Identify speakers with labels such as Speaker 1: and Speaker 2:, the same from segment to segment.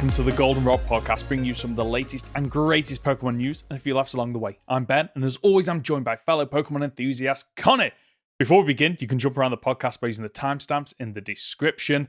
Speaker 1: welcome to the Goldenrod Podcast, bringing you some of the latest and greatest Pokemon news and a few laughs along the way. I'm Ben, and as always, I'm joined by fellow Pokemon enthusiast Conor. Before we begin, you can jump around the podcast by using the timestamps in the description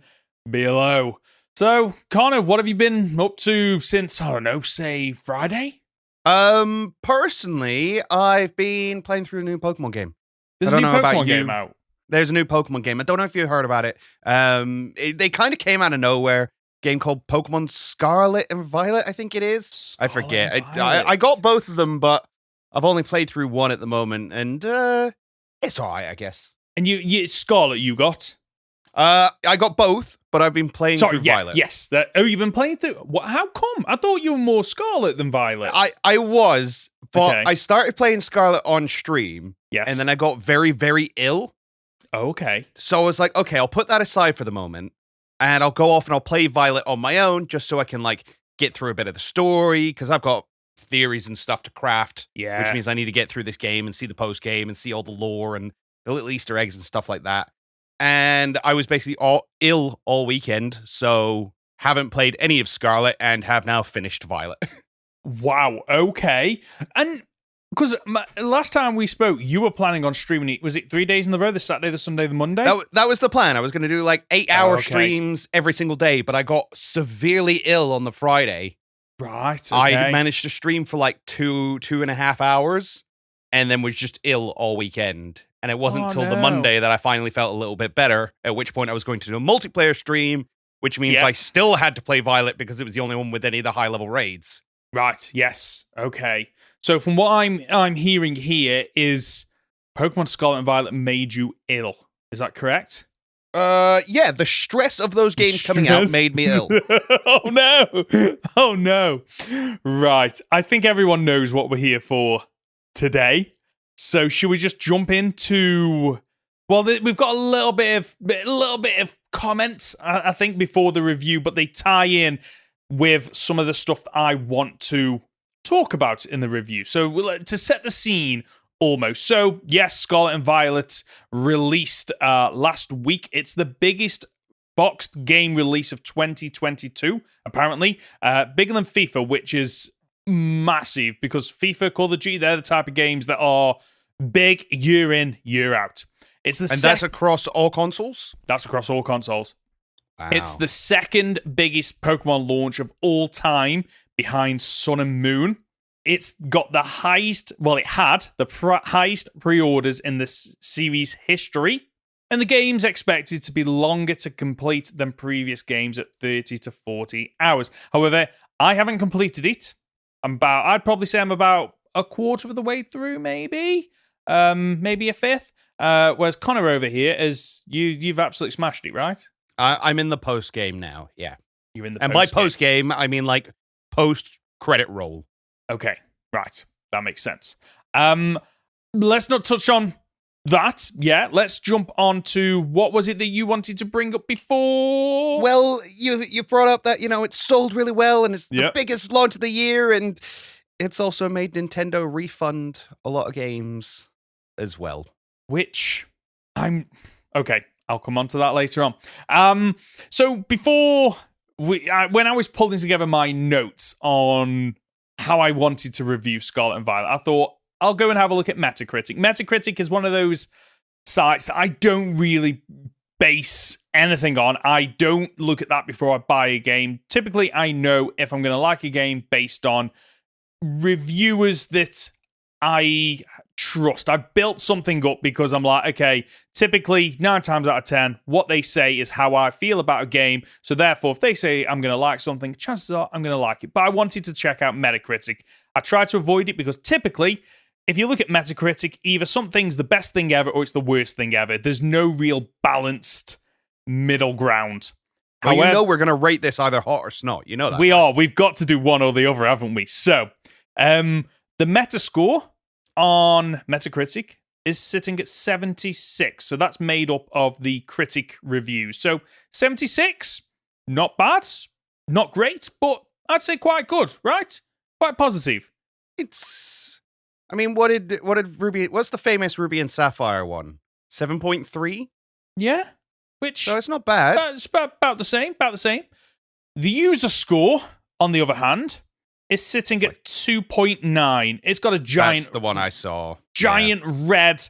Speaker 1: below. So, Conor, what have you been up to since, I don't know, say Friday?
Speaker 2: Personally, I've been playing through a new Pokemon game.
Speaker 1: There's a new Pokemon game out.
Speaker 2: There's a new Pokemon game. I don't know if you heard about it. They kind of came out of nowhere. Game called Pokemon Scarlet and Violet, I think it is.
Speaker 1: Scarlet
Speaker 2: I forget.
Speaker 1: Violet.
Speaker 2: I got both of them, but I've only played through one at the moment, and it's alright, I guess.
Speaker 1: And you Scarlet you got?
Speaker 2: I got both, but I've been playing through Violet.
Speaker 1: Yes. You've been playing through... What? How come? I thought you were more Scarlet than Violet.
Speaker 2: I was, but
Speaker 1: Okay.
Speaker 2: I started playing Scarlet on stream,
Speaker 1: Yes.
Speaker 2: and then I got very, very ill.
Speaker 1: Oh, okay.
Speaker 2: So I was like, okay, I'll put that aside for the moment, and I'll go off and I'll play Violet on my own, just so I can like get through a bit of the story, because I've got theories and stuff to craft.
Speaker 1: Yeah.
Speaker 2: Which means I need to get through this game and see the post game and see all the lore and the little Easter eggs and stuff like that. And I was basically ill all weekend, so haven't played any of Scarlet and have now finished Violet.
Speaker 1: Wow, okay. And because last time we spoke, you were planning on streaming it. Was it 3 days in a row? The Saturday, the Sunday, the Monday?
Speaker 2: That was the plan. I was going to do like 8-hour
Speaker 1: okay.
Speaker 2: streams every single day, but I got severely ill on the Friday.
Speaker 1: Right, okay.
Speaker 2: I managed to stream for like 2.5 hours and then was just ill all weekend. And it wasn't until the Monday that I finally felt a little bit better, at which point I was going to do a multiplayer stream, which means I still had to play Violet because it was the only one with any of the high-level raids.
Speaker 1: Right, yes, okay. So from what I'm hearing here is Pokemon Scarlet and Violet made you ill. Is that correct?
Speaker 2: Yeah, the stress of those games coming out made me ill.
Speaker 1: Oh no! Oh no! Right, I think everyone knows what we're here for today. So should we just jump into? Well, we've got a little bit of comments, I think, before the review, but they tie in with some of the stuff that I want to talk about in the review. So to set the scene, almost. So yes, Scarlet and Violet released last week. It's the biggest boxed game release of 2022, apparently. Bigger than FIFA, which is massive because FIFA, Call of Duty, they're the type of games that are big year in, year out.
Speaker 2: That's across all consoles?
Speaker 1: That's across all consoles.
Speaker 2: Wow.
Speaker 1: It's the second biggest Pokemon launch of all time behind Sun and Moon. It's got the highest, well, it had the highest pre-orders in the series history. And the game's expected to be longer to complete than previous games at 30 to 40 hours. However, I haven't completed it. I'd probably say I'm about a quarter of the way through, maybe a fifth. Whereas Conor over here you've absolutely smashed it, right?
Speaker 2: I'm in the post game now. Yeah,
Speaker 1: you're in the
Speaker 2: and by post game I mean like post credit roll.
Speaker 1: Okay, right, that makes sense. Let's not touch on that yet. Let's jump on to what was it that you wanted to bring up before?
Speaker 2: Well, you brought up that it sold really well and it's the biggest launch of the year, and it's also made Nintendo refund a lot of games as well.
Speaker 1: Which okay, I'll come on to that later on. So before when I was pulling together my notes on how I wanted to review Scarlet and Violet, I thought I'll go and have a look at Metacritic. Metacritic is one of those sites that I don't really base anything on. I don't look at that before I buy a game. Typically, I know if I'm going to like a game based on reviewers that I trust. I've built something up because I'm like, okay, typically 9 times out of 10, what they say is how I feel about a game. So therefore, if they say I'm going to like something, chances are I'm going to like it. But I wanted to check out Metacritic. I try to avoid it because typically, if you look at Metacritic, either something's the best thing ever or it's the worst thing ever. There's no real balanced middle ground.
Speaker 2: Well, however, we're going to rate this either hot or snot. You know that.
Speaker 1: We are. We've got to do one or the other, haven't we? So, the Metascore on Metacritic is sitting at 76. So that's made up of the critic reviews. So 76, not bad, not great, but I'd say quite good, right? Quite positive.
Speaker 2: I mean, what did Ruby, what's the famous Ruby and Sapphire one? 7.3?
Speaker 1: Yeah. So
Speaker 2: it's not bad.
Speaker 1: It's about the same. The user score, on the other hand, is sitting at 2.9. It's got a giant...
Speaker 2: That's the one I saw.
Speaker 1: Giant red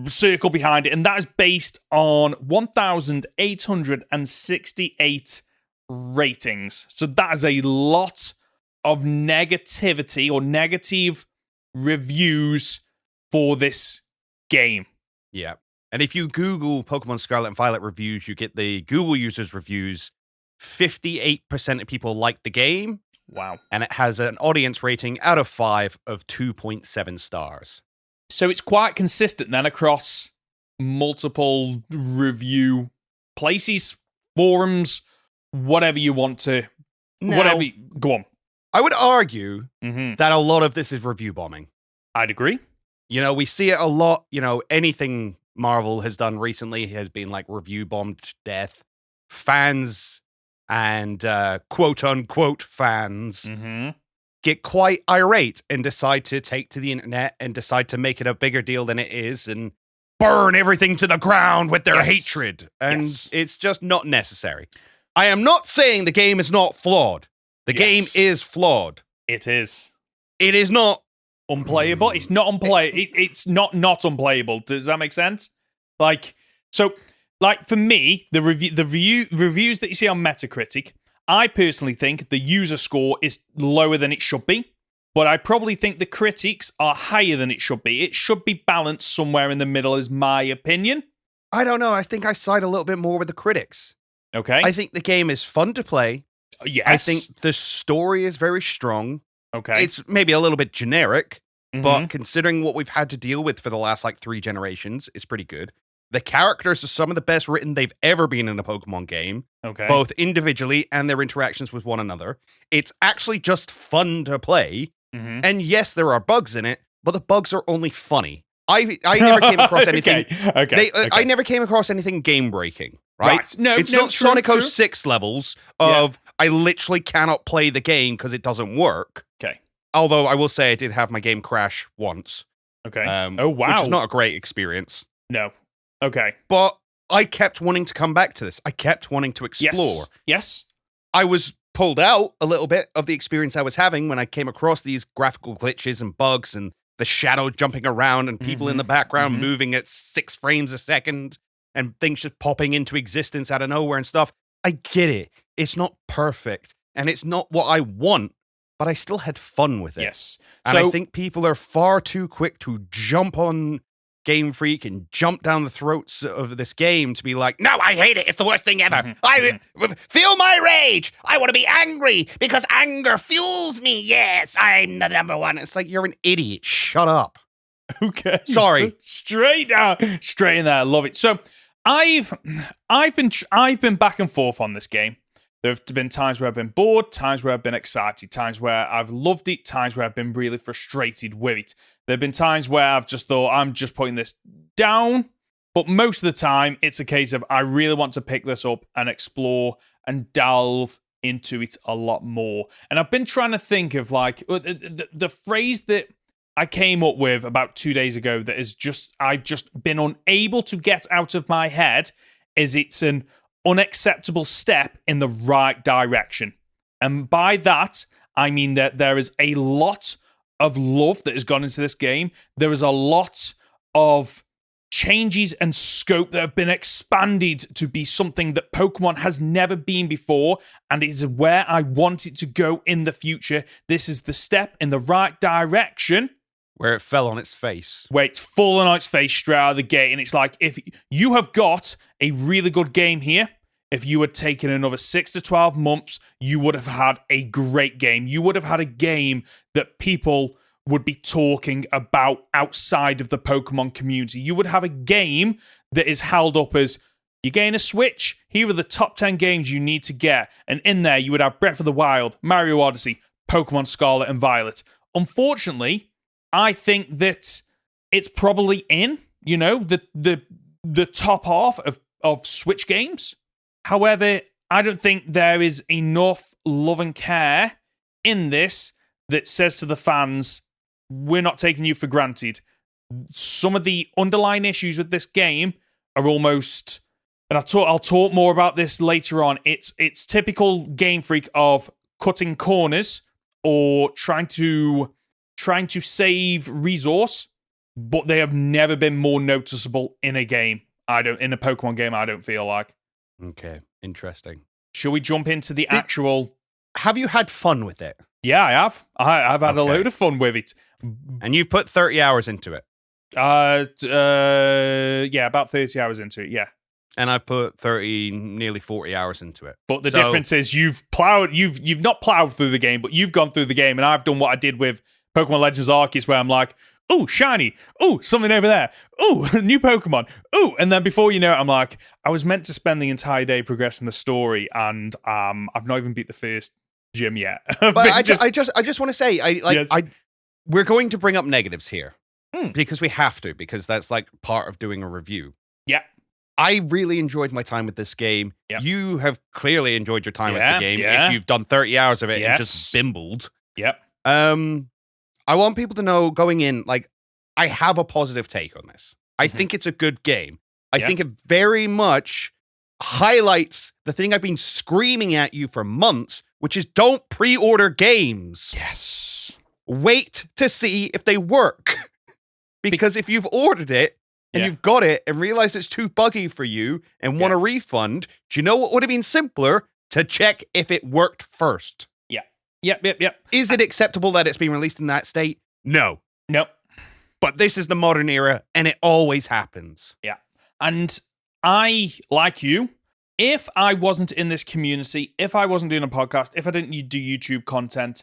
Speaker 1: circle behind it, and that is based on 1,868 ratings. So that is a lot of negativity or negative reviews for this game.
Speaker 2: Yeah. And if you Google Pokemon Scarlet and Violet reviews, you get the Google users reviews. 58% of people like the game.
Speaker 1: Wow.
Speaker 2: And it has an audience rating out of 5 of 2.7 stars.
Speaker 1: So it's quite consistent then across multiple review places, forums, whatever you want to...
Speaker 2: Now,
Speaker 1: go on.
Speaker 2: I would argue that a lot of this is review bombing.
Speaker 1: I'd agree.
Speaker 2: You know, we see it a lot. You know, anything Marvel has done recently has been like review bombed to death. Fans and quote-unquote fans get quite irate and decide to take to the internet and decide to make it a bigger deal than it is and burn everything to the ground with their hatred. And it's just not necessary. I am not saying the game is not flawed. The game is flawed.
Speaker 1: It is.
Speaker 2: It is not
Speaker 1: unplayable. It's not unplayable. It's not unplayable. Does that make sense? Like, so, like for me, the reviews that you see on Metacritic, I personally think the user score is lower than it should be, but I probably think the critics are higher than it should be. It should be balanced somewhere in the middle, is my opinion.
Speaker 2: I don't know. I think I side a little bit more with the critics.
Speaker 1: Okay.
Speaker 2: I think the game is fun to play.
Speaker 1: Yes.
Speaker 2: I think the story is very strong.
Speaker 1: Okay.
Speaker 2: It's maybe a little bit generic, but considering what we've had to deal with for the last like 3 generations, it's pretty good. The characters are some of the best written they've ever been in a Pokemon game.
Speaker 1: Okay.
Speaker 2: Both individually and their interactions with one another. It's actually just fun to play. And yes, there are bugs in it, but the bugs are only funny. I never came across anything. I never came across anything game breaking. Right?
Speaker 1: No,
Speaker 2: it's not Sonic 06 levels of I literally cannot play the game because it doesn't work.
Speaker 1: Okay.
Speaker 2: Although I will say I did have my game crash once.
Speaker 1: Okay.
Speaker 2: Oh, wow. Which is not a great experience.
Speaker 1: No. Okay.
Speaker 2: But I kept wanting to come back to this. I kept wanting to explore.
Speaker 1: Yes.
Speaker 2: I was pulled out a little bit of the experience I was having when I came across these graphical glitches and bugs and the shadow jumping around and people in the background moving at 6 frames a second and things just popping into existence out of nowhere and stuff. I get it. It's not perfect and it's not what I want, but I still had fun with it.
Speaker 1: Yes.
Speaker 2: And I think people are far too quick to jump on Game Freak and jump down the throats of this game to be like, no, I hate it. It's the worst thing ever. I feel my rage. I want to be angry because anger fuels me. Yes, I'm the number one. It's like, you're an idiot. Shut up.
Speaker 1: Okay.
Speaker 2: Sorry.
Speaker 1: Straight in there. Love it. So I've been back and forth on this game. There have been times where I've been bored, times where I've been excited, times where I've loved it, times where I've been really frustrated with it. There have been times where I've just thought, I'm just putting this down. But most of the time, it's a case of I really want to pick this up and explore and delve into it a lot more. And I've been trying to think of like the phrase that I came up with about 2 days ago that is just I've just been unable to get out of my head is it's an unacceptable step in the right direction. And by that, I mean that there is a lot of love that has gone into this game. There is a lot of changes and scope that have been expanded to be something that Pokemon has never been before, and it is where I want it to go in the future. This is the step in the right direction.
Speaker 2: Where it fell on its face.
Speaker 1: Where it's fallen on its face straight out of the gate. And it's like, if you have got a really good game here, if you had taken another 6 to 12 months, you would have had a great game. You would have had a game that people would be talking about outside of the Pokemon community. You would have a game that is held up as, you gain a Switch, here are the top 10 games you need to get. And in there, you would have Breath of the Wild, Mario Odyssey, Pokemon Scarlet and Violet. Unfortunately, I think that it's probably in, the top half of Switch games. However, I don't think there is enough love and care in this that says to the fans, we're not taking you for granted. Some of the underlying issues with this game are almost and I'll talk more about this later on. It's typical Game Freak of cutting corners or trying to save resource, but they have never been more noticeable in a game. In a Pokemon game, I don't feel like.
Speaker 2: Okay, interesting.
Speaker 1: Shall we jump into the actual?
Speaker 2: Have you had fun with it?
Speaker 1: Yeah, I have. I've had a load of fun with it.
Speaker 2: And you've put 30 hours into it?
Speaker 1: Yeah, about 30 hours into it, yeah.
Speaker 2: And I've put 30, nearly 40 hours into it.
Speaker 1: But the difference is you've not plowed through the game, but you've gone through the game, and I've done what I did with Pokemon Legends Arceus, where I'm like, ooh, shiny. Ooh, something over there. Ooh, new Pokemon. Ooh, and then before you know it, I'm like, I was meant to spend the entire day progressing the story, and I've not even beat the first gym yet.
Speaker 2: But I just want to say, we're going to bring up negatives here because we have to, because that's like part of doing a review.
Speaker 1: Yeah.
Speaker 2: I really enjoyed my time with this game. Yep. You have clearly enjoyed your time with the game if you've done 30 hours of it and just bimbled.
Speaker 1: Yep.
Speaker 2: I want people to know going in, like, I have a positive take on this. I think it's a good game. I think it very much highlights the thing I've been screaming at you for months, which is don't pre-order games.
Speaker 1: Yes.
Speaker 2: Wait to see if they work. Because if you've ordered it and you've got it and realized it's too buggy for you and want a refund, do you know what would have been simpler? To check if it worked first.
Speaker 1: Yep.
Speaker 2: Is it acceptable that it's been released in that state? No.
Speaker 1: Nope.
Speaker 2: But this is the modern era, and it always happens.
Speaker 1: Yeah. And I, like you, if I wasn't in this community, if I wasn't doing a podcast, if I didn't do YouTube content,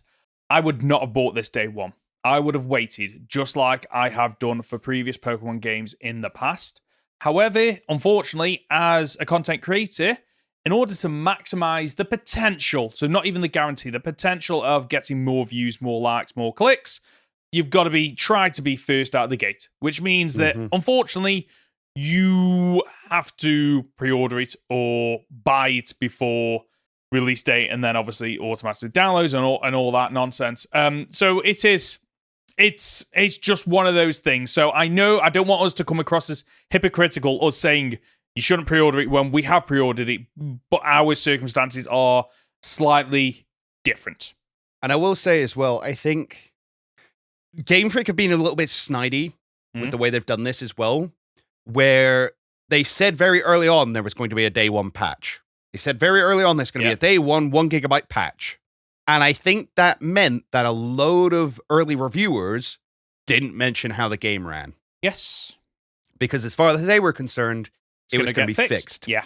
Speaker 1: I would not have bought this day one. I would have waited, just like I have done for previous Pokemon games in the past. However, unfortunately, as a content creator, in order to maximize the potential, so not even the guarantee, the potential of getting more views, more likes, more clicks, you've got to try to be first out of the gate, which means that, unfortunately, you have to pre-order it or buy it before release date, and then obviously automatically downloads and all that nonsense. So it's just one of those things. So I know I don't want us to come across as hypocritical, us saying you shouldn't pre-order it when we have pre-ordered it, but our circumstances are slightly different.
Speaker 2: And I will say as well, I think Game Freak have been a little bit snidey with the way they've done this as well, where they said very early on there was going to be a day one patch. They said very early on there's going to be a day one 1 gigabyte patch. And I think that meant that a load of early reviewers didn't mention how the game ran.
Speaker 1: Yes.
Speaker 2: Because as far as they were concerned, it was going to be fixed.
Speaker 1: Yeah.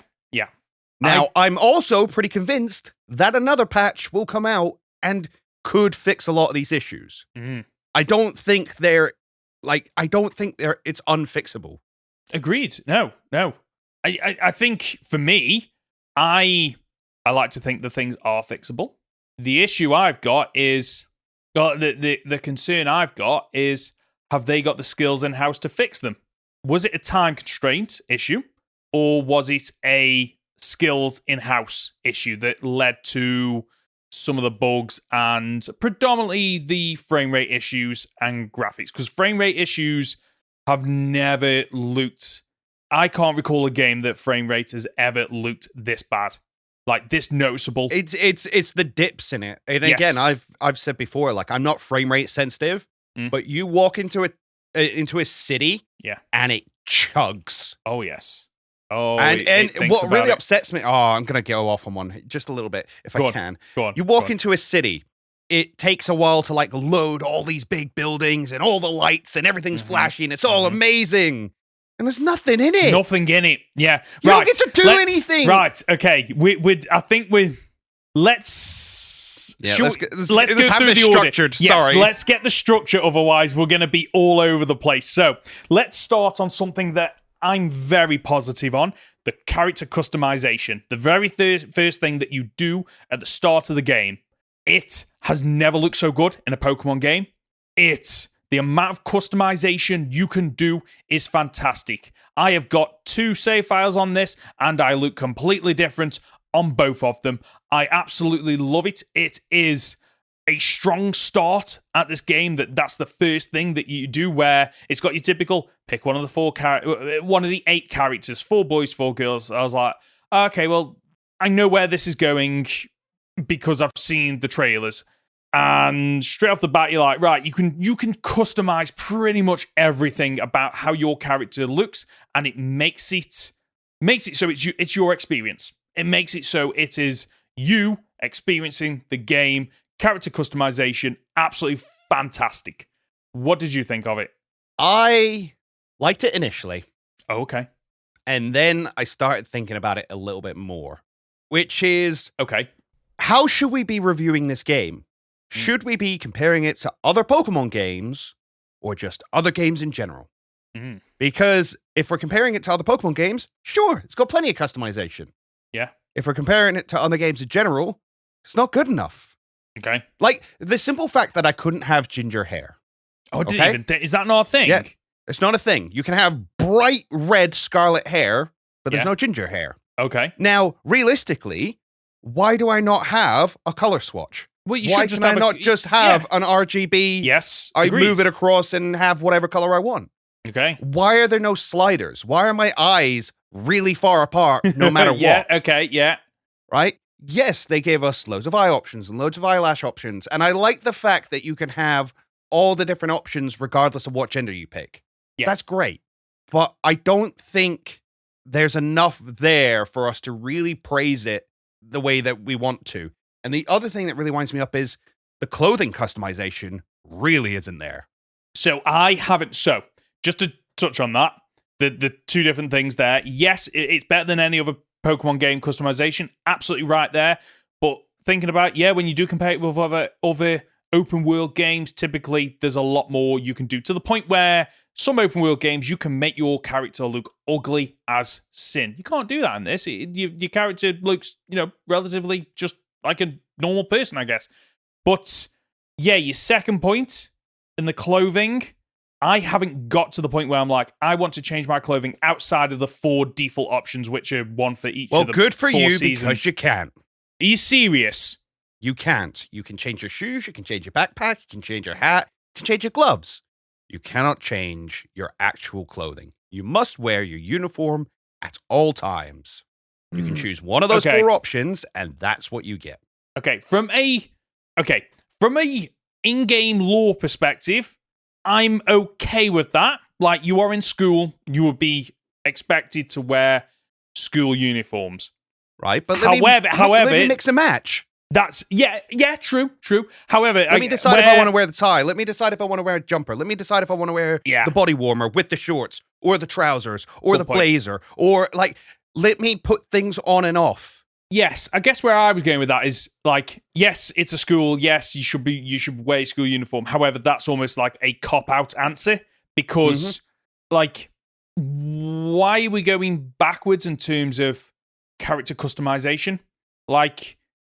Speaker 2: Now, I'm also pretty convinced that another patch will come out and could fix a lot of these issues. I don't think it's unfixable.
Speaker 1: Agreed. No. I think for me, I like to think that things are fixable. The issue I've got is, the concern I've got is, have they got the skills in-house to fix them? Was it a time constraint issue? Or was it a skills in-house issue that led to some of the bugs and predominantly the frame rate issues and graphics? Because frame rate issues have never looked... I can't recall a game that frame rate has ever looked this bad. Like, this noticeable.
Speaker 2: It's the dips in it. And again, I've said before, like, I'm not frame rate sensitive, but you walk into a city and it chugs.
Speaker 1: Oh, yes. Oh,
Speaker 2: and what really upsets me, I'm going to go off on one just a little bit if I can.
Speaker 1: Go on.
Speaker 2: You walk into a city, it takes a while to like load all these big buildings and all the lights and everyth's flashy and it's all amazing. And there's nothing in it.
Speaker 1: Nothing in it. Yeah.
Speaker 2: You don't get to do anything.
Speaker 1: Right. Okay. Let's go through the order. Yes, let's get the structure. Otherwise, we're going to be all over the place. So let's start on something that I'm very positive on: the character customization. The very first thing that you do at the start of the game. It has never looked so good in a Pokemon game. The amount of customization you can do is fantastic. I have got 2 save files on this, and I look completely different on both of them. I absolutely love it. It's a strong start at this game, that's the first thing that you do, where it's got your typical pick one of the 8 characters, 4 boys, 4 girls. I was like, okay, well, I know where this is going because I've seen the trailers. And straight off the bat, you're like, right, you can customize pretty much everything about how your character looks, and it makes it so it's your experience. It makes it so it is you experiencing the game. Character customization, absolutely fantastic. What did you think of it?
Speaker 2: I liked it initially.
Speaker 1: Oh, okay.
Speaker 2: And then I started thinking about it a little bit more, which is,
Speaker 1: okay,
Speaker 2: how should we be reviewing this game? Should we be comparing it to other Pokemon games or just other games in general?
Speaker 1: Mm.
Speaker 2: Because if we're comparing it to other Pokemon games, sure, it's got plenty of customization.
Speaker 1: Yeah.
Speaker 2: If we're comparing it to other games in general, it's not good enough.
Speaker 1: Okay.
Speaker 2: Like, the simple fact that I couldn't have ginger hair.
Speaker 1: Oh, is that not a thing?
Speaker 2: Yeah, it's not a thing. You can have bright red scarlet hair, but there's no ginger hair.
Speaker 1: Okay.
Speaker 2: Now, realistically, why do I not have a color swatch?
Speaker 1: Well,
Speaker 2: why can I not just have an RGB?
Speaker 1: Yes.
Speaker 2: I move it across and have whatever color I want.
Speaker 1: Okay.
Speaker 2: Why are there no sliders? Why are my eyes really far apart no matter what?
Speaker 1: Okay, yeah.
Speaker 2: Right? Yes, they gave us loads of eye options and loads of eyelash options. And I like the fact that you can have all the different options regardless of what gender you pick.
Speaker 1: Yeah.
Speaker 2: That's great. But I don't think there's enough there for us to really praise it the way that we want to. And the other thing that really winds me up is the clothing customization really isn't there.
Speaker 1: So just to touch on that, the 2 different things there. Yes, it's better than any other Pokemon game customization. Absolutely right there. But thinking about, when you do compare it with other open world games, typically there's a lot more you can do, to the point where some open world games, you can make your character look ugly as sin. You can't do that in this. Your character looks, relatively just like a normal person, I guess. But your second point in the clothing, I haven't got to the point where I'm like, I want to change my clothing outside of the 4 default options, which are one for each of the 4 seasons.
Speaker 2: Well, good for you, because you can't.
Speaker 1: Are you serious?
Speaker 2: You can't. You can change your shoes, you can change your backpack, you can change your hat, you can change your gloves. You cannot change your actual clothing. You must wear your uniform at all times. You can choose one of those 4 options, and that's what you get.
Speaker 1: Okay, from a in-game lore perspective, I'm okay with that. Like, you are in school, you would be expected to wear school uniforms.
Speaker 2: Right, but
Speaker 1: however,
Speaker 2: let me mix and match.
Speaker 1: That's true. However,
Speaker 2: let me decide if I want to wear the tie. Let me decide if I want to wear a jumper. Let me decide if I want to wear the body warmer with the shorts or the trousers or the blazer, or let me put things on and off.
Speaker 1: Yes, I guess where I was going with that is yes, it's a school. Yes, you should wear a school uniform. However, that's almost like a cop-out answer, because why are we going backwards in terms of character customization?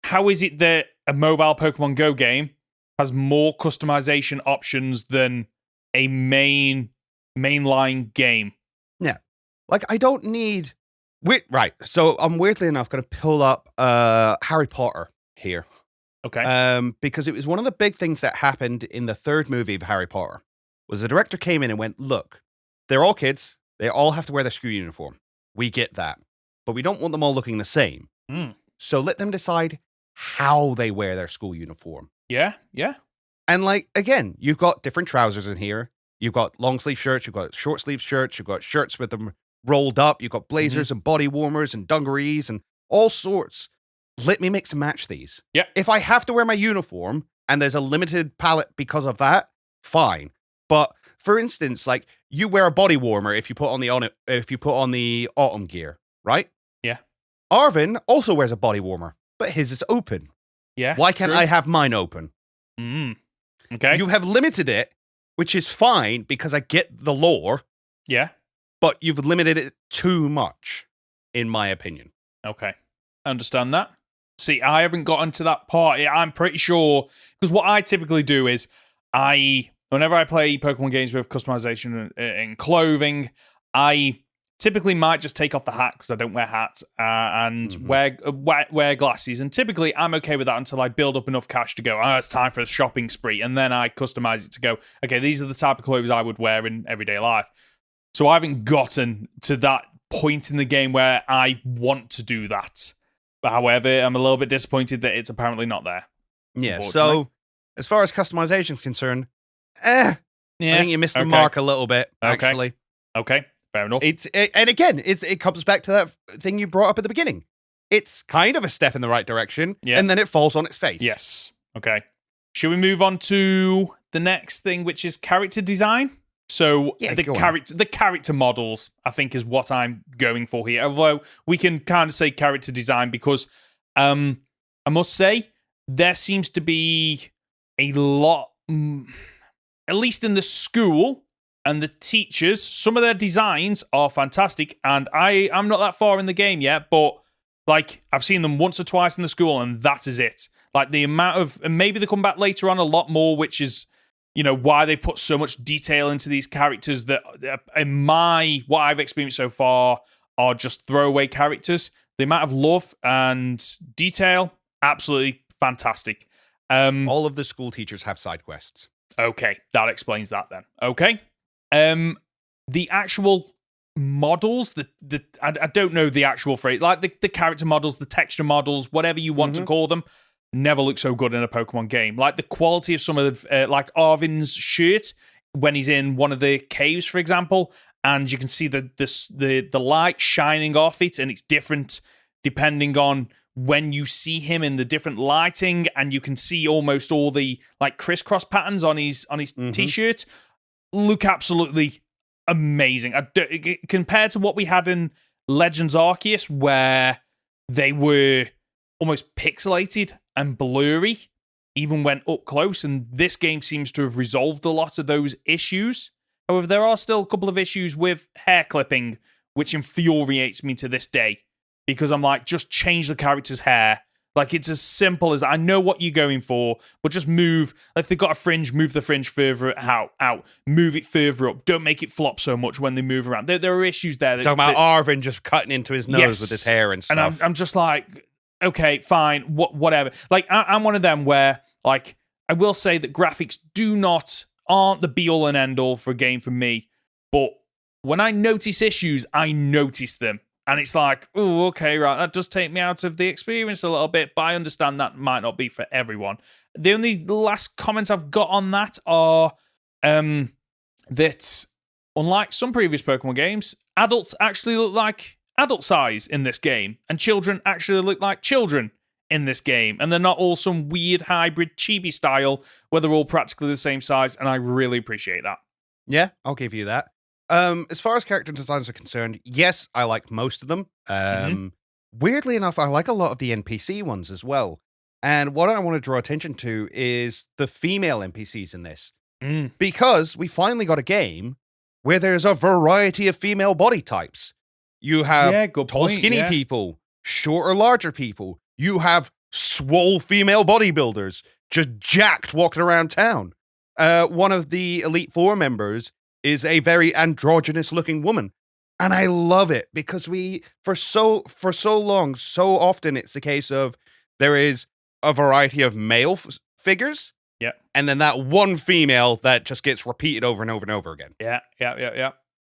Speaker 1: How is it that a mobile Pokemon Go game has more customization options than a mainline game?
Speaker 2: Yeah. I don't need... Right. So I'm weirdly enough going to pull up Harry Potter here.
Speaker 1: Okay.
Speaker 2: Because it was one of the big things that happened in the 3rd movie of Harry Potter, was the director came in and went, look, they're all kids. They all have to wear their school uniform. We get that. But we don't want them all looking the same.
Speaker 1: Mm.
Speaker 2: So let them decide how they wear their school uniform.
Speaker 1: Yeah.
Speaker 2: And again, you've got different trousers in here. You've got long sleeve shirts. You've got short sleeve shirts. You've got shirts with them rolled up. You've got blazers and body warmers and dungarees and all sorts. Let me mix and match these.
Speaker 1: Yeah.
Speaker 2: If I have to wear my uniform and there's a limited palette because of that, fine. But for instance, you wear a body warmer if you put on the autumn gear, right?
Speaker 1: Yeah.
Speaker 2: Arvin also wears a body warmer, but his is open.
Speaker 1: Yeah.
Speaker 2: Why can't I have mine open?
Speaker 1: Okay.
Speaker 2: You have limited it, which is fine because I get the lore.
Speaker 1: Yeah.
Speaker 2: But you've limited it too much, in my opinion.
Speaker 1: Okay. I understand that. See, I haven't gotten to that part. I'm pretty sure, because what I typically do is whenever I play Pokemon games with customization and clothing, I typically might just take off the hat because I don't wear hats and wear glasses. And typically I'm okay with that until I build up enough cash to go, it's time for a shopping spree. And then I customize it to go, okay, these are the type of clothes I would wear in everyday life. So I haven't gotten to that point in the game where I want to do that. But however, I'm a little bit disappointed that it's apparently not there.
Speaker 2: Yeah, so as far as customization is concerned, I think you missed the mark a little bit, actually.
Speaker 1: Okay, fair enough.
Speaker 2: And again, it comes back to that thing you brought up at the beginning. It's kind of a step in the right direction, and then it falls on its face.
Speaker 1: Yes. Okay. Should we move on to the next thing, which is character design? So the character models, I think, is what I'm going for here. Although we can kind of say character design because I must say there seems to be a lot, at least in the school and the teachers, some of their designs are fantastic. And I'm not that far in the game yet, but like I've seen them once or twice in the school, and that is it. Like the amount of, and maybe they come back later on a lot more, which is, why they put so much detail into these characters that, in what I've experienced so far, are just throwaway characters. The amount of love and detail, absolutely fantastic.
Speaker 2: All of the school teachers have side quests.
Speaker 1: Okay, that explains that then. Okay. The actual models, I don't know the actual phrase, like the character models, the texture models, whatever you want to call them, never look so good in a Pokemon game. Like the quality of some of the, like Arvin's shirt when he's in one of the caves, for example, and you can see the light shining off it, and it's different depending on when you see him in the different lighting, and you can see almost all the like crisscross patterns on his t-shirt. Look absolutely amazing. Compared to what we had in Legends Arceus, where they were almost pixelated and blurry, even when up close, and this game seems to have resolved a lot of those issues. However, there are still a couple of issues with hair clipping, which infuriates me to this day, because I'm like, just change the character's hair. Like, it's as simple as, I know what you're going for, but just move. If they've got a fringe, move the fringe further out. Move it further up. Don't make it flop so much when they move around. There are issues there.
Speaker 2: Talking about Arvin just cutting into his nose with his hair and stuff.
Speaker 1: And I'm just like, okay, fine, whatever. Like, I'm one of them where, like, I will say that graphics aren't the be-all and end-all for a game for me, but when I notice issues, I notice them. And it's like, oh, okay, right, that does take me out of the experience a little bit, but I understand that might not be for everyone. The only last comments I've got on that are that, unlike some previous Pokemon games, adults actually look like adult size in this game, and children actually look like children in this game, and they're not all some weird hybrid chibi style where they're all practically the same size, and I really appreciate that.
Speaker 2: Yeah, I'll give you that. As far as character designs are concerned, yes, I like most of them. Weirdly enough, I like a lot of the NPC ones as well. And what I want to draw attention to is the female NPCs in this. Because we finally got a game where there's a variety of female body types. You have tall, skinny people, short or larger people. You have swole female bodybuilders, just jacked walking around town. One of the Elite Four members is a very androgynous looking woman. And I love it because for so long, so often it's the case of there is a variety of male figures.
Speaker 1: Yeah.
Speaker 2: And then that one female that just gets repeated over and over and over again.
Speaker 1: Yeah.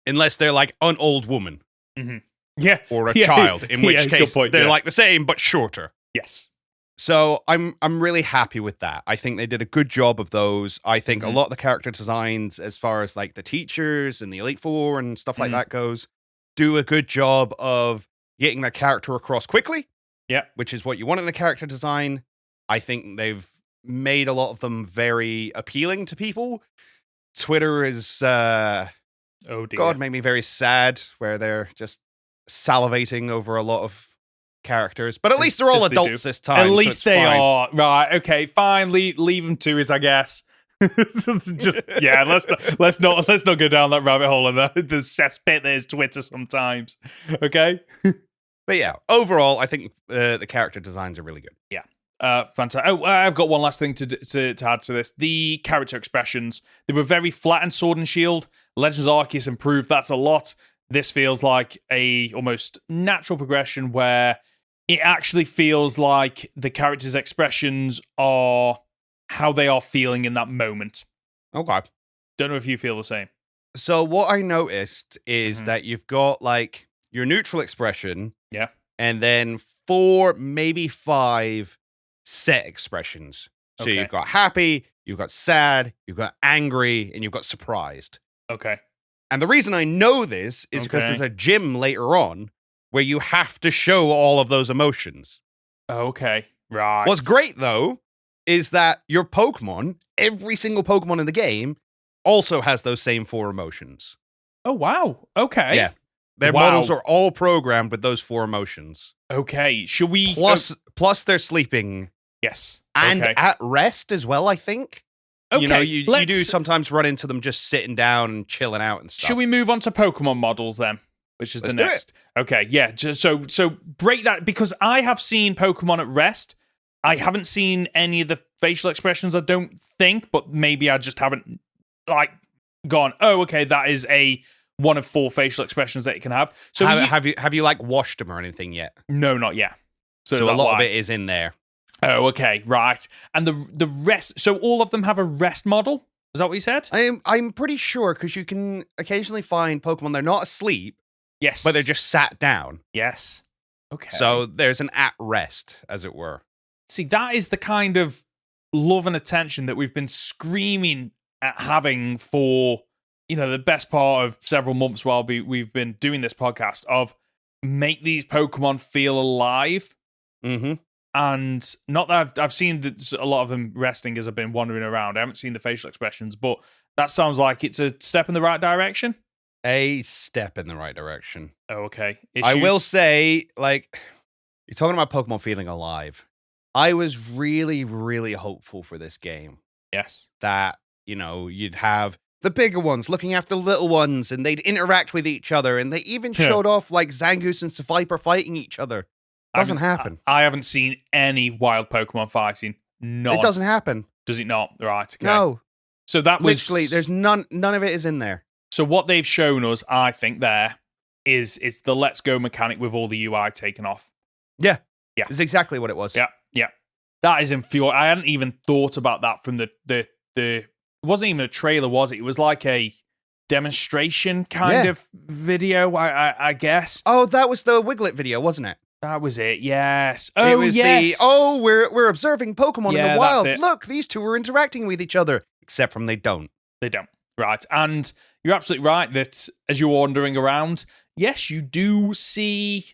Speaker 2: Unless they're like an old woman.
Speaker 1: Mm-hmm. Yeah.
Speaker 2: Or a child, in which case they're like the same, but shorter.
Speaker 1: Yes.
Speaker 2: So I'm really happy with that. I think they did a good job of those. I think a lot of the character designs, as far as like the teachers and the Elite Four and stuff like that goes, do a good job of getting their character across quickly.
Speaker 1: Yeah.
Speaker 2: Which is what you want in a character design. I think they've made a lot of them very appealing to people. Twitter is, oh dear. God, made me very sad, where they're just salivating over a lot of characters, but at least they're all adults this time.
Speaker 1: At least they are. Right, okay, fine, leave them to us, I guess. Just, yeah, let's not go down that rabbit hole and the cesspit that is Twitter sometimes. Okay?
Speaker 2: But yeah, overall, I think the character designs are really good.
Speaker 1: Yeah. Fantastic. Oh, I've got one last thing to add to this. The character expressions, they were very flat in Sword and Shield. Legends Arceus improved. That's a lot. this feels like a almost natural progression where it actually feels like the characters' expressions are how they are feeling in that moment.
Speaker 2: Okay.
Speaker 1: Don't know if you feel the same.
Speaker 2: So what I noticed is that you've got like your neutral expression.
Speaker 1: Yeah.
Speaker 2: And then 4, maybe 5 set expressions. So
Speaker 1: Okay.
Speaker 2: you've got happy, you've got sad, you've got angry, and you've got surprised.
Speaker 1: Okay.
Speaker 2: And the reason I know this is because there's a gym later on where you have to show all of those emotions.
Speaker 1: Okay. Right.
Speaker 2: What's great, though, is that your Pokemon, every single Pokemon in the game, also has those same 4 emotions.
Speaker 1: Oh, wow. Okay.
Speaker 2: Yeah. Their models are all programmed with those 4 emotions.
Speaker 1: Okay. Should we...
Speaker 2: Plus they're sleeping.
Speaker 1: Yes.
Speaker 2: And at rest as well, I think.
Speaker 1: Okay.
Speaker 2: You know, you do sometimes run into them just sitting down and chilling out and stuff.
Speaker 1: Should we move on to Pokemon models then? Which is the next. Okay, yeah. So break that, because I have seen Pokemon at rest. I haven't seen any of the facial expressions, I don't think, but maybe I just haven't like gone, oh, okay, that is one of 4 facial expressions that you can have. So
Speaker 2: have you like washed them or anything yet?
Speaker 1: No, not yet.
Speaker 2: So a lot of it is in there.
Speaker 1: Oh, okay, right. And the rest, so all of them have a rest model? Is that what you said?
Speaker 2: I'm pretty sure, because you can occasionally find Pokemon, they're not asleep.
Speaker 1: Yes.
Speaker 2: But they're just sat down.
Speaker 1: Yes. Okay.
Speaker 2: So there's an at rest, as it were.
Speaker 1: See, that is the kind of love and attention that we've been screaming at having for, the best part of several months while we've been doing this podcast, of make these Pokemon feel alive.
Speaker 2: Mm-hmm.
Speaker 1: And not that I've seen that a lot of them resting as I've been wandering around. I haven't seen the facial expressions, but that sounds like it's a step in the right direction.
Speaker 2: A step in the right direction.
Speaker 1: Oh, okay.
Speaker 2: I will say, like, you're talking about Pokemon feeling alive. I was really, really hopeful for this game.
Speaker 1: Yes.
Speaker 2: That, you'd have the bigger ones looking after the little ones, and they'd interact with each other, and they even showed off, like, Zangoose and Seviper fighting each other. Doesn't happen.
Speaker 1: I haven't seen any wild Pokemon fighting. None.
Speaker 2: It doesn't happen.
Speaker 1: Does it not? Right, okay.
Speaker 2: No.
Speaker 1: So that was...
Speaker 2: Literally, there's none of it is in there.
Speaker 1: So what they've shown us, I think, there is it's the Let's Go mechanic with all the UI taken off.
Speaker 2: Yeah.
Speaker 1: Yeah.
Speaker 2: It's exactly what it was.
Speaker 1: Yeah. Yeah. That is infuriating. I hadn't even thought about that from the it wasn't even a trailer, was it? It was like a demonstration kind of video, I guess.
Speaker 2: Oh, that was the Wiglet video, wasn't it?
Speaker 1: That was it, yes. Oh,
Speaker 2: it was
Speaker 1: yes.
Speaker 2: We're observing Pokemon in the wild.
Speaker 1: That's it.
Speaker 2: Look, these two are interacting with each other. Except from they don't.
Speaker 1: They don't. Right. And you're absolutely right that as you're wandering around, yes, you do see,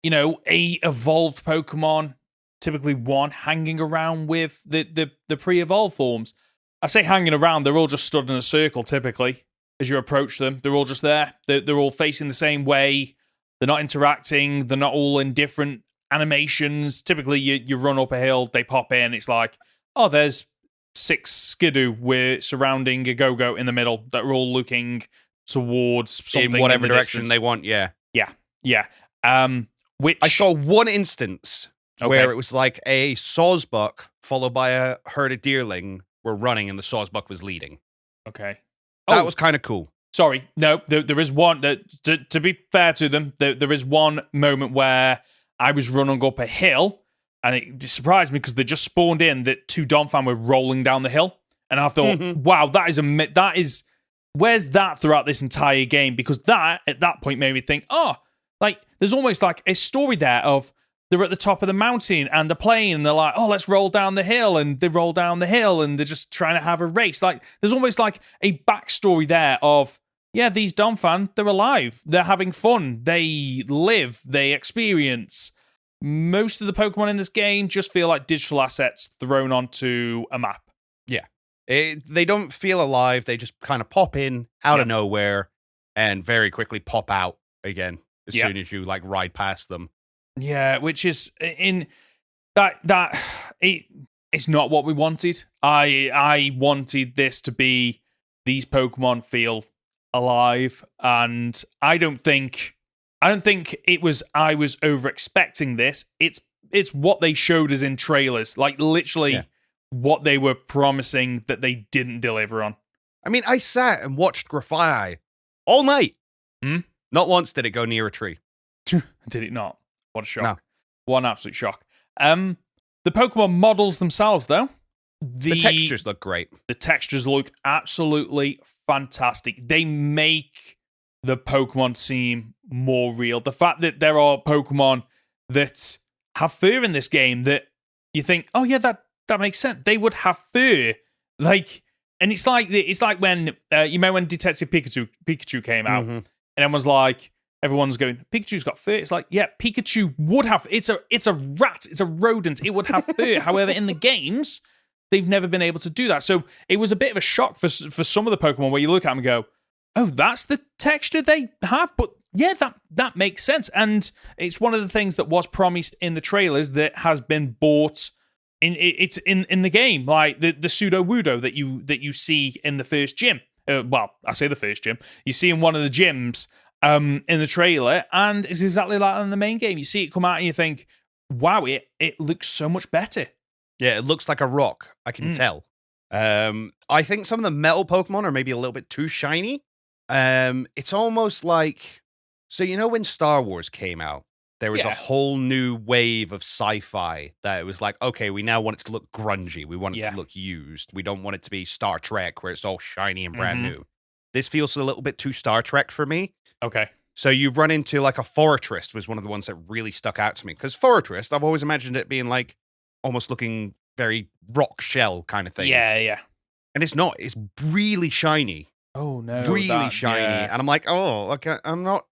Speaker 1: a evolved Pokemon, typically one, hanging around with the pre-evolved forms. I say hanging around, they're all just stood in a circle, typically, as you approach them. They're all just there. They're all facing the same way. They're not interacting. They're not all in different animations. Typically, you run up a hill, they pop in. It's like, oh, there's 6 Skidoo surrounding a Go-Go in the middle that are all looking towards something
Speaker 2: in whatever
Speaker 1: the
Speaker 2: direction
Speaker 1: distance.
Speaker 2: they want. Yeah.
Speaker 1: Which
Speaker 2: I saw one instance where it was like a Sawsbuck followed by a herd of deerling were running, and the Sawsbuck was leading.
Speaker 1: Okay,
Speaker 2: that was kind of cool.
Speaker 1: Sorry, no, there is one that to be fair to them, there is one moment where I was running up a hill. And it surprised me because they just spawned in that 2 Donphan were rolling down the hill. And I thought, wow, that is, where's that throughout this entire game? Because that, at that point, made me think, there's almost like a story there of they're at the top of the mountain and they're playing and they're like, oh, let's roll down the hill. And they roll down the hill and they're just trying to have a race. Like, there's almost like a backstory there of, yeah, these Donphan, they're alive. They're having fun. They live. They experience. Most of the Pokemon in this game just feel like digital assets thrown onto a map.
Speaker 2: Yeah. They don't feel alive. They just kind of pop in out of nowhere and very quickly pop out again as soon as you ride past them.
Speaker 1: Yeah, which is in it's not what we wanted. I wanted this to be these Pokemon feel alive, and I don't think it was I was over expecting this. It's what they showed us in trailers. Like literally what they were promising that they didn't deliver on.
Speaker 2: I mean, I sat and watched Grafaiai all night. Not once did it go near a tree.
Speaker 1: Did it not? What a shock.
Speaker 2: No.
Speaker 1: What an absolute shock. The Pokemon models themselves, though.
Speaker 2: The textures look great.
Speaker 1: The textures look absolutely fantastic. They make the Pokemon seem more real. The fact that there are Pokemon that have fur in this game that you think, oh yeah, that makes sense. They would have fur. Like, and it's like when you remember when Detective Pikachu came out, and everyone's going, Pikachu's got fur. It's like, yeah, Pikachu would have. It's a rat. It's a rodent. It would have fur. However, in the games, they've never been able to do that. So it was a bit of a shock for some of the Pokemon where you look at them and go, oh, that's the texture they have. But yeah, that makes sense. And it's one of the things that was promised in the trailers that has been bought in the game. Like the Pseudo-Wudo that you see in the first gym. Well, I say the first gym. You see in one of the gyms in the trailer, and it's exactly like in the main game. You see it come out and you think, wow, it looks so much better.
Speaker 2: Yeah, it looks like a rock. I can tell. I think some of the metal Pokemon are maybe a little bit too shiny. It's almost like, so you know when Star Wars came out, there was a whole new wave of sci-fi that it was like, okay, we now want it to look grungy. We want it to look used. We don't want it to be Star Trek where it's all shiny and brand new. This feels a little bit too Star Trek for me.
Speaker 1: Okay.
Speaker 2: So you run into like a Fortress was one of the ones that really stuck out to me. Because Fortress, I've always imagined it being like almost looking very rock shell kind of thing.
Speaker 1: Yeah.
Speaker 2: And it's not. It's really shiny.
Speaker 1: Oh no.
Speaker 2: Really shiny. Yeah. And I'm like, oh, okay, I'm not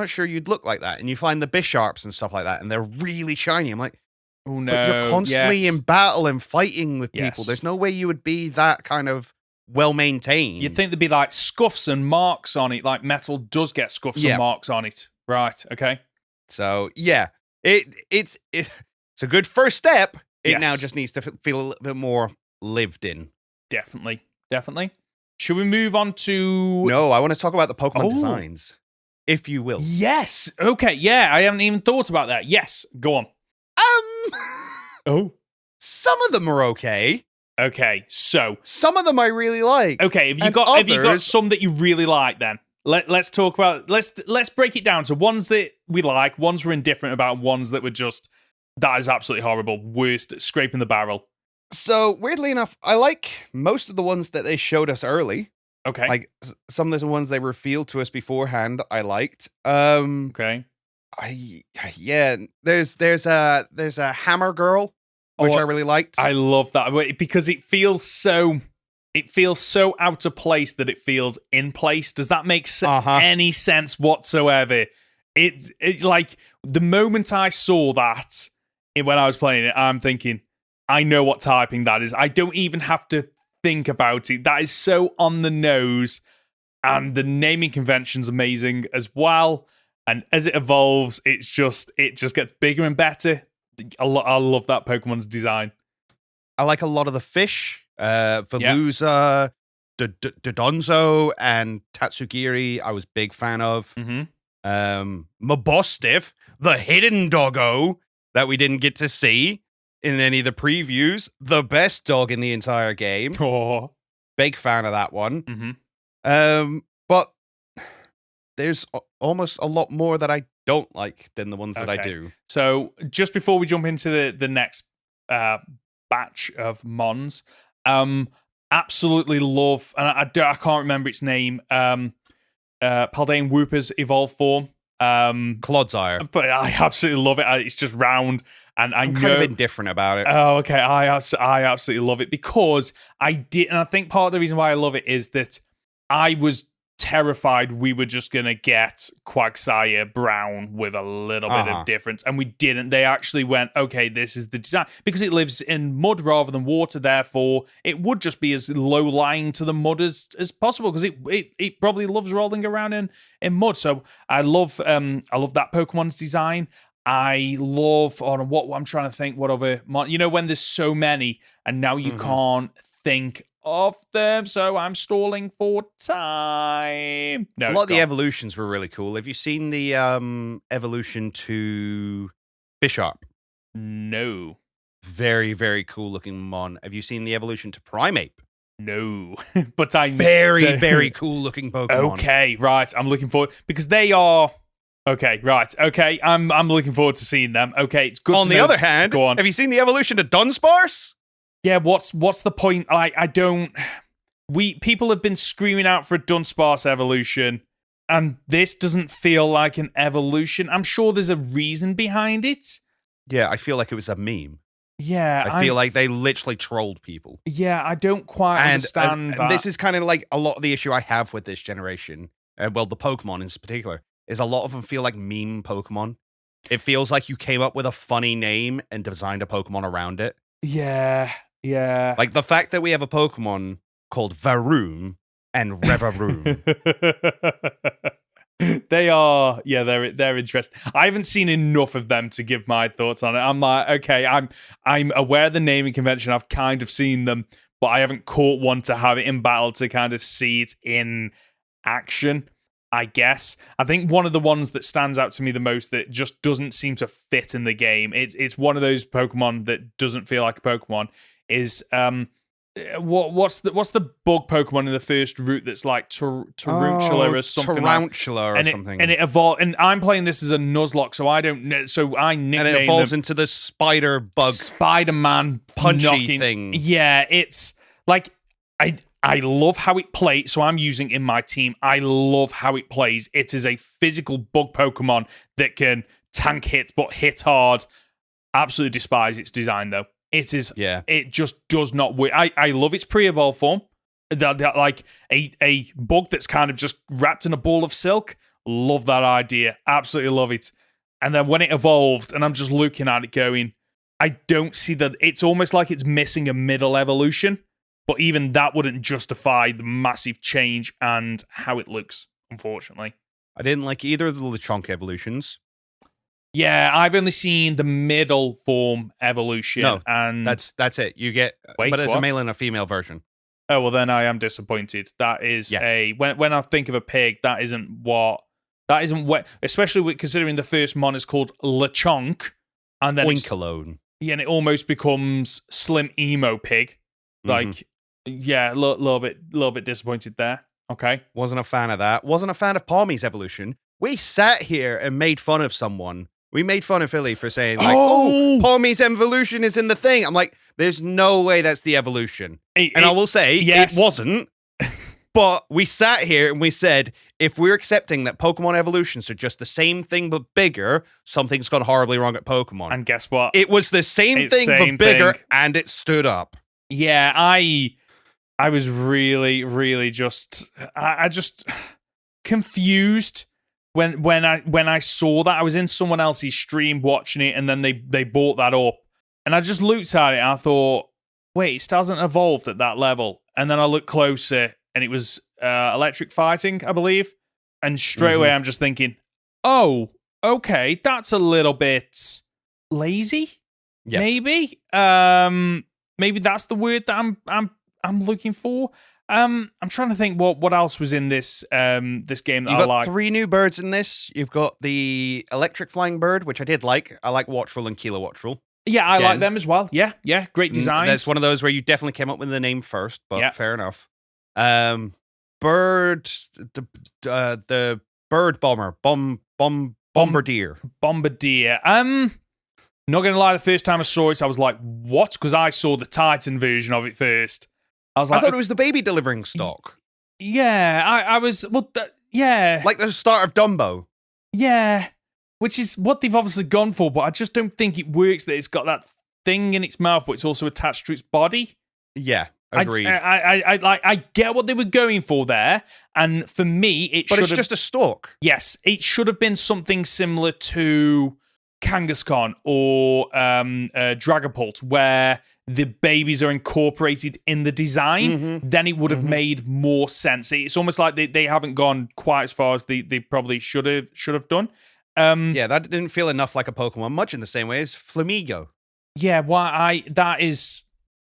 Speaker 2: sure you'd look like that. And you find the Bisharps and stuff like that, and they're really shiny. I'm like,
Speaker 1: oh no.
Speaker 2: But you're constantly in battle and fighting with people. There's no way you would be that kind of well-maintained.
Speaker 1: You'd think there'd be like scuffs and marks on it, like metal does get scuffs and marks on it. Right, okay.
Speaker 2: So, yeah. It's a good first step. It now just needs to feel a little bit more lived in.
Speaker 1: Definitely. Should we move on to...
Speaker 2: No, I want to talk about the Pokemon designs, if you will.
Speaker 1: Yes. Okay, yeah, I haven't even thought about that. Yes, go on.
Speaker 2: Some of them are okay.
Speaker 1: Okay, so...
Speaker 2: Some of them I really like.
Speaker 1: Okay, have you got some that you really like then? Let's talk about... Let's break it down to ones that we like, ones we're indifferent about, ones that were just... That is absolutely horrible. Worst, scraping the barrel.
Speaker 2: So, weirdly enough, I like most of the ones that they showed us early.
Speaker 1: Okay.
Speaker 2: Like, some of the ones they revealed to us beforehand, I liked.
Speaker 1: Okay.
Speaker 2: There's a Hammer Girl, which I really liked.
Speaker 1: I love that, because it feels so out of place that it feels in place. Does that make any sense whatsoever? It's like, the moment I saw that... When I was playing it, I'm thinking, I know what typing that is. I don't even have to think about it. That is so on the nose. And the naming convention's amazing as well. And as it evolves, it just gets bigger and better. I love that Pokemon's design.
Speaker 2: I like a lot of the fish. Veluza, Dodonzo, and Tatsugiri, I was big fan of. Mabostiff, the hidden doggo that we didn't get to see in any of the previews. The best dog in the entire game.
Speaker 1: Oh.
Speaker 2: Big fan of that one. But there's almost a lot more that I don't like than the ones that I do.
Speaker 1: So just before we jump into the next batch of Mons, absolutely love, and I can't remember its name, Paldean Wooper's evolved form.
Speaker 2: Clodsire.
Speaker 1: But I absolutely love it. It's just round, and I'm
Speaker 2: kind of indifferent about it.
Speaker 1: Oh, okay. I absolutely love it because and I think part of the reason why I love it is that I was terrified we were just going to get Quagsire brown with a little bit of difference, and we didn't. They actually went, okay, this is the design, because it lives in mud rather than water, therefore it would just be as low-lying to the mud as possible, because it probably loves rolling around in mud. So I love that Pokemon's design. I love, what I'm trying to think, what other, when there's so many and now you can't think of them, so I'm stalling for time. No,
Speaker 2: a lot of the evolutions were really cool. Have you seen the evolution to Bisharp?
Speaker 1: No.
Speaker 2: Very, very cool looking Mon. Have you seen the evolution to Primeape?
Speaker 1: No, but I
Speaker 2: very cool looking Pokemon.
Speaker 1: Okay, right. I'm looking forward because they are. Okay, right. Okay, I'm looking forward to seeing them. Okay, it's good.
Speaker 2: On the other hand,
Speaker 1: go on.
Speaker 2: Have you seen the evolution of Dunsparce?
Speaker 1: Yeah, what's the point? I don't. People have been screaming out for a Dunsparce evolution, and this doesn't feel like an evolution. I'm sure there's a reason behind it.
Speaker 2: Yeah, I feel like it was a meme.
Speaker 1: Yeah,
Speaker 2: I feel like they literally trolled people.
Speaker 1: Yeah, I don't quite understand that.
Speaker 2: And this is kind of like a lot of the issue I have with this generation. Well, the Pokemon in particular, is a lot of them feel like meme Pokemon. It feels like you came up with a funny name and designed a Pokemon around it.
Speaker 1: Yeah. Like
Speaker 2: the fact that we have a Pokemon called Varoom and Revavroom.
Speaker 1: They are, they're interesting. I haven't seen enough of them to give my thoughts on it. I'm like, okay, I'm aware of the naming convention. I've kind of seen them, but I haven't caught one to have it in battle to kind of see it in action, I guess. I think one of the ones that stands out to me the most that just doesn't seem to fit in the game, it's one of those Pokemon that doesn't feel like a Pokemon, is what's the bug Pokemon in the first route that's like Tarantula or something?
Speaker 2: Tarantula or something.
Speaker 1: And it evolved. And I'm playing this as a Nuzlocke, so I don't know. So I nicknamed
Speaker 2: and it evolves into the spider bug,
Speaker 1: Spider-Man
Speaker 2: punchy thing.
Speaker 1: Yeah, it's like I love how it plays. So I'm using in my team. I love how it plays. It is a physical bug Pokemon that can tank hits, but hit hard. Absolutely despise its design though. It is. Yeah. It just does not work. I love its pre-evolved form. That like a bug that's kind of just wrapped in a ball of silk. Love that idea. Absolutely love it. And then when it evolved, and I'm just looking at it going, I don't see that. It's almost like it's missing a middle evolution. But even that wouldn't justify the massive change and how it looks, unfortunately.
Speaker 2: I didn't like either of the Lechonk evolutions.
Speaker 1: Yeah, I've only seen the middle form evolution. No,
Speaker 2: and that's it. You get, but there's a male and a female version.
Speaker 1: Oh, well, then I am disappointed. That is when I think of a pig, that isn't what, especially considering the first mon is called Lechonk. And then
Speaker 2: Oinkalone.
Speaker 1: Yeah, and it almost becomes Slim Emo Pig. Like, yeah, a little bit disappointed there. Okay.
Speaker 2: Wasn't a fan of that. Wasn't a fan of Palmy's evolution. We sat here and made fun of someone. We made fun of Philly for saying, like, Palmy's evolution is in the thing. I'm like, there's no way that's the evolution. I will say, yes. It wasn't. But we sat here and we said, if we're accepting that Pokemon evolutions are just the same thing but bigger, something's gone horribly wrong at Pokemon.
Speaker 1: And guess what?
Speaker 2: It was the same thing but bigger, and it stood up.
Speaker 1: Yeah, I was really just I just confused when I saw that. I was in someone else's stream watching it, and then they brought that up, and I just looked at it and I thought, wait, it still hasn't evolved at that level. And then I looked closer, and it was electric fighting, I believe, and straight away I'm just thinking, oh, okay, that's a little bit lazy. Yes. Maybe that's the word that I'm looking for. I'm trying to think what else was in this this game that
Speaker 2: You've
Speaker 1: I like.
Speaker 2: You've got 3 new birds in this. You've got the electric flying bird, which I did like. I like Wattrel and Kilowattrel.
Speaker 1: Yeah, I like them as well. Yeah, great designs.
Speaker 2: That's one of those where you definitely came up with the name first, but fair enough. Bird, the bird bomber, bombardier.
Speaker 1: Bombardier. Not gonna lie, the first time I saw it, I was like, "What?" Because I saw the Titan version of it first. I was like,
Speaker 2: I thought it was the baby delivering stock.
Speaker 1: Yeah, I was. Well, yeah,
Speaker 2: like the start of Dumbo.
Speaker 1: Yeah, which is what they've obviously gone for, but I just don't think it works that it's got that thing in its mouth, but it's also attached to its body.
Speaker 2: Yeah, agreed.
Speaker 1: I get what they were going for there, and for me,
Speaker 2: but it's just a stalk.
Speaker 1: Yes, it should have been something similar to Kangaskhan or Dragapult, where the babies are incorporated in the design, then it would have made more sense. It's almost like they haven't gone quite as far as they probably should have done.
Speaker 2: Yeah, that didn't feel enough like a Pokemon, much in the same way as Flamigo.
Speaker 1: Yeah, that is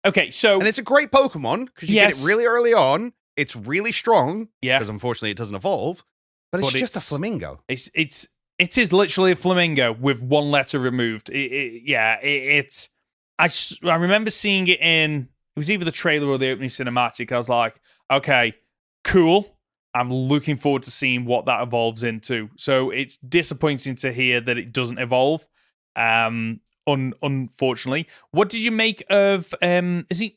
Speaker 1: okay. So,
Speaker 2: and it's a great Pokemon because you get it really early on. It's really strong. Yeah, because unfortunately it doesn't evolve, but it's just a Flamingo.
Speaker 1: It is literally a flamingo with one letter removed. I remember seeing it in was either the trailer or the opening cinematic. I was like, okay, cool. I'm looking forward to seeing what that evolves into. So it's disappointing to hear that it doesn't evolve. Unfortunately, what did you make of? Is it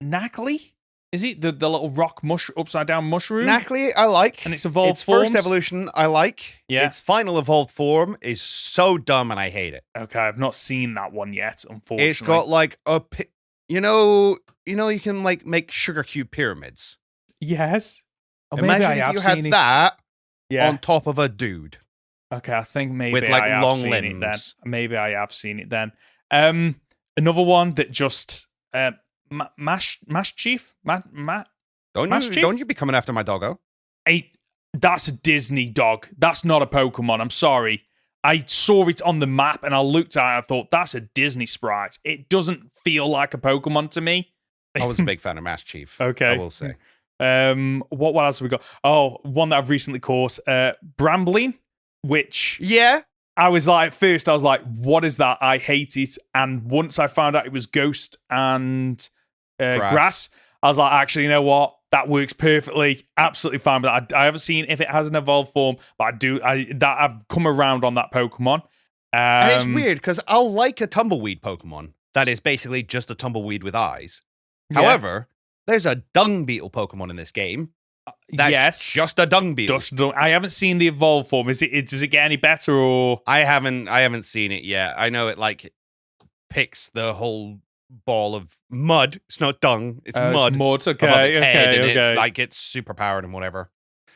Speaker 1: Knackley? Is it the little rock upside down mushroom?
Speaker 2: Knackley, I like.
Speaker 1: And its evolved
Speaker 2: its
Speaker 1: forms?
Speaker 2: first evolution, I like.
Speaker 1: Yeah.
Speaker 2: Its final evolved form is so dumb, and I hate it.
Speaker 1: Okay, I've not seen that one yet. Unfortunately,
Speaker 2: It's got like you know, you can like make sugar cube pyramids.
Speaker 1: Yes. Oh,
Speaker 2: Imagine if you had that on top of a dude.
Speaker 1: Okay, I think maybe
Speaker 2: with like
Speaker 1: I have
Speaker 2: long
Speaker 1: seen
Speaker 2: limbs.
Speaker 1: it then. Maybe I have seen it then. Another one that just Mash Chief?
Speaker 2: Don't you be coming after my doggo?
Speaker 1: That's a Disney dog. That's not a Pokemon. I'm sorry. I saw it on the map and I looked at it and I thought, that's a Disney sprite. It doesn't feel like a Pokemon to me.
Speaker 2: I was a big fan of Mash Chief.
Speaker 1: Okay.
Speaker 2: I will say.
Speaker 1: What else have we got? Oh, one that I've recently caught. Brambling, which...
Speaker 2: Yeah.
Speaker 1: I was like, first I was like, what is that? I hate it. And once I found out it was Ghost and grass, I was like, actually, you know what? That works perfectly. Absolutely fine with that. I haven't seen if it has an evolved form, but I've come around on that Pokemon.
Speaker 2: And it's weird because I'll like a tumbleweed Pokemon that is basically just a tumbleweed with eyes. Yeah. However, there's a dung beetle Pokemon in this game. That's just a dung beetle.
Speaker 1: I haven't seen the evolved form. Does it get any better or?
Speaker 2: I haven't seen it yet. I know it like picks the whole ball of mud. It's not dung. It's mud.
Speaker 1: It's mud. Okay.
Speaker 2: Above its head, and
Speaker 1: okay.
Speaker 2: it's like it's superpowered and whatever.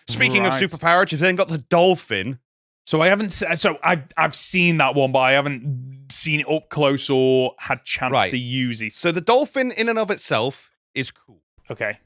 Speaker 2: Speaking of superpowered, you've then got the dolphin.
Speaker 1: So I haven't. So I've seen that one, but I haven't seen it up close or had chance to use it.
Speaker 2: So the dolphin in and of itself is cool.
Speaker 1: Okay.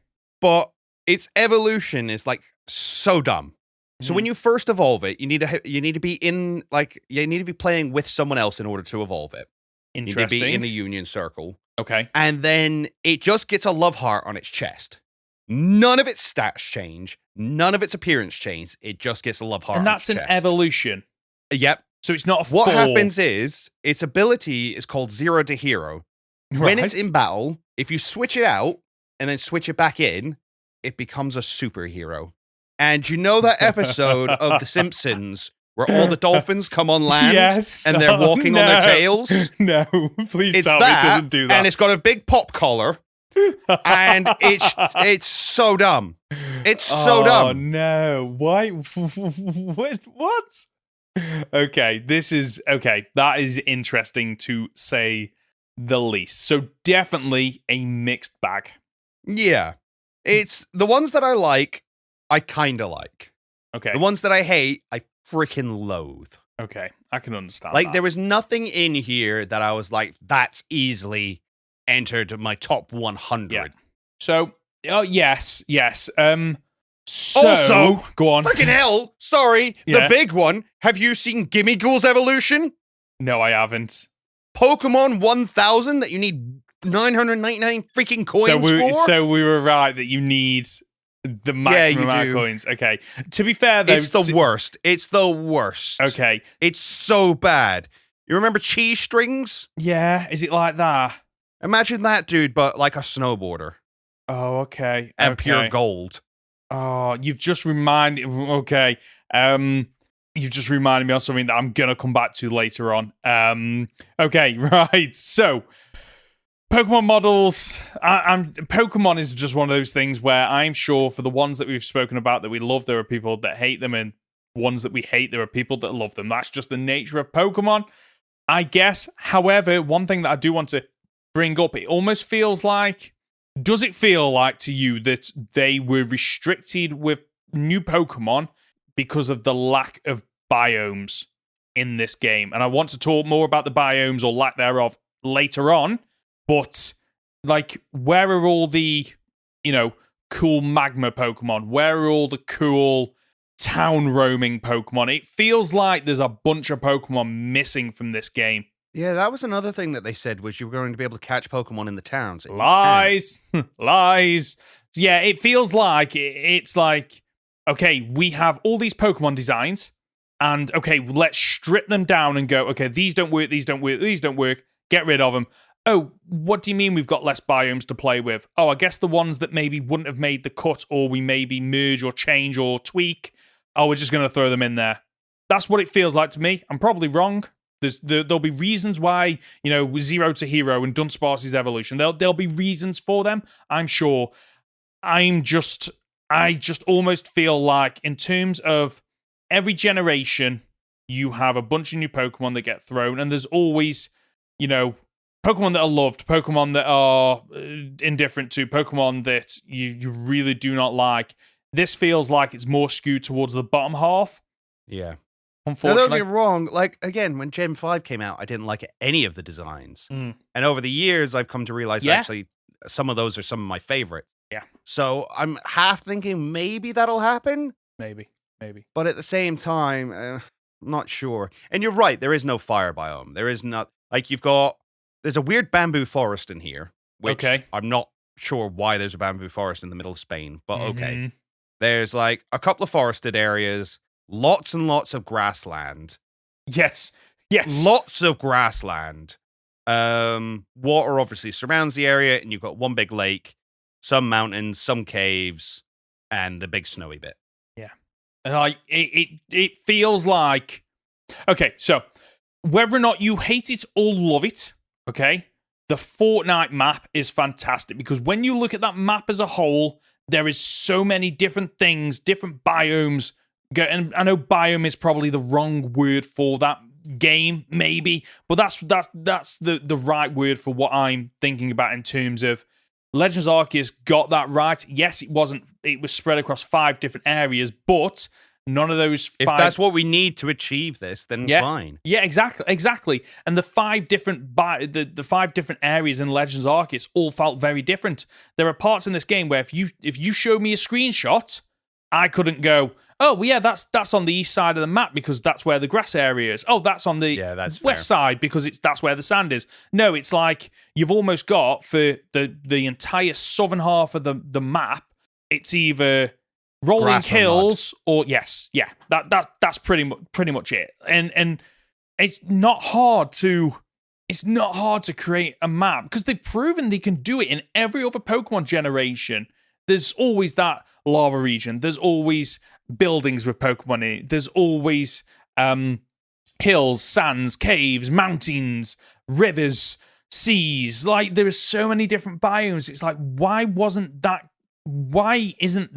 Speaker 2: But its evolution is like so dumb. So when you first evolve it, you need to be playing with someone else in order to evolve it.
Speaker 1: Interesting.
Speaker 2: You need to be in the union circle.
Speaker 1: Okay.
Speaker 2: And then it just gets a love heart on its chest. None of its stats change. None of its appearance change. It just gets a love heart.
Speaker 1: And that's an evolution.
Speaker 2: Yep.
Speaker 1: So it's not a
Speaker 2: What happens is its ability is called 0 to Hero.
Speaker 1: Right.
Speaker 2: When it's in battle, if you switch it out and then switch it back in, it becomes a superhero. And you know that episode of The Simpsons where all the dolphins come on land and they're walking on their tails?
Speaker 1: No, please
Speaker 2: it's
Speaker 1: tell me it doesn't do that.
Speaker 2: And it's got a big pop collar. And it's so dumb. It's so dumb.
Speaker 1: Oh no. Why? What? Okay, that is interesting to say the least. So definitely a mixed bag.
Speaker 2: Yeah. It's the ones that I like, I kind of like.
Speaker 1: Okay.
Speaker 2: The ones that I hate, I freaking loathe.
Speaker 1: Okay, I can understand
Speaker 2: like,
Speaker 1: that.
Speaker 2: there was nothing in here that I was like, that's easily entered my top 100.
Speaker 1: Yeah. So, yes.
Speaker 2: Also,
Speaker 1: go on.
Speaker 2: Freaking hell, sorry, the big one. Have you seen Gimme Ghoul's evolution?
Speaker 1: No, I haven't.
Speaker 2: Pokemon 1000 that you need 999 freaking coins for?
Speaker 1: So we were right that you need the maximum amount of coins. Okay. To be fair, though...
Speaker 2: It's the worst. It's the worst.
Speaker 1: Okay.
Speaker 2: It's so bad. You remember cheese strings?
Speaker 1: Yeah. Is it like that?
Speaker 2: Imagine that, dude, but like a snowboarder.
Speaker 1: Oh, okay.
Speaker 2: And pure gold.
Speaker 1: Oh, you've just reminded... Okay. You've just reminded me of something that I'm going to come back to later on. Okay, right. So... Pokemon models, Pokemon is just one of those things where I'm sure for the ones that we've spoken about that we love, there are people that hate them, and ones that we hate, there are people that love them. That's just the nature of Pokemon, I guess. However, one thing that I do want to bring up, it almost feels like, does it feel like to you that they were restricted with new Pokemon because of the lack of biomes in this game? And I want to talk more about the biomes or lack thereof later on. But, like, where are all the, cool magma Pokemon? Where are all the cool town roaming Pokemon? It feels like there's a bunch of Pokemon missing from this game.
Speaker 2: Yeah, that was another thing that they said, was you were going to be able to catch Pokemon in the towns.
Speaker 1: Lies. Lies. Yeah, it feels like, it's like, okay, we have all these Pokemon designs, and, okay, let's strip them down and go, okay, these don't work, get rid of them. oh, what do you mean we've got less biomes to play with? Oh, I guess the ones that maybe wouldn't have made the cut, or we maybe merge or change or tweak, oh, we're just going to throw them in there. That's what it feels like to me. I'm probably wrong. There'll be reasons why, Zero to Hero and Dunsparce's evolution, there'll be reasons for them, I'm sure. I just almost feel like in terms of every generation, you have a bunch of new Pokemon that get thrown, and there's always, Pokemon that are loved, Pokemon that are indifferent to, Pokemon that you really do not like. This feels like it's more skewed towards the bottom half.
Speaker 2: Yeah.
Speaker 1: Unfortunately.
Speaker 2: Now, don't get me wrong. Like, again, when Gen 5 came out, I didn't like any of the designs. And over the years, I've come to realize actually some of those are some of my favorites.
Speaker 1: Yeah.
Speaker 2: So I'm half thinking maybe that'll happen.
Speaker 1: Maybe.
Speaker 2: But at the same time, I'm not sure. And you're right, there is no fire biome. There is not, like, there's a weird bamboo forest in here, which I'm not sure why there's a bamboo forest in the middle of Spain, but okay. There's, like, a couple of forested areas, lots and lots of grassland.
Speaker 1: Yes.
Speaker 2: Lots of grassland. Water obviously surrounds the area, and you've got one big lake, some mountains, some caves, and the big snowy bit.
Speaker 1: Yeah. And it feels like... Okay, so whether or not you hate it or love it, okay, the Fortnite map is fantastic because when you look at that map as a whole, there is so many different things, different biomes. And I know biome is probably the wrong word for that game, maybe, but that's the right word for what I'm thinking about in terms of Legends Arceus got that right. Yes, it was spread across 5 different areas, but none of those 5...
Speaker 2: If that's what we need to achieve this, then fine.
Speaker 1: Yeah, exactly. And the 5 different the 5 different areas in Legends Arceus all felt very different. There are parts in this game where if you show me a screenshot, I couldn't go, oh, well, yeah, that's on the east side of the map because that's where the grass area is. Oh, that's on the west side because that's where the sand is. No, it's like you've almost got for the entire southern half of the map, it's either rolling
Speaker 2: grass
Speaker 1: hills or that's pretty much it. And it's not hard to create a map because they've proven they can do it in every other Pokemon generation. There's always that lava region. There's always buildings with Pokemon in it. There's always hills, sands, caves, mountains, rivers, seas. Like, there are so many different biomes. It's like, why isn't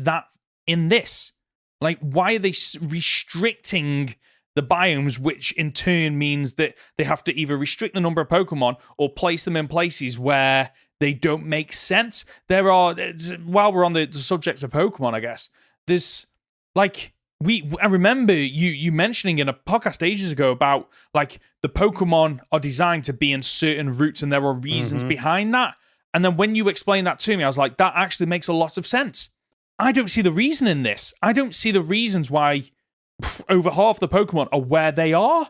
Speaker 1: that in this? Like, why are they restricting the biomes, which in turn means that they have to either restrict the number of Pokemon or place them in places where they don't make sense? While we're on the subject of Pokemon, I guess, there's, like, I remember you mentioning in a podcast ages ago about, like, the Pokemon are designed to be in certain routes and there are reasons behind that. And then when you explained that to me, I was like, that actually makes a lot of sense. I don't see the reason in this. I don't see the reasons why over half the Pokemon are where they are.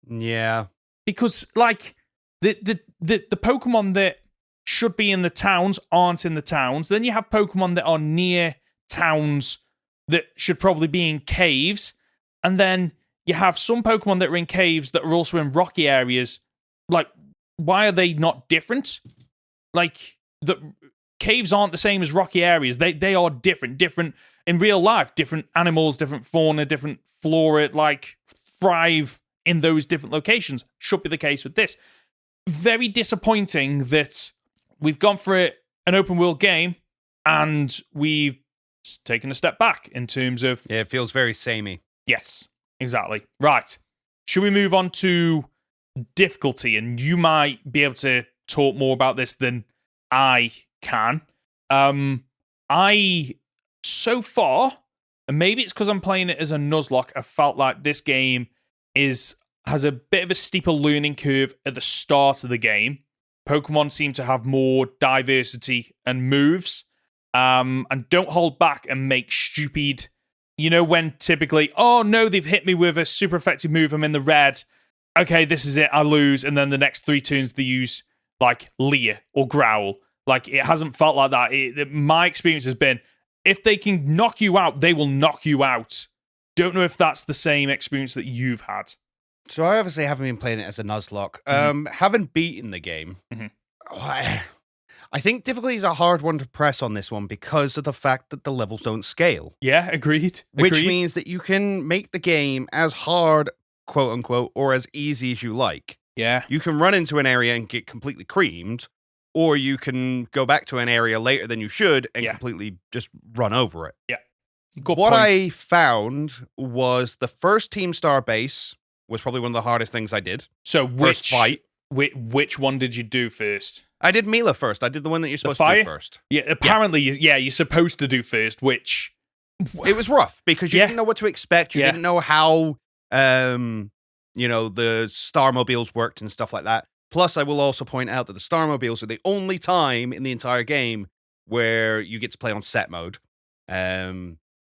Speaker 2: Yeah.
Speaker 1: Because, like, the Pokemon that should be in the towns aren't in the towns. Then you have Pokemon that are near towns that should probably be in caves. And then you have some Pokemon that are in caves that are also in rocky areas. Like, why are they not different? Like, the caves aren't the same as rocky areas. They are different in real life. Different animals, different fauna, different flora, like, thrive in those different locations. Should be the case with this. Very disappointing that we've gone for an open world game and we've taken a step back in terms of...
Speaker 2: Yeah, it feels very samey.
Speaker 1: Yes, exactly. Right. Should we move on to difficulty? And you might be able to talk more about this than I can. So far, and maybe it's because I'm playing it as a Nuzlocke, I felt like this game has a bit of a steeper learning curve at the start of the game. Pokemon seem to have more diversity and moves, and don't hold back and make stupid... when typically, oh no, they've hit me with a super effective move, I'm in the red. Okay, this is it, I lose, and then the next 3 turns they use, like, Leer or Growl. Like, it hasn't felt like that. My experience has been, if they can knock you out, they will knock you out. Don't know if that's the same experience that you've had.
Speaker 2: So I obviously haven't been playing it as a Nuzlocke. Haven't beaten the game. I think difficulty is a hard one to press on this one because of the fact that the levels don't scale.
Speaker 1: Yeah, agreed.
Speaker 2: Which means that you can make the game as hard, quote unquote, or as easy as you like.
Speaker 1: Yeah.
Speaker 2: You can run into an area and get completely creamed, or you can go back to an area later than you should and completely just run over it.
Speaker 1: Yeah.
Speaker 2: What I found was the first Team Star base was probably one of the hardest things I did.
Speaker 1: So
Speaker 2: first fight.
Speaker 1: Which one did you do first?
Speaker 2: I did Mila first. I did the one that you're supposed to do first.
Speaker 1: Yeah, apparently, you're supposed to do first, which...
Speaker 2: It was rough, because you didn't know what to expect. You didn't know how, the Starmobiles worked and stuff like that. Plus, I will also point out that the Starmobiles are the only time in the entire game where you get to play on set mode.
Speaker 1: I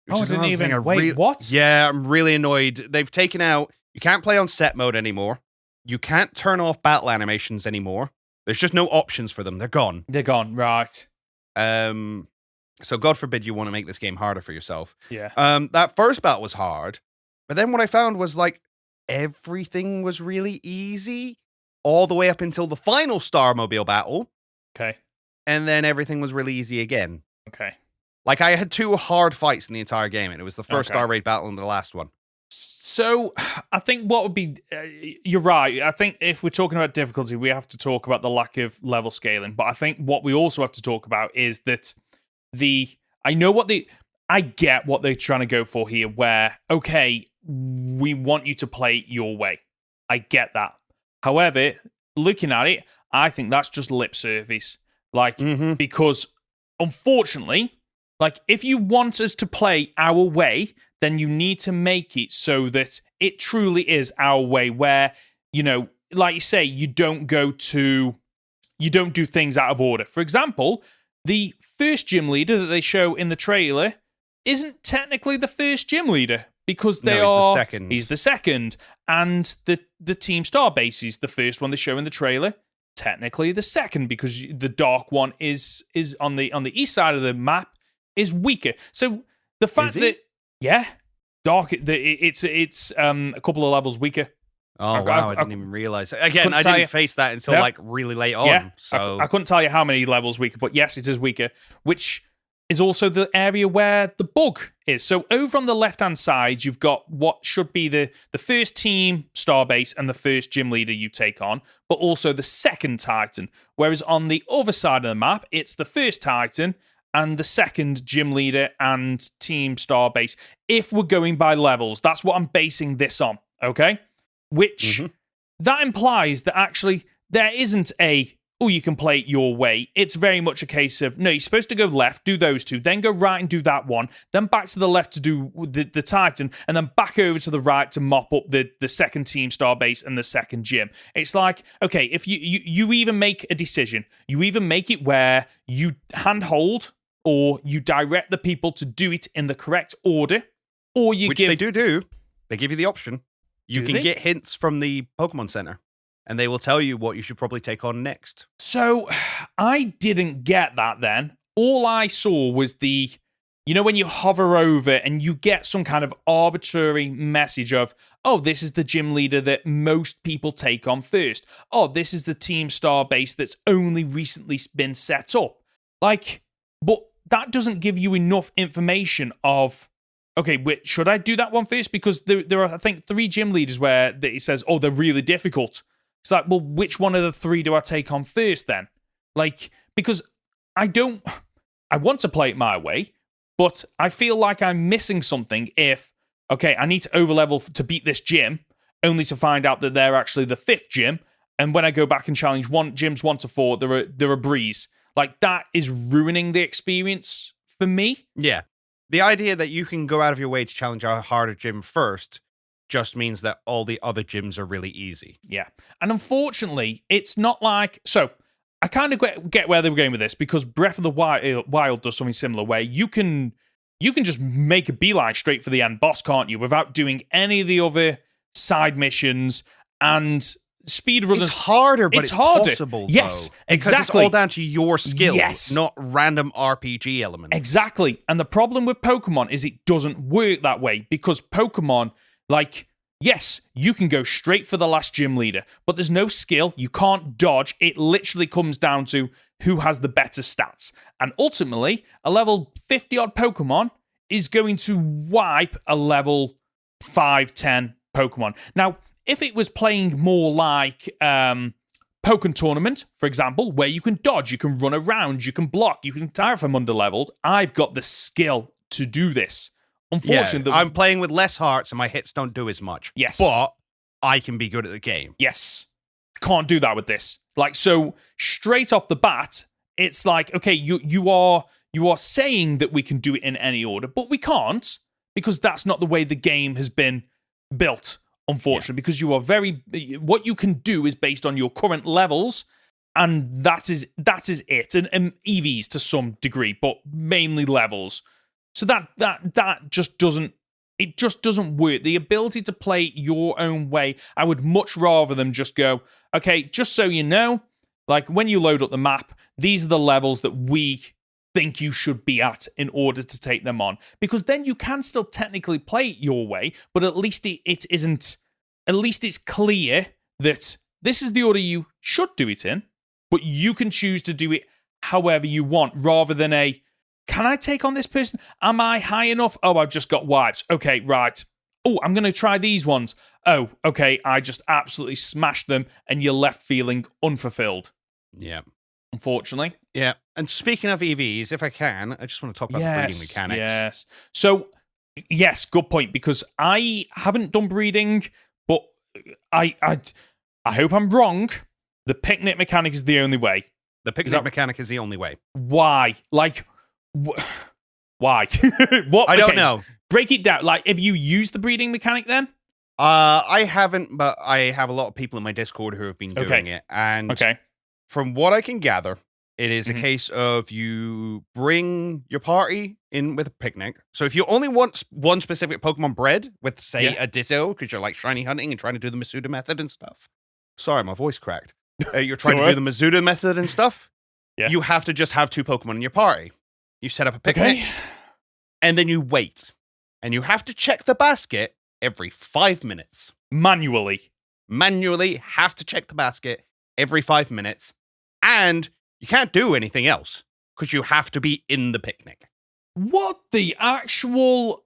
Speaker 1: didn't even... Wait, what?
Speaker 2: Yeah, I'm really annoyed. They've taken out... You can't play on set mode anymore. You can't turn off battle animations anymore. There's just no options for them. They're gone.
Speaker 1: They're gone, right.
Speaker 2: So God forbid you want to make this game harder for yourself.
Speaker 1: Yeah.
Speaker 2: That first battle was hard, but then what I found was, like, everything was really easy all the way up until the final Starmobile battle.
Speaker 1: Okay.
Speaker 2: And then everything was really easy again.
Speaker 1: Okay.
Speaker 2: Like, I had 2 hard fights in the entire game, and it was the first Star Raid battle and the last one.
Speaker 1: So, I think what would be... you're right. I think if we're talking about difficulty, we have to talk about the lack of level scaling. But I think what we also have to talk about is that I get what they're trying to go for here, where, okay, we want you to play it your way. I get that. However, looking at it, I think that's just lip service. Like, because, unfortunately... Like, if you want us to play our way, then you need to make it so that it truly is our way, where, like you say, you don't do things out of order. For example, the first gym leader that they show in the trailer isn't technically the first gym leader, because he's the second. He's the second. And the Team Star base is the first one they show in the trailer. Technically the second, because the dark one is on the east side of the map. Is weaker. So the fact that dark, it's a couple of levels weaker.
Speaker 2: Oh wow! I didn't even realize. Again, I didn't face that until like really late on.
Speaker 1: Yeah,
Speaker 2: so
Speaker 1: I couldn't tell you how many levels weaker, but yes, it is weaker. Which is also the area where the bug is. So over on the left-hand side, you've got what should be the first team starbase and the first gym leader you take on, but also the second Titan. Whereas on the other side of the map, it's the first Titan and the second gym leader and team starbase. If we're going by levels, that's what I'm basing this on, okay? Which, that implies that actually there isn't you can play it your way. It's very much a case of, no, you're supposed to go left, do those 2, then go right and do that one, then back to the left to do the Titan, and then back over to the right to mop up the second team starbase and the second gym. It's like, okay, if you even make a decision, you either make it where you handhold, or you direct the people to do it in the correct order, or you
Speaker 2: they do. They give you the option. You can get hints from the Pokemon Center, and they will tell you what you should probably take on next.
Speaker 1: So, I didn't get that then. All I saw was when you hover over and you get some kind of arbitrary message of, oh, this is the gym leader that most people take on first. Oh, this is the Team Star base that's only recently been set up. Like, but that doesn't give you enough information of, okay, wait, should I do that one first? Because there are, I think, 3 gym leaders where it says, oh, they're really difficult. It's like, well, which one of the 3 do I take on first then? Like, because I want to play it my way, but I feel like I'm missing something if, okay, I need to overlevel to beat this gym, only to find out that they're actually the 5th gym, and when I go back and challenge gyms 1 to 4, they're a breeze. Like, that is ruining the experience for me.
Speaker 2: Yeah. The idea that you can go out of your way to challenge a harder gym first just means that all the other gyms are really easy.
Speaker 1: Yeah. And unfortunately, it's not like... So, I kind of get where they were going with this, because Breath of the Wild does something similar, where you can just make a beeline straight for the end boss, can't you, without doing any of the other side missions, and... speedrunners.
Speaker 2: It's harder, but it's possible.
Speaker 1: Yes,
Speaker 2: though,
Speaker 1: exactly.
Speaker 2: Because it's all down to your skills, not random RPG elements.
Speaker 1: Exactly. And the problem with Pokemon is it doesn't work that way, because Pokemon, like, yes, you can go straight for the last gym leader, but there's no skill. You can't dodge. It literally comes down to who has the better stats. And ultimately, a level 50-odd Pokemon is going to wipe a level 5, 10 Pokemon. Now, if it was playing more like Pokemon Tournament, for example, where you can dodge, you can run around, you can block, you can tire if I'm under-leveled, I've got the skill to do this. Unfortunately,
Speaker 2: I'm playing with less hearts and my hits don't do as much.
Speaker 1: Yes.
Speaker 2: But I can be good at the game.
Speaker 1: Yes. Can't do that with this. Like, so straight off the bat, it's like, okay, you are saying that we can do it in any order, but we can't, because that's not the way the game has been built, unfortunately, because you are what you can do is based on your current levels, and that is it. And EVs to some degree, but mainly levels. So that just doesn't work. The ability to play your own way, I would much rather them just go, okay, just so you know, like when you load up the map, these are the levels that we think you should be at in order to take them on. Because then you can still technically play it your way, but at least it's clear that this is the order you should do it in, but you can choose to do it however you want, rather than can I take on this person? Am I high enough? Oh, I've just got wipes. Okay, right. Oh, I'm going to try these ones. Oh, okay, I just absolutely smashed them, and you're left feeling unfulfilled.
Speaker 2: Yeah.
Speaker 1: Unfortunately.
Speaker 2: Yeah. And speaking of EVs, if I can, I just want to talk about the breeding mechanics.
Speaker 1: Yes. So, yes, good point, because I haven't done breeding, but I hope I'm wrong. The picnic mechanic is the only way.
Speaker 2: The picnic mechanic is the only way.
Speaker 1: Why? Like, why? What?
Speaker 2: I don't know.
Speaker 1: Break it down. Like, have you used the breeding mechanic then?
Speaker 2: I haven't, but I have a lot of people in my Discord who have been doing it. And from what I can gather, it is a case of you bring your party in with a picnic. So if you only want one specific Pokemon bred with, say, a Ditto, because you're like shiny hunting and trying to do the Masuda method and stuff. Sorry, my voice cracked. You're trying to do the Masuda method and stuff. Yeah. You have to just have 2 Pokemon in your party. You set up a picnic, and then you wait. And you have to check the basket every 5 minutes.
Speaker 1: Manually
Speaker 2: have to check the basket every 5 minutes. And you can't do anything else, because you have to be in the picnic.
Speaker 1: What the actual...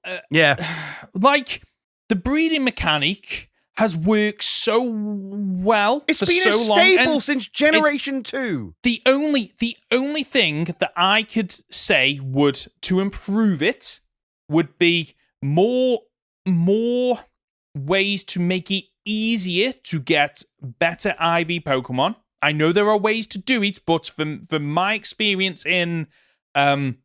Speaker 1: Like, the breeding mechanic has worked so well
Speaker 2: it's
Speaker 1: for
Speaker 2: been
Speaker 1: so
Speaker 2: a
Speaker 1: long.
Speaker 2: staple since Generation 2.
Speaker 1: The only thing that I could say would, to improve it, would be more ways to make it easier to get better IV Pokemon. I know there are ways to do it, but from my experience in Sword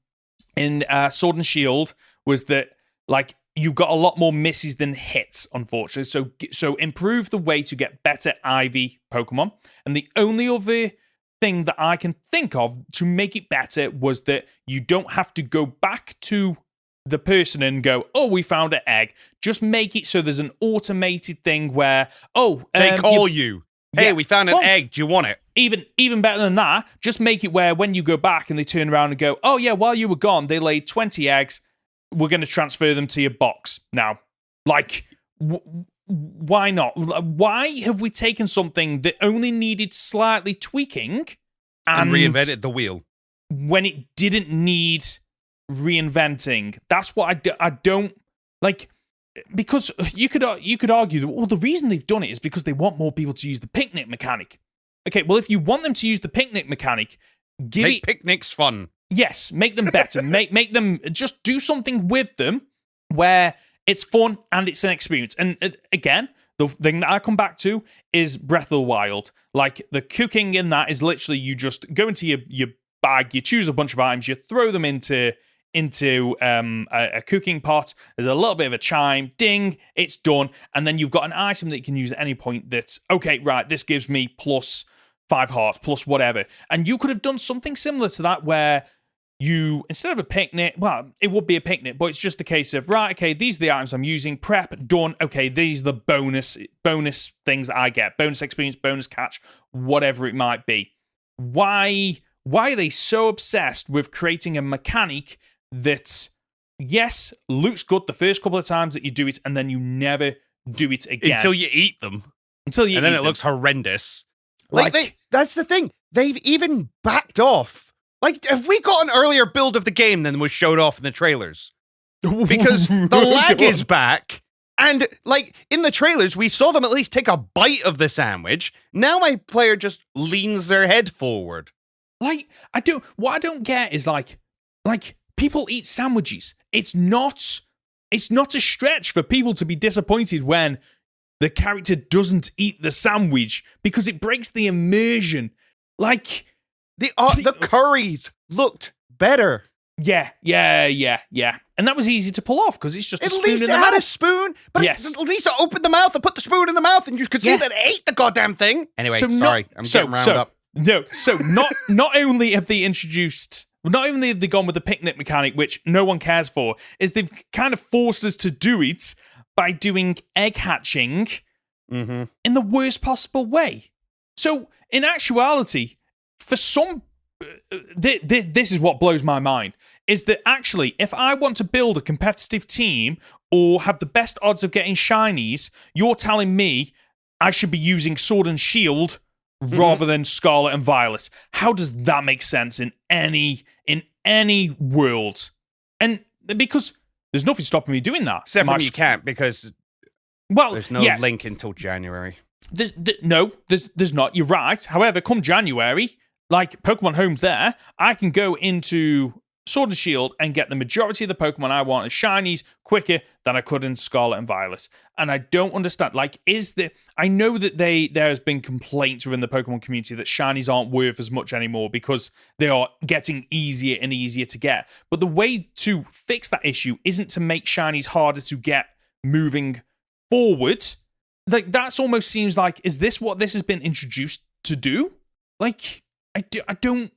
Speaker 1: and Shield was that, like, you got a lot more misses than hits, unfortunately. So improve the way to get better IV Pokemon. And the only other thing that I can think of to make it better was that you don't have to go back to the person and go, oh, we found an egg. Just make it so there's an automated thing where,
Speaker 2: they call you. Hey, we found an egg. Do you want it?
Speaker 1: Even better than that, just make it where when you go back and they turn around and go, oh yeah, while you were gone, they laid 20 eggs. We're going to transfer them to your box now. Like, why not? Why have we taken something that only needed slightly tweaking and
Speaker 2: reinvented the wheel
Speaker 1: when it didn't need reinventing? That's what I don't like. Because you could argue that, well, the reason they've done it is because they want more people to use the picnic mechanic. Okay, well, if you want them to use the picnic mechanic,
Speaker 2: make picnics fun.
Speaker 1: Yes, make them better. make them, just do something with them where it's fun and it's an experience. And again, the thing that I come back to is Breath of the Wild. Like, the cooking in that is literally you just go into your bag, you choose a bunch of items, you throw them into a cooking pot. There's a little bit of a chime, ding, it's done. And then you've got an item that you can use at any point that's, okay, right, this gives me plus 5 hearts, plus whatever. And you could have done something similar to that where you, instead of a picnic, well, it would be a picnic, but it's just a case of, right, okay, these are the items I'm using, prep, done, okay, these are the bonus things that I get, bonus experience, bonus catch, whatever it might be. Why are they so obsessed with creating a mechanic that, yes, looks good the first couple of times that you do it, and then you never do it again.
Speaker 2: Until you eat them. And then it looks horrendous. That's the thing. They've even backed off. Like, have we got an earlier build of the game than was showed off in the trailers? Because the lag is back. And, like, in the trailers, we saw them at least take a bite of the sandwich. Now my player just leans their head forward.
Speaker 1: Like, what I don't get is, like, people eat sandwiches. It's not a stretch for people to be disappointed when the character doesn't eat the sandwich because it breaks the immersion. Like,
Speaker 2: the curries looked better.
Speaker 1: Yeah. And that was easy to pull off because it's just a spoon in the mouth. At least it had
Speaker 2: a spoon, but at least it opened the mouth and put the spoon in the mouth and you could see that it ate the goddamn thing. Anyway, I'm getting round up.
Speaker 1: No, so not only have they gone with the picnic mechanic, which no one cares for, is they've kind of forced us to do it by doing egg hatching in the worst possible way. So, in actuality, for some... this is what blows my mind, is that actually, if I want to build a competitive team or have the best odds of getting shinies, you're telling me I should be using Sword and Shield rather than Scarlet and Violet. How does that make sense in any world? And because there's nothing stopping me doing that.
Speaker 2: Except for you can't, because there's no link until January.
Speaker 1: There's not. You're right. However, come January, like Pokemon Home's there, I can go into Sword and Shield and get the majority of the Pokemon I want as shinies quicker than I could in Scarlet and Violet. And I don't understand. Like, I know that there has been complaints within the Pokemon community that shinies aren't worth as much anymore because they are getting easier and easier to get. But the way to fix that issue isn't to make shinies harder to get moving forward. Like, that's almost seems like, is this what this has been introduced to do? Like, I don't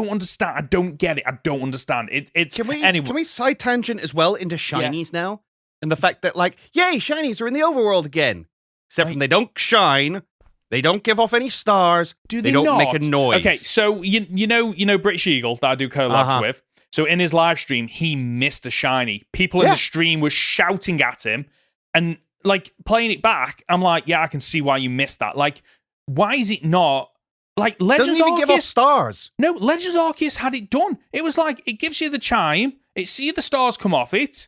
Speaker 1: understand. I don't get it. I don't understand.
Speaker 2: Can we side tangent as well into shinies now? And the fact that, like, yay, shinies are in the overworld again. Except when they don't shine, they don't give off any stars. They don't make a noise.
Speaker 1: Okay, so you know British Eagle that I do collabs with. So in his live stream, he missed a shiny. People in the stream were shouting at him, and like playing it back, I'm like, yeah, I can see why you missed that. Like, why is it not? Like, Legends
Speaker 2: doesn't even give off stars.
Speaker 1: No, Legends Arceus had it done. It was like, it gives you the chime, it see the stars come off it.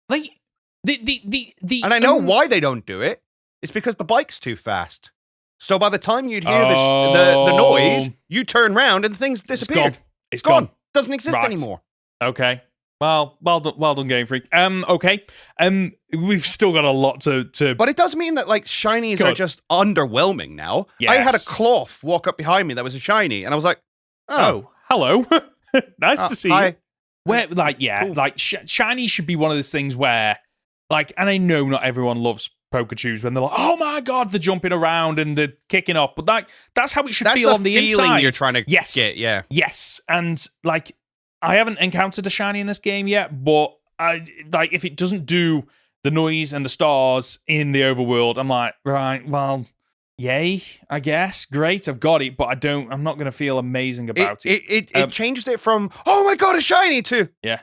Speaker 1: Like,
Speaker 2: and I know why they don't do it. It's because the bike's too fast. So by the time you'd hear the noise, you turn round and the thing's disappeared.
Speaker 1: It's gone.
Speaker 2: Doesn't exist anymore.
Speaker 1: Okay. Well done, Game Freak. Okay. We've still got a lot to.
Speaker 2: But it does mean that, like, shinies are just underwhelming now.
Speaker 1: Yes.
Speaker 2: I had a cloth walk up behind me that was a shiny, and I was like, "Oh,
Speaker 1: hello, nice to see you." Where, like,
Speaker 2: cool.
Speaker 1: like shiny should be one of those things where, like, and I know not everyone loves Pokechus when they're like, "Oh my god," they're jumping around and they're kicking off, but that's how it should feel on the inside.
Speaker 2: You're trying to get,
Speaker 1: yes, and like. I haven't encountered a shiny in this game yet, but if it doesn't do the noise and the stars in the overworld, I'm like, right, well, yay, I guess. Great, I've got it, but I'm not going to feel amazing about it.
Speaker 2: It changed it from, oh my god, a shiny to...
Speaker 1: Yeah.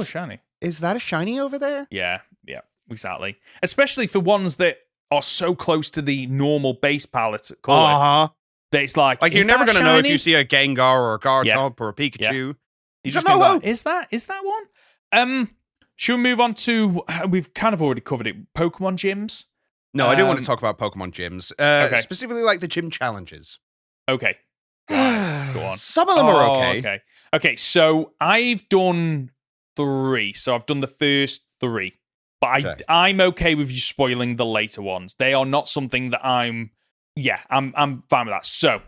Speaker 1: Shiny.
Speaker 2: Is that a shiny over there?
Speaker 1: Yeah, exactly. Especially for ones that are so close to the normal base palette color. That it's like
Speaker 2: you're never going to know if you see a Gengar or a Garchomp or a Pikachu.
Speaker 1: Yeah. You just go, is that one? Should we move on to? We've kind of already covered it. Pokemon gyms.
Speaker 2: No, I do want to talk about Pokemon gyms. Specifically, like the gym challenges.
Speaker 1: Okay, go on.
Speaker 2: Some of them are okay.
Speaker 1: Okay. So I've done 3. So I've done the first 3, but I'm okay with you spoiling the later ones. They are not something that I'm fine with that. So,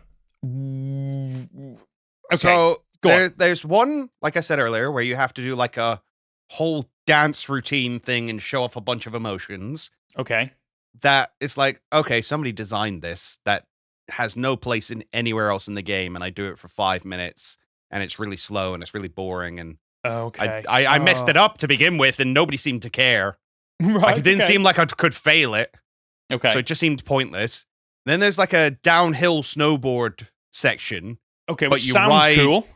Speaker 1: okay.
Speaker 2: So. There's one, like I said earlier, where you have to do like a whole dance routine thing and show off a bunch of emotions.
Speaker 1: Okay.
Speaker 2: That is like, okay, somebody designed this that has no place in anywhere else in the game, and I do it for 5 minutes, and it's really slow and it's really boring, and I messed it up to begin with, and nobody seemed to care.
Speaker 1: Right.
Speaker 2: Like, it didn't seem like I could fail it.
Speaker 1: Okay.
Speaker 2: So it just seemed pointless. Then there's like a downhill snowboard section.
Speaker 1: Okay, which sounds cool.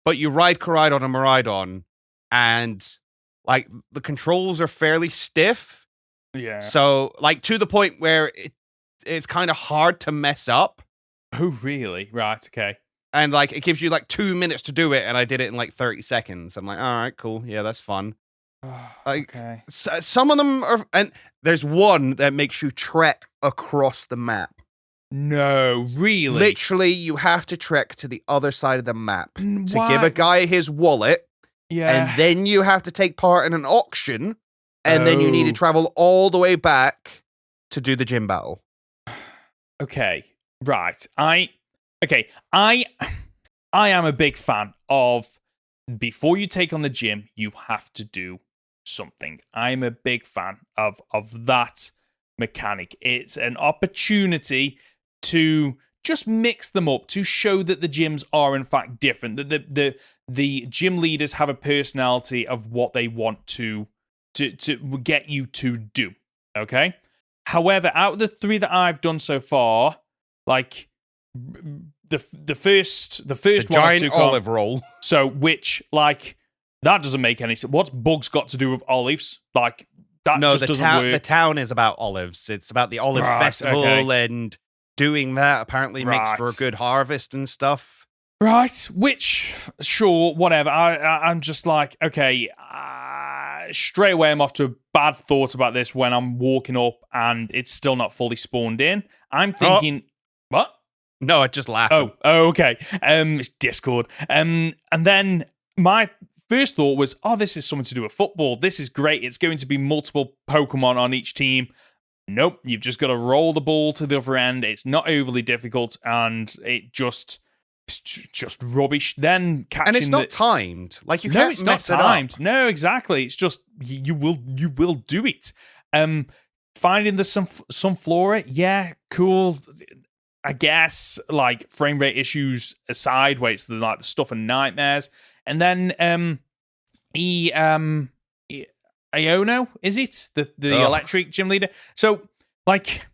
Speaker 2: But you ride Koraidon and Miraidon, and like the controls are fairly stiff,
Speaker 1: Yeah.
Speaker 2: So, like, to the point where it's kind of hard to mess up.
Speaker 1: Oh, really? Right, okay.
Speaker 2: And, like, it gives you, like, 2 minutes to do it, and I did it in, like, 30 seconds. I'm like, all right, cool. Yeah, that's fun. Like,
Speaker 1: okay.
Speaker 2: Some of them are... And there's one that makes you trek across the map.
Speaker 1: No, really?
Speaker 2: Literally, you have to trek to the other side of the map to
Speaker 1: Why?
Speaker 2: give a guy his wallet.
Speaker 1: Yeah.
Speaker 2: And then you have to take part in an auction. And then you need to travel all the way back to do the gym battle.
Speaker 1: Okay. Right. I am a big fan of before you take on the gym, you have to do something. I'm a big fan of that mechanic. It's an opportunity to just mix them up, to show that the gyms are in fact different, that the gym leaders have a personality of what they want to get you to do. Okay? However, out of the 3 that I've done so far, like the first
Speaker 2: The
Speaker 1: one
Speaker 2: giant olive roll.
Speaker 1: So which, like, that doesn't make any sense. What's bugs got to do with olives? Like, that just doesn't work.
Speaker 2: The town is about olives. It's about the olive festival, and doing that apparently makes for a good harvest and stuff.
Speaker 1: Right, which, sure, whatever. I'm just like, okay, straight away I'm off to a bad thought about this when I'm walking up and it's still not fully spawned in. I'm thinking, what?
Speaker 2: No, I just laughed.
Speaker 1: Oh, okay. It's Discord. And then my first thought was, this is something to do with football. This is great. It's going to be multiple Pokemon on each team. Nope, you've just got to roll the ball to the other end. It's not overly difficult, and it's just rubbish. Then catching,
Speaker 2: and it's not timed. Like, you can't mess it up. No, it's not timed.
Speaker 1: No, exactly. It's just you will do it. Finding the Sunflora, yeah, cool. I guess, like, frame rate issues aside, where it's like the stuff and nightmares, and then Iono, is it the electric gym leader? So, like,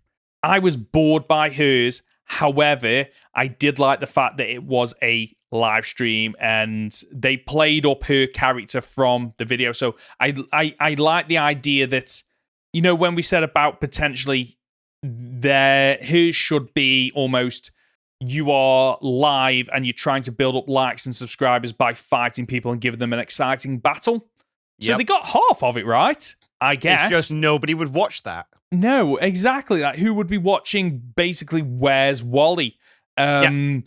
Speaker 1: I was bored by hers. However, I did like the fact that it was a live stream and they played up her character from the video. So I like the idea that, you know, when we said about potentially hers should be almost, you are live and you're trying to build up likes and subscribers by fighting people and giving them an exciting battle. So they got half of it right, I guess.
Speaker 2: It's just nobody would watch that.
Speaker 1: No, exactly. Like, who would be watching basically Where's Wally?
Speaker 2: Or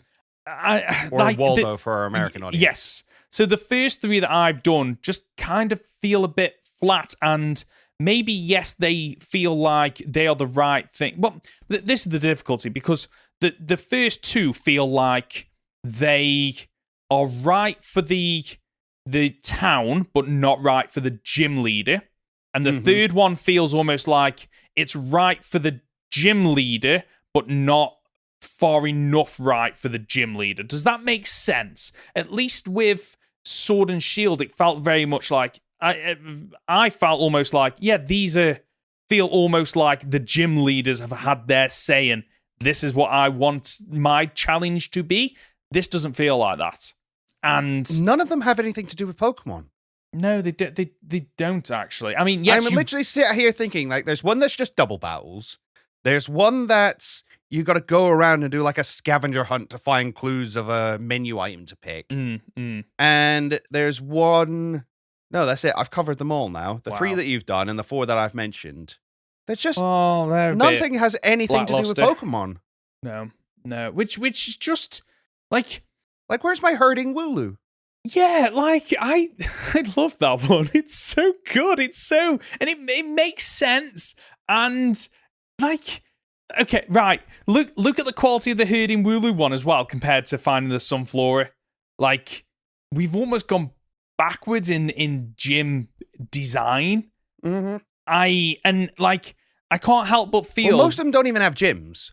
Speaker 2: Waldo for our American audience.
Speaker 1: Yes. So the first 3 that I've done just kind of feel a bit flat, and maybe, yes, they feel like they are the right thing. Well, this is the difficulty, because the first 2 feel like they are right for the town, but not right for the gym leader. And the third one feels almost like it's right for the gym leader, but not far enough right for the gym leader. Does that make sense? At least with Sword and Shield, it felt very much like, I felt almost like, yeah, feel almost like the gym leaders have had their say, and this is what I want my challenge to be. This doesn't feel like that. And
Speaker 2: none of them have anything to do with Pokemon.
Speaker 1: No, they don't actually. I mean, yes,
Speaker 2: I'm literally sitting here thinking, like, there's one that's just double battles. There's one that's you got to go around and do like a scavenger hunt to find clues of a menu item to pick. And there's one. No, that's it. I've covered them all now. The 3 that you've done and the 4 that I've mentioned. They're just nothing has anything to do with Pokemon.
Speaker 1: No. Which is just like
Speaker 2: where's my herding Wooloo?
Speaker 1: Yeah, like, I love that one. It's so good. It's so... And it makes sense. And, like... Okay, right. Look at the quality of the herding Wooloo one as well, compared to finding the Sunflora. Like, we've almost gone backwards in gym design. I can't help but feel...
Speaker 2: Well, most of them don't even have gyms.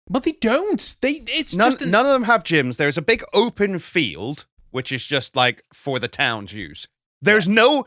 Speaker 1: But they don't.
Speaker 2: None of them have gyms. There's a big open field, which is just, like, for the town's use. There's no...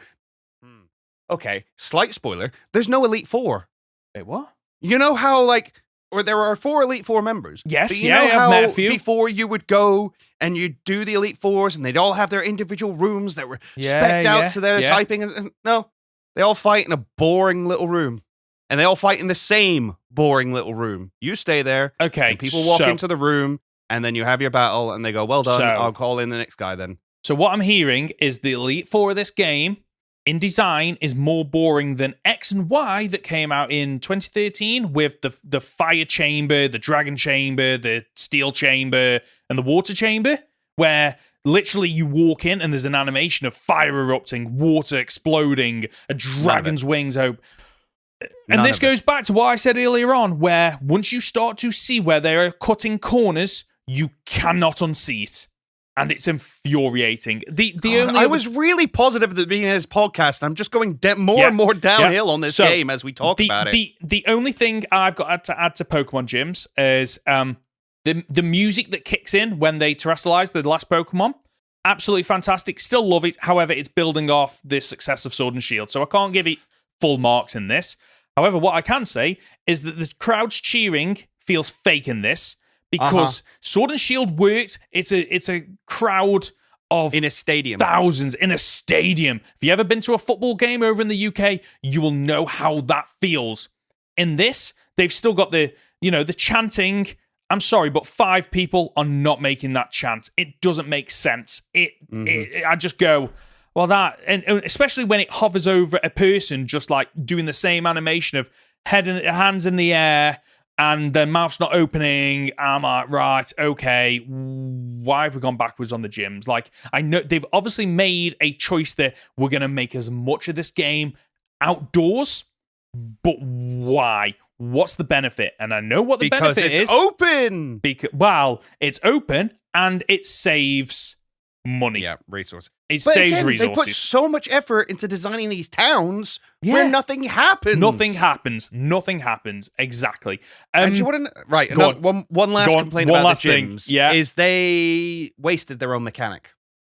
Speaker 2: Okay, slight spoiler. There's no Elite Four.
Speaker 1: Wait, what?
Speaker 2: You know how, like... Or there are 4 Elite Four members.
Speaker 1: Yes,
Speaker 2: but you know how before you would go and you'd do the Elite Fours and they'd all have their individual rooms that were spec'd out to their typing. And no, they all fight in a boring little room. and they all fight in the same boring little room. You stay there.
Speaker 1: Okay.
Speaker 2: And people walk into the room, and then you have your battle, and they go, well done, I'll call in the next guy then.
Speaker 1: So what I'm hearing is the Elite Four of this game, in design, is more boring than X and Y that came out in 2013 with the fire chamber, the dragon chamber, the steel chamber, and the water chamber, where literally you walk in and there's an animation of fire erupting, water exploding, a dragon's wings open. And this goes back to what I said earlier on, where once you start to see where they're cutting corners, you cannot unsee it. And it's infuriating.
Speaker 2: I was really positive at the beginning of this podcast, and I'm just going more and more downhill on this game as we talk about it.
Speaker 1: The only thing I've got to add to Pokemon gyms is the music that kicks in when they terrestrialize the last Pokemon. Absolutely fantastic. Still love it. However, it's building off the success of Sword and Shield, so I can't give it full marks in this. However, what I can say is that the crowd's cheering feels fake in this. Because Sword and Shield worked. It's a crowd of
Speaker 2: in a stadium,
Speaker 1: thousands in a stadium. If you ever been to a football game over in the UK, you will know how that feels. In this, they've still got the chanting. I'm sorry, but 5 people are not making that chant. It doesn't make sense. I just go, well, that, and especially when it hovers over a person, just like doing the same animation of hands in the air. And their mouth's not opening. I'm like, right, okay, why have we gone backwards on the gyms? Like, I know they've obviously made a choice that we're going to make as much of this game outdoors, but why? What's the benefit? And I know what the benefit is.
Speaker 2: Because it's open!
Speaker 1: It's open, and it saves money.
Speaker 2: Yeah, resources.
Speaker 1: It saves resources.
Speaker 2: They put so much effort into designing these towns where nothing happens.
Speaker 1: Nothing happens. Exactly.
Speaker 2: And you wouldn't... Right, one last complaint about the gyms is they wasted their own mechanic.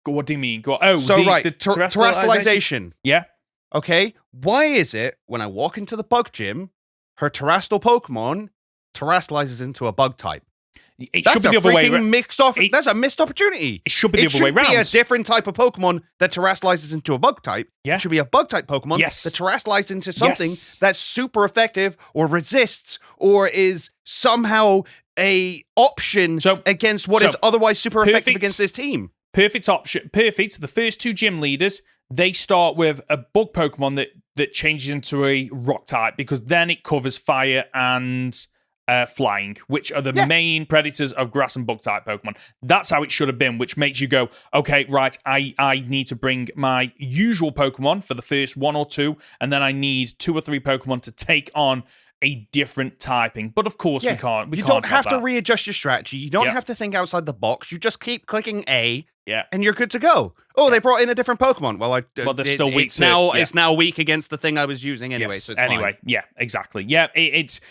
Speaker 1: What do you mean? The
Speaker 2: terastilization.
Speaker 1: Yeah.
Speaker 2: Okay, why is it when I walk into the bug gym, her terrestrial Pokemon terastalizes into a bug type?
Speaker 1: Should be the other way.
Speaker 2: That's a missed opportunity.
Speaker 1: It should be the other way around.
Speaker 2: It should be a different type of Pokemon that terastalizes into a bug type.
Speaker 1: Yeah.
Speaker 2: It should be a bug type Pokemon that terastalizes into something that's super effective or resists or is somehow a option against what is otherwise super effective against this team.
Speaker 1: Perfect option. Perfect. The first 2 gym leaders, they start with a bug Pokemon that changes into a rock type because then it covers fire and flying, which are the main predators of grass and bug type Pokemon. That's how it should have been, which makes you go, okay, right, I need to bring my usual Pokemon for the first 1 or 2, and then I need 2 or 3 Pokemon to take on a different typing. But of course, we can't.
Speaker 2: You don't have to readjust your strategy. You don't have to think outside the box. You just keep clicking A, and you're good to go. Oh, they brought in a different Pokemon. Well, they're still weak. It's now weak against the thing I was using anyway.
Speaker 1: Yes.
Speaker 2: So it's fine.
Speaker 1: Yeah, exactly. Yeah, it's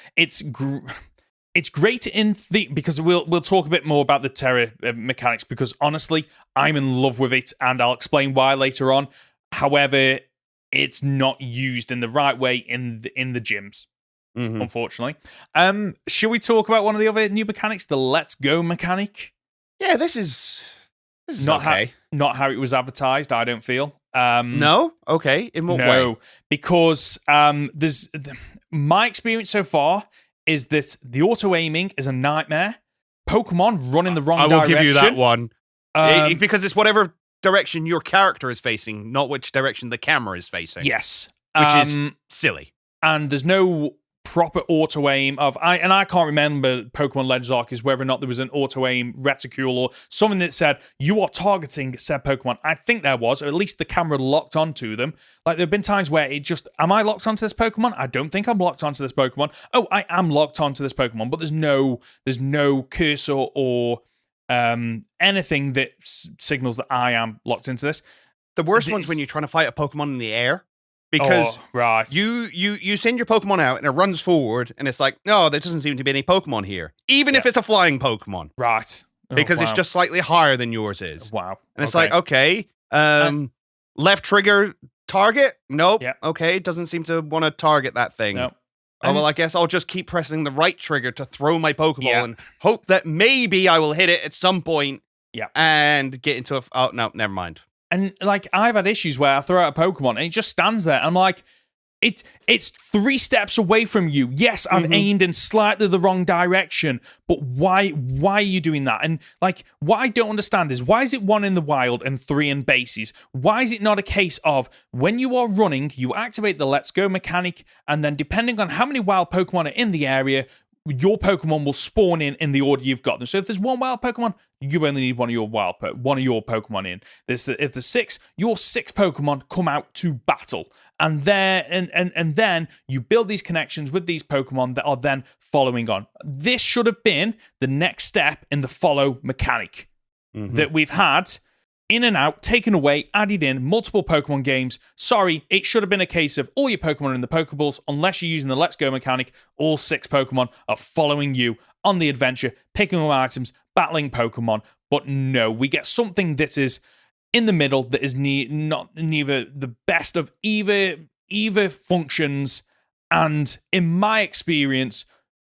Speaker 1: great because we'll talk a bit more about the Terra mechanics because honestly, I'm in love with it, and I'll explain why later on. However, it's not used in the right way in the gyms. Unfortunately. Should we talk about one of the other new mechanics, the Let's Go mechanic?
Speaker 2: Yeah, this is
Speaker 1: not
Speaker 2: okay.
Speaker 1: Not how it was advertised, I don't feel.
Speaker 2: No? Okay. In what way?
Speaker 1: No, because my experience so far is that the auto-aiming is a nightmare. Pokemon run in the wrong direction.
Speaker 2: I will give you that one. Because it's whatever direction your character is facing, not which direction the camera is facing.
Speaker 1: Yes.
Speaker 2: Which is silly.
Speaker 1: And there's no proper auto-aim I can't remember Pokemon Legends Arceus whether or not there was an auto-aim reticule or something that said, you are targeting said Pokemon. I think there was, or at least the camera locked onto them. Like, there have been times where it just, am I locked onto this Pokemon? I don't think I'm locked onto this Pokemon. Oh, I am locked onto this Pokemon, but there's no cursor or anything that signals that I am locked into this.
Speaker 2: The worst one's when you're trying to fight a Pokemon in the air. Because you send your Pokemon out and it runs forward and it's like, no, there doesn't seem to be any Pokemon here. Even if it's a flying Pokemon.
Speaker 1: Right.
Speaker 2: Because it's just slightly higher than yours is.
Speaker 1: Wow.
Speaker 2: And it's like, okay, left trigger target? Nope.
Speaker 1: Yeah.
Speaker 2: Okay, doesn't seem to want to target that thing.
Speaker 1: Nope.
Speaker 2: Oh, well, I guess I'll just keep pressing the right trigger to throw my Pokeball and hope that maybe I will hit it at some point and get into oh, no, never mind.
Speaker 1: And, like, I've had issues where I throw out a Pokemon and it just stands there. I'm like, it's 3 steps away from you. Yes, I've aimed in slightly the wrong direction, but why are you doing that? And like, what I don't understand is, why is it 1 in the wild and 3 in bases? Why is it not a case of, when you are running, you activate the Let's Go mechanic, and then depending on how many wild Pokemon are in the area, your Pokemon will spawn in the order you've got them. So if there's 1 wild Pokemon, you only need one of your Pokemon in. If there's 6, your 6 Pokemon come out to battle. And then you build these connections with these Pokemon that are then following on. This should have been the next step in the follow mechanic that we've had in and out, taken away, added in, multiple Pokemon games. Sorry, it should have been a case of all your Pokemon are in the Pokeballs, unless you're using the Let's Go mechanic, all 6 Pokemon are following you on the adventure, picking up items, battling Pokemon. But no, we get something that is in the middle, that is neither the best of either functions, and in my experience,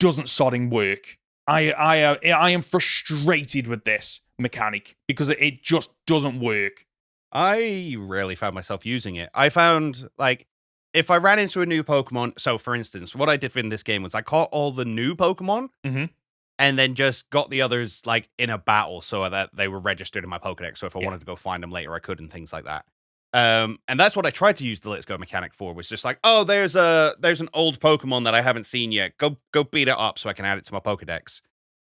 Speaker 1: doesn't sodding work. I am frustrated with this mechanic because it just doesn't work.
Speaker 2: I rarely found myself using it. I found, like, if I ran into a new Pokemon, so for instance, what I did in this game was I caught all the new Pokemon, and then just got the others, like, in a battle so that they were registered in my Pokedex. So if I wanted to go find them later, I could, and things like that. And that's what I tried to use the Let's Go mechanic for, was just like, oh, there's an old Pokemon that I haven't seen yet. Go beat it up so I can add it to my Pokedex.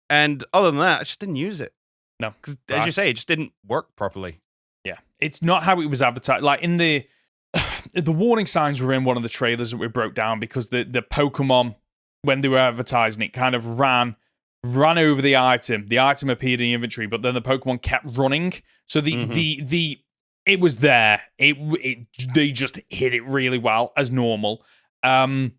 Speaker 2: And other than that, I just didn't use it.
Speaker 1: No.
Speaker 2: Because, as you say, it just didn't work properly.
Speaker 1: Yeah. It's not how it was advertised. Like, in the warning signs were in one of the trailers that we broke down, because the Pokemon, when they were advertising it, kind of ran over the item. The item appeared in the inventory, but then the Pokemon kept running. So it was there. They just hit it really well as normal. And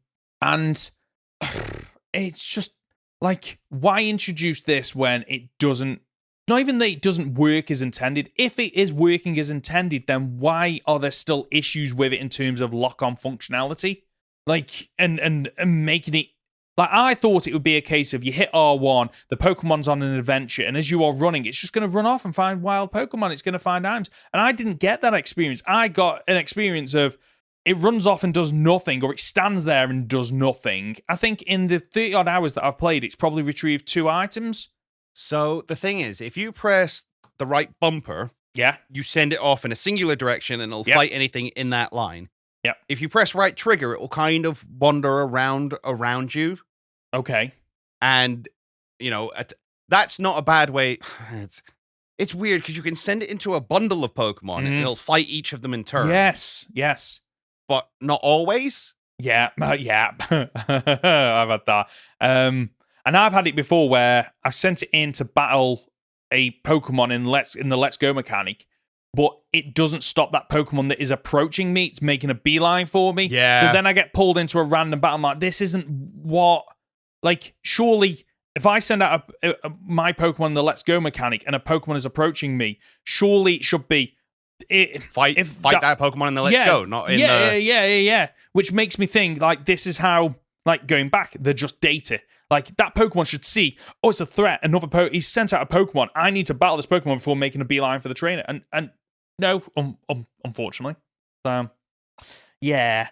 Speaker 1: it's just like, why introduce this when it doesn't, not even that it doesn't work as intended. If it is working as intended, then why are there still issues with it in terms of lock-on functionality? Like, and making it, like, I thought it would be a case of you hit R1, the Pokemon's on an adventure, and as you are running, it's just going to run off and find wild Pokemon. It's going to find items. And I didn't get that experience. I got an experience of it runs off and does nothing, or it stands there and does nothing. I think in the 30-odd hours that I've played, it's probably retrieved 2 items.
Speaker 2: So the thing is, if you press the right bumper, you send it off in a singular direction, and it'll fight anything in that line.
Speaker 1: Yep.
Speaker 2: If you press right trigger, it will kind of wander around you.
Speaker 1: Okay.
Speaker 2: And, you know, that's not a bad way. It's weird because you can send it into a bundle of Pokemon and it'll fight each of them in turn.
Speaker 1: Yes.
Speaker 2: But not always.
Speaker 1: Yeah. I've had that. And I've had it before where I've sent it in to battle a Pokemon in the Let's Go mechanic, but it doesn't stop that Pokemon that is approaching me. It's making a beeline for me.
Speaker 2: Yeah.
Speaker 1: So then I get pulled into a random battle. I'm like, this isn't what... Like, surely, if I send out my Pokemon in the Let's Go mechanic and a Pokemon is approaching me, surely it should be...
Speaker 2: Fight that Pokemon in the Let's Go, not in the...
Speaker 1: Yeah. Which makes me think, like, this is how... Like, going back, they're just data. Like, that Pokemon should see, oh, it's a threat. He's sent out a Pokemon. I need to battle this Pokemon before making a beeline for the trainer. And no, unfortunately. Yeah.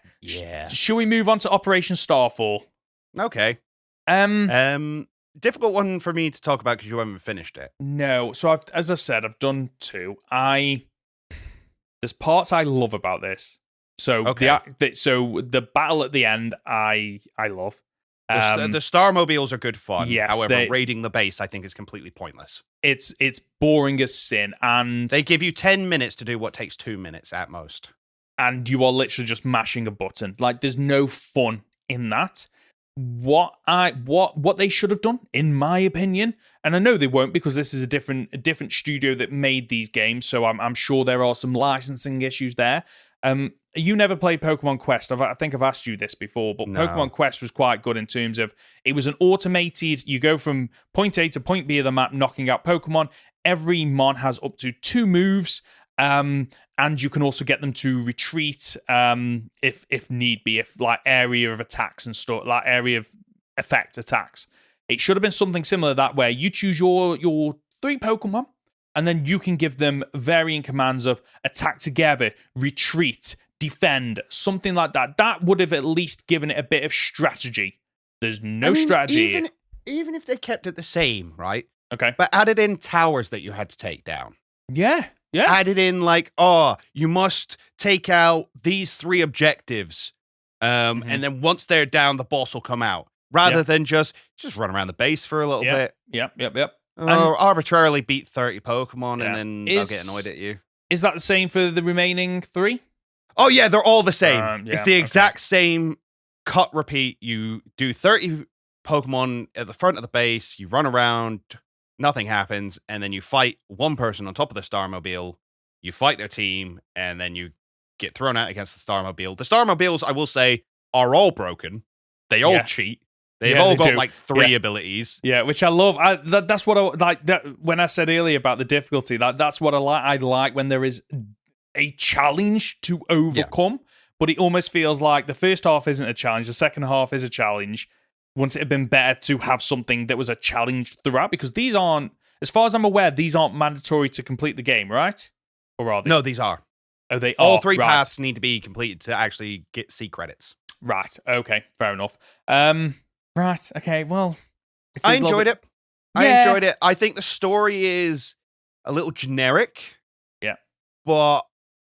Speaker 1: Should we move on to Operation Starfall?
Speaker 2: Okay. Difficult one for me to talk about because you haven't finished it.
Speaker 1: No. So, as I've said, I've done 2. There's parts I love about this. So, so the battle at the end, I love.
Speaker 2: The Starmobiles are good fun.
Speaker 1: Yes,
Speaker 2: however, raiding the base, I think, is completely pointless.
Speaker 1: It's boring as sin, and
Speaker 2: they give you 10 minutes to do what takes 2 minutes at most.
Speaker 1: And you are literally just mashing a button. Like, there's no fun in that. What they should have done, in my opinion, and I know they won't because this is a different studio that made these games, so I'm sure there are some licensing issues there. You never played Pokemon Quest. I think I've asked you this before, but no. Pokemon Quest was quite good in terms of it was an automated, you go from point A to point B of the map, knocking out Pokemon. Every mon has up to 2 moves, and you can also get them to retreat if need be, if like area of attacks and stuff, like area of effect attacks. It should have been something similar that where you choose your 3 Pokemon, and then you can give them varying commands of attack together, retreat, defend, something like that. That would have at least given it a bit of strategy. There's no strategy.
Speaker 2: Even if they kept it the same, right?
Speaker 1: Okay.
Speaker 2: But added in towers that you had to take down.
Speaker 1: Yeah.
Speaker 2: Added in like, you must take out these 3 objectives. And then once they're down, the boss will come out. Rather than just run around the base for a little bit.
Speaker 1: Yep.
Speaker 2: Or arbitrarily beat 30 Pokemon and then they'll get annoyed at you.
Speaker 1: Is that the same for the remaining 3?
Speaker 2: Oh, yeah, they're all the same. It's the exact same cut repeat. You do 30 Pokemon at the front of the base, you run around, nothing happens, and then you fight one person on top of the Starmobile, you fight their team, and then you get thrown out against the Starmobile. The Starmobiles, I will say, are all broken. They all cheat. They've all got like 3 abilities.
Speaker 1: Yeah, which I love. That's what I like. That when I said earlier about the difficulty, that's what I like. I like when there is a challenge to overcome, but it almost feels like the first half isn't a challenge. The second half is a challenge. Wouldn't it have been better to have something that was a challenge throughout? Because these aren't, as far as I'm aware, these aren't mandatory to complete the game, right? Or are they?
Speaker 2: No, these are.
Speaker 1: Oh, they are.
Speaker 2: All 3 paths need to be completed to actually see credits.
Speaker 1: Right. Okay. Fair enough. Right. Okay. Well,
Speaker 2: I enjoyed it. I enjoyed it. I think the story is a little generic.
Speaker 1: Yeah.
Speaker 2: But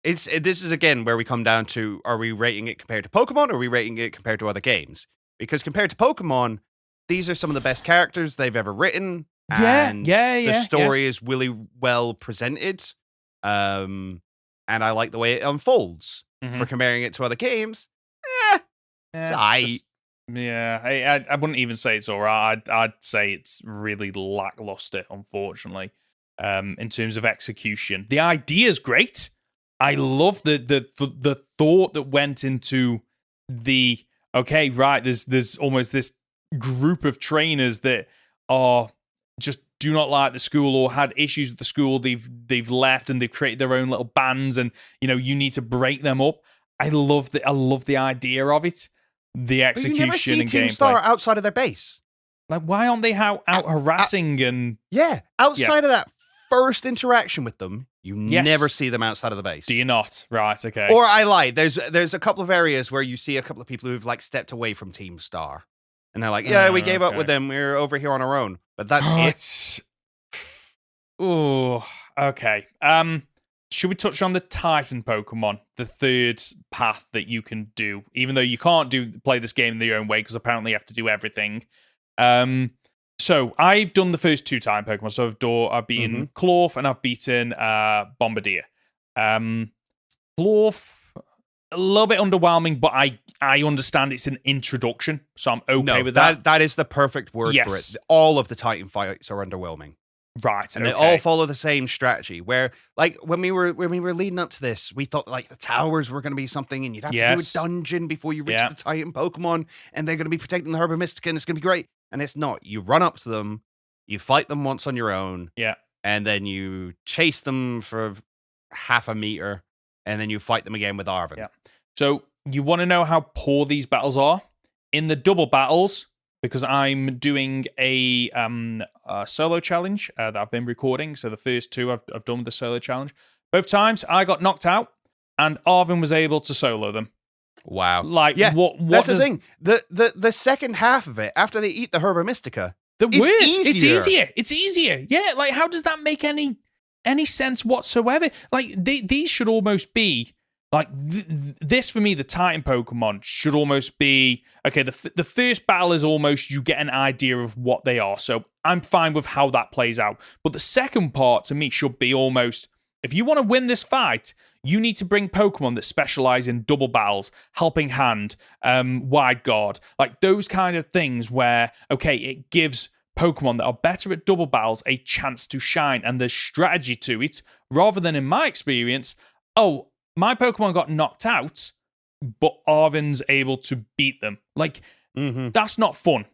Speaker 2: this is again where we come down to: are we rating it compared to Pokemon, or are we rating it compared to other games? Because compared to Pokemon, these are some of the best characters they've ever written. And the story is really well presented. And I like the way it unfolds. For comparing it to other games, I wouldn't even say it's all right. I'd say it's really lackluster, unfortunately, in terms of execution. The idea is great. I love the thought that went into the there's almost this group of trainers that are just do not like the school or had issues with the school. They've left and they've created their own little bands, and you need to break them up. I love the idea of it. The execution you never see
Speaker 1: and
Speaker 2: Team
Speaker 1: gameplay.
Speaker 2: Star outside of their base.
Speaker 1: Like, why aren't they out harassing and...
Speaker 2: Yeah, outside of that first interaction with them, you never see them outside of the base.
Speaker 1: Do you not? Right, okay.
Speaker 2: Or I lied. There's a couple of areas where you see a couple of people who've like stepped away from Team Star. And they're like, we gave up with them. We're over here on our own. But that's it.
Speaker 1: Oh, okay. Should we touch on the Titan Pokemon, the third path that you can do, even though you can't play this game in your own way because apparently you have to do everything. So I've done the first 2 Titan Pokemon. So I've beaten Clorf and I've beaten Bombardier. Clorf, a little bit underwhelming, but I understand it's an introduction, so I'm okay with that.
Speaker 2: That is the perfect word for it. All of the Titan fights are underwhelming.
Speaker 1: Right,
Speaker 2: and they all follow the same strategy. Where, like, when we were leading up to this, we thought like the towers were going to be something, and you'd have to do a dungeon before you reach the Titan Pokemon, and they're going to be protecting the Herba Mystica, and it's going to be great. And it's not. You run up to them, you fight them once on your own, and then you chase them for half a meter, and then you fight them again with Arven.
Speaker 1: Yeah. So you want to know how poor these battles are? In the double battles, because I'm doing a solo challenge that I've been recording. So the first 2 I've done with the solo challenge. Both times I got knocked out, and Arven was able to solo them.
Speaker 2: Wow!
Speaker 1: Like, what
Speaker 2: that's the thing. The second half of it, after they eat the Herba Mystica,
Speaker 1: It's easier. Yeah. Like, how does that make any sense whatsoever? Like, these should almost be. Like, this, for me, the Titan Pokemon should almost be... Okay, the first battle is almost you get an idea of what they are, so I'm fine with how that plays out. But the second part, to me, should be almost... If you want to win this fight, you need to bring Pokemon that specialize in double battles, Helping Hand, Wide Guard, like those kind of things where, okay, it gives Pokemon that are better at double battles a chance to shine, and there's strategy to it, rather than, in my experience, my Pokemon got knocked out, but Arven's able to beat them. Like, that's not fun,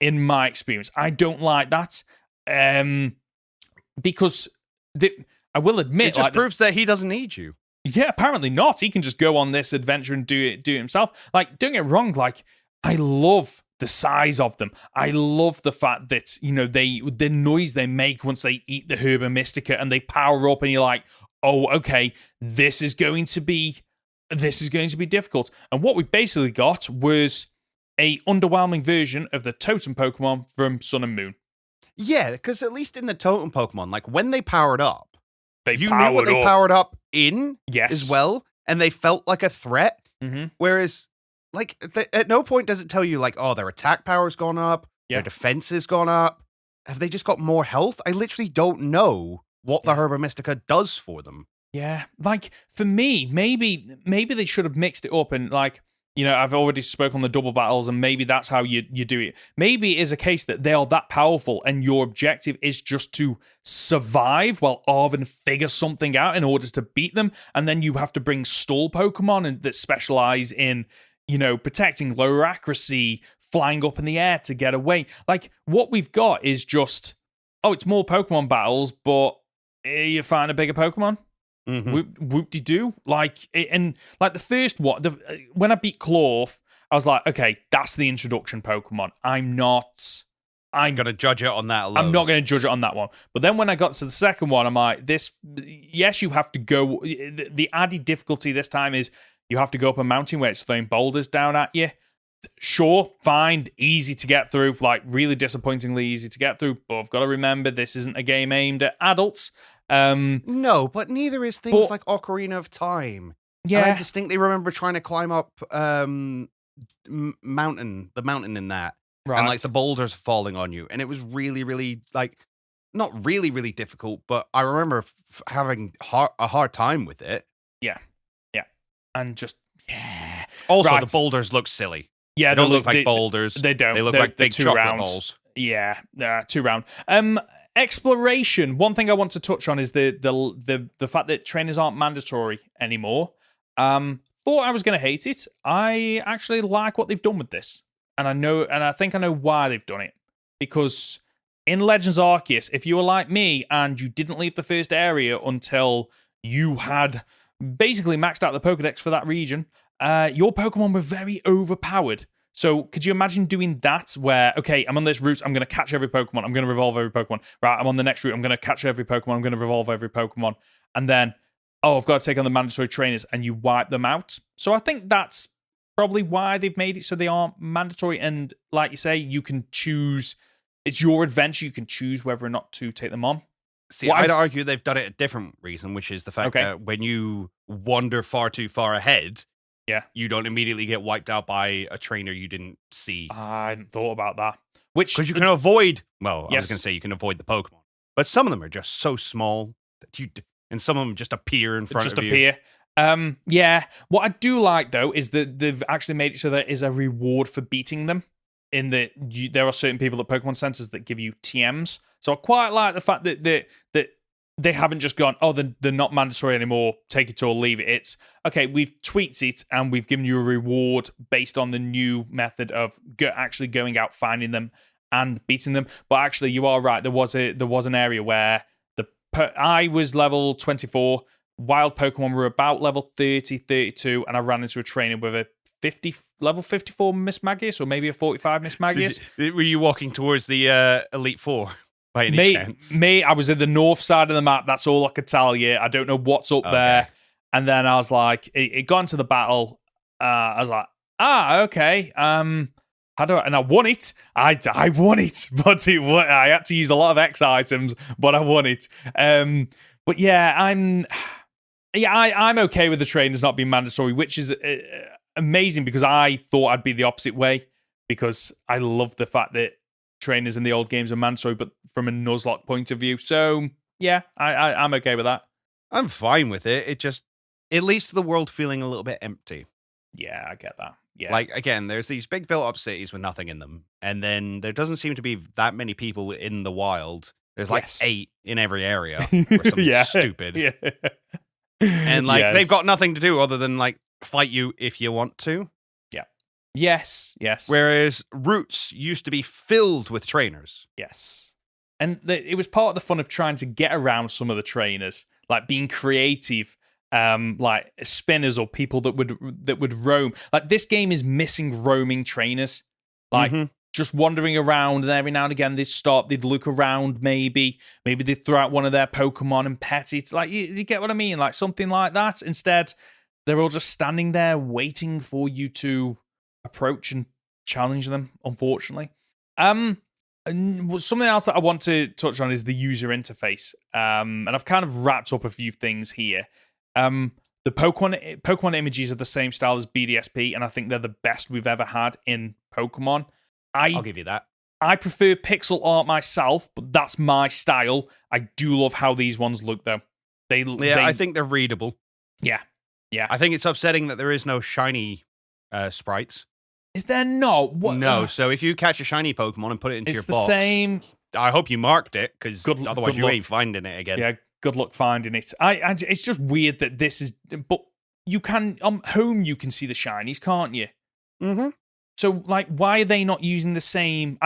Speaker 1: in my experience. I don't like that. Because I will admit...
Speaker 2: It just proves that he doesn't need you.
Speaker 1: Yeah, apparently not. He can just go on this adventure and do it himself. Like, don't get wrong, like, I love the size of them. I love the fact that, the noise they make once they eat the Herba Mystica and they power up and you're like, oh, okay, this is going to be this is going to be difficult. And what we basically got was a underwhelming version of the totem Pokemon from Sun and Moon.
Speaker 2: Yeah, because at least in the totem Pokemon, like when they powered up,
Speaker 1: You
Speaker 2: knew what they powered up in
Speaker 1: yes.
Speaker 2: as well, and they felt like a threat.
Speaker 1: Mm-hmm.
Speaker 2: Whereas, like, at no point does it tell you, like, oh, their attack power's gone up, their defense has gone up. Have they just got more health? I literally don't know what the Herba Mystica does for them.
Speaker 1: Yeah, like, for me, maybe they should have mixed it up and, like, you know, I've already spoken on the double battles, and maybe that's how you do it. Maybe it is a case that they are that powerful, and your objective is just to survive while Arven figures something out in order to beat them, and then you have to bring stall Pokemon that specialize in, you know, protecting, lower accuracy, flying up in the air to get away. Like, what we've got is just, it's more Pokemon battles, but you find a bigger Pokemon.
Speaker 2: Mm-hmm.
Speaker 1: Whoop-de-doo. Like, and like the first one, when I beat Clorf, I was like, okay, that's the introduction Pokemon. I'm
Speaker 2: going to judge it on that alone.
Speaker 1: I'm not going to judge it on that one. But then when I got to the second one, I'm like, yes, you have to go. The added difficulty this time is you have to go up a mountain where it's throwing boulders down at you. Sure, fine, easy to get through, like really disappointingly easy to get through. But I've got to remember this isn't a game aimed at adults.
Speaker 2: No, but neither is things like Ocarina of Time.
Speaker 1: Yeah,
Speaker 2: and I distinctly remember trying to climb up the mountain in that,
Speaker 1: right.
Speaker 2: And like the boulders falling on you, and it was really, really like not really, really difficult. But I remember having a hard time with it.
Speaker 1: Yeah, and just
Speaker 2: Also, the boulders look silly.
Speaker 1: Yeah,
Speaker 2: they don't look like boulders.
Speaker 1: They don't.
Speaker 2: They look like big chocolate balls.
Speaker 1: Yeah, 2 round. Exploration. One thing I want to touch on is the fact that trainers aren't mandatory anymore. Thought I was going to hate it. I actually like what they've done with this, and I think I know why they've done it. Because in Legends Arceus, if you were like me and you didn't leave the first area until you had basically maxed out the Pokedex for that region, your Pokemon were very overpowered. So could you imagine doing that where, okay, I'm on this route, I'm going to catch every Pokemon, I'm going to revolve every Pokemon. Right, I'm on the next route, I'm going to catch every Pokemon, I'm going to revolve every Pokemon. And then, I've got to take on the mandatory trainers and you wipe them out. So I think that's probably why they've made it so they aren't mandatory. And like you say, you can choose, it's your adventure, you can choose whether or not to take them on.
Speaker 2: See, I'd argue they've done it a different reason, which is the fact that when you wander far too far ahead, you don't immediately get wiped out by a trainer you didn't see.
Speaker 1: I hadn't thought about that. Because
Speaker 2: you can avoid, I was going to say you can avoid the Pokemon, but some of them are just so small that and some of them just appear in front of you.
Speaker 1: What I do like, though, is that they've actually made it so there is a reward for beating them. In that there are certain people at Pokemon Centers that give you TMs. So I quite like the fact that they haven't just gone, they're not mandatory anymore, take it or leave it. It's, okay, we've tweaked it and we've given you a reward based on the new method of actually going out, finding them and beating them. But actually, you are right. There was an area where I was level 24, wild Pokemon were about level 30, 32, and I ran into a trainer with a level 54 Miss Magius, or maybe a 45 Miss Magius.
Speaker 2: Were you walking towards the Elite Four? By any chance?
Speaker 1: I was at the north side of the map. That's all I could tell you. I don't know what's up there. And then I was like, it got into the battle. I was like, okay. How do I? And I won it. I won it, but I had to use a lot of X items, but I won it. But yeah, I'm okay with the trainers not being mandatory, which is amazing because I thought I'd be the opposite way because I love the fact that trainers in the old games are mandatory, but from a Nuzlocke point of view. So yeah, I'm okay with that.
Speaker 2: I'm fine with it. It leads to the world feeling a little bit empty.
Speaker 1: Yeah, I get that. Yeah.
Speaker 2: Like, again, there's these big built-up cities with nothing in them, and then there doesn't seem to be that many people in the wild. There's like 8 in every area or something stupid.
Speaker 1: Yeah.
Speaker 2: And they've got nothing to do other than like fight you if you want to.
Speaker 1: Yes.
Speaker 2: Whereas routes used to be filled with trainers.
Speaker 1: Yes. And it was part of the fun of trying to get around some of the trainers, like being creative, like spinners or people that would roam. Like this game is missing roaming trainers, like just wandering around, and every now and again they'd stop, they'd look around, maybe they'd throw out one of their Pokemon and pet it. Like you get what I mean, like something like that. Instead, they're all just standing there waiting for you to approach and challenge them, unfortunately. And something else that I want to touch on is the user interface. And I've kind of wrapped up a few things here. The Pokemon images are the same style as BDSP, and I think they're the best we've ever had in Pokemon.
Speaker 2: I'll give you that.
Speaker 1: I prefer pixel art myself, but that's my style. I do love how these ones look, though.
Speaker 2: I think they're readable.
Speaker 1: Yeah.
Speaker 2: I think it's upsetting that there is no shiny sprites.
Speaker 1: Is there not? What?
Speaker 2: No, so if you catch a shiny Pokemon and put it into your box...
Speaker 1: It's the same...
Speaker 2: I hope you marked it, because otherwise you ain't finding it again.
Speaker 1: Yeah, good luck finding it. It's just weird that this is... But you can... On home, you can see the shinies, can't you?
Speaker 2: Mm-hmm.
Speaker 1: So, like, why are they not using the same...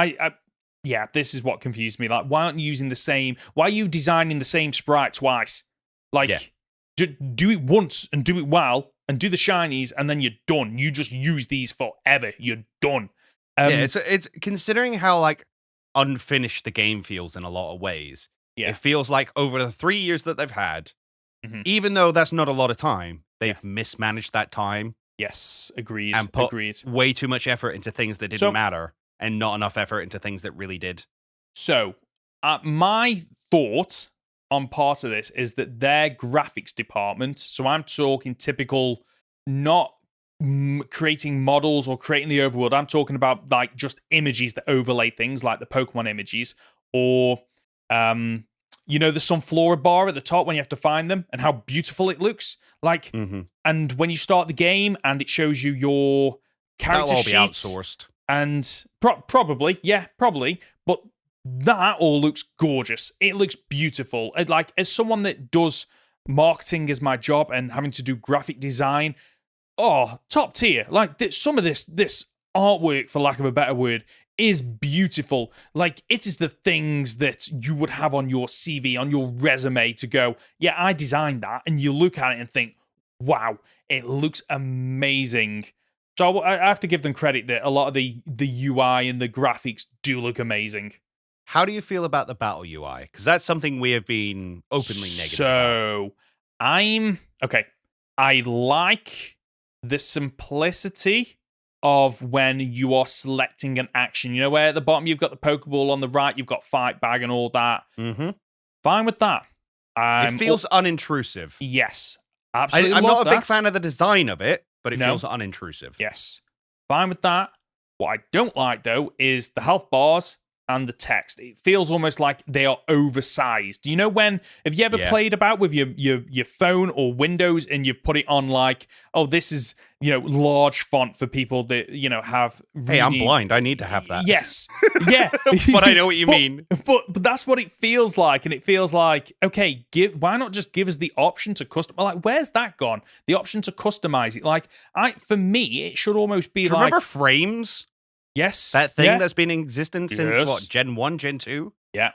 Speaker 1: Yeah, this is what confused me. Like, why aren't you using the same... Why are you designing the same sprite twice? Like, do it once and do it well, and do the shinies, and then you're done. You just use these forever. You're done.
Speaker 2: It's considering how, like, unfinished the game feels in a lot of ways.
Speaker 1: Yeah.
Speaker 2: It feels like over the 3 years that they've had, even though that's not a lot of time, they've mismanaged that time.
Speaker 1: Yes, agreed.
Speaker 2: And put way too much effort into things that didn't matter, and not enough effort into things that really did.
Speaker 1: So, my thought on part of this is that their graphics department, so I'm talking typical, not creating models or creating the overworld, I'm talking about like just images that overlay things like the Pokemon images, or there's some flora bar at the top when you have to find them and how beautiful it looks. Like, and when you start the game and it shows you your character sheets.
Speaker 2: That'll all be outsourced.
Speaker 1: And probably, but that all looks gorgeous. It looks beautiful. Like, as someone that does marketing as my job and having to do graphic design, top tier. Like, some of this artwork, for lack of a better word, is beautiful. Like, it is the things that you would have on your CV, on your resume, to go, yeah, I designed that. And you look at it and think, wow, it looks amazing. So I have to give them credit that a lot of the UI and the graphics do look amazing.
Speaker 2: How do you feel about the battle UI? Because that's something we have been openly negative
Speaker 1: about. I like the simplicity of when you are selecting an action. You know, where at the bottom you've got the Pokeball, on the right you've got Fight Bag and all that.
Speaker 2: Mm-hmm.
Speaker 1: Fine with that.
Speaker 2: It feels unintrusive.
Speaker 1: Yes, absolutely.
Speaker 2: I'm not a big fan of the design of it, but it feels unintrusive.
Speaker 1: Yes, fine with that. What I don't like, though, is the health bars and the text. It feels almost like they are oversized. You know, have you ever played about with your phone or Windows and you've put it on like, oh, this is, large font for people that, have reading.
Speaker 2: Hey, I'm blind. I need to have that.
Speaker 1: Yes. Yeah.
Speaker 2: But I know what you mean.
Speaker 1: But that's what it feels like. And it feels like, okay, why not just give us the option to custom? Like, where's that gone? The option to customize it. Like, for me, it should almost be like.
Speaker 2: Remember frames?
Speaker 1: Yes.
Speaker 2: That thing that's been in existence since, Gen 1, Gen 2?
Speaker 1: Yeah.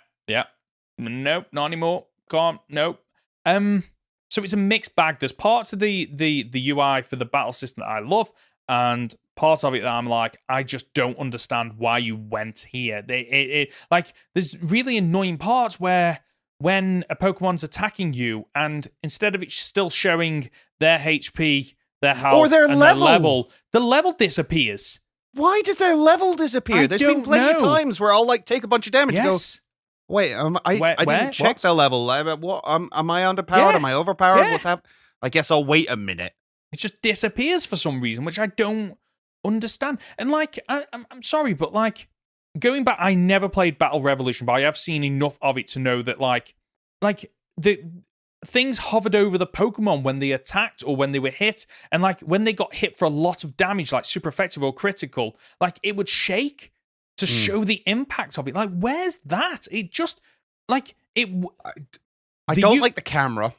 Speaker 1: Nope, not anymore. Can't. Nope. So it's a mixed bag. There's parts of the UI for the battle system that I love, and parts of it that I'm like, I just don't understand why you went here. There's really annoying parts where when a Pokemon's attacking you, and instead of it still showing their HP, their health,
Speaker 2: or their
Speaker 1: level, the level disappears.
Speaker 2: Why does their level disappear? There's been plenty of times where I'll take a bunch of damage and go, wait, I didn't check the level. What? Am I underpowered?
Speaker 1: Yeah.
Speaker 2: Am I overpowered?
Speaker 1: Yeah.
Speaker 2: What's happening? I guess I'll wait a minute.
Speaker 1: It just disappears for some reason, which I don't understand. And I'm sorry, but going back, I never played Battle Revolution, but I have seen enough of it to know that the things hovered over the Pokemon when they attacked or when they were hit, and when they got hit for a lot of damage, like super effective or critical, it would shake to show the impact of it. Where's that? It just it.
Speaker 2: I don't like the camera.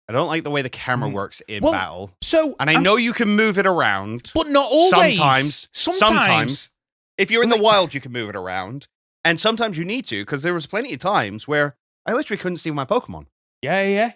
Speaker 2: I don't like the way the camera works in battle. And I know you can move it around,
Speaker 1: but not always.
Speaker 2: Sometimes. If you're in the wild, you can move it around, and sometimes you need to, because there was plenty of times where I literally couldn't see my Pokemon.
Speaker 1: Yeah.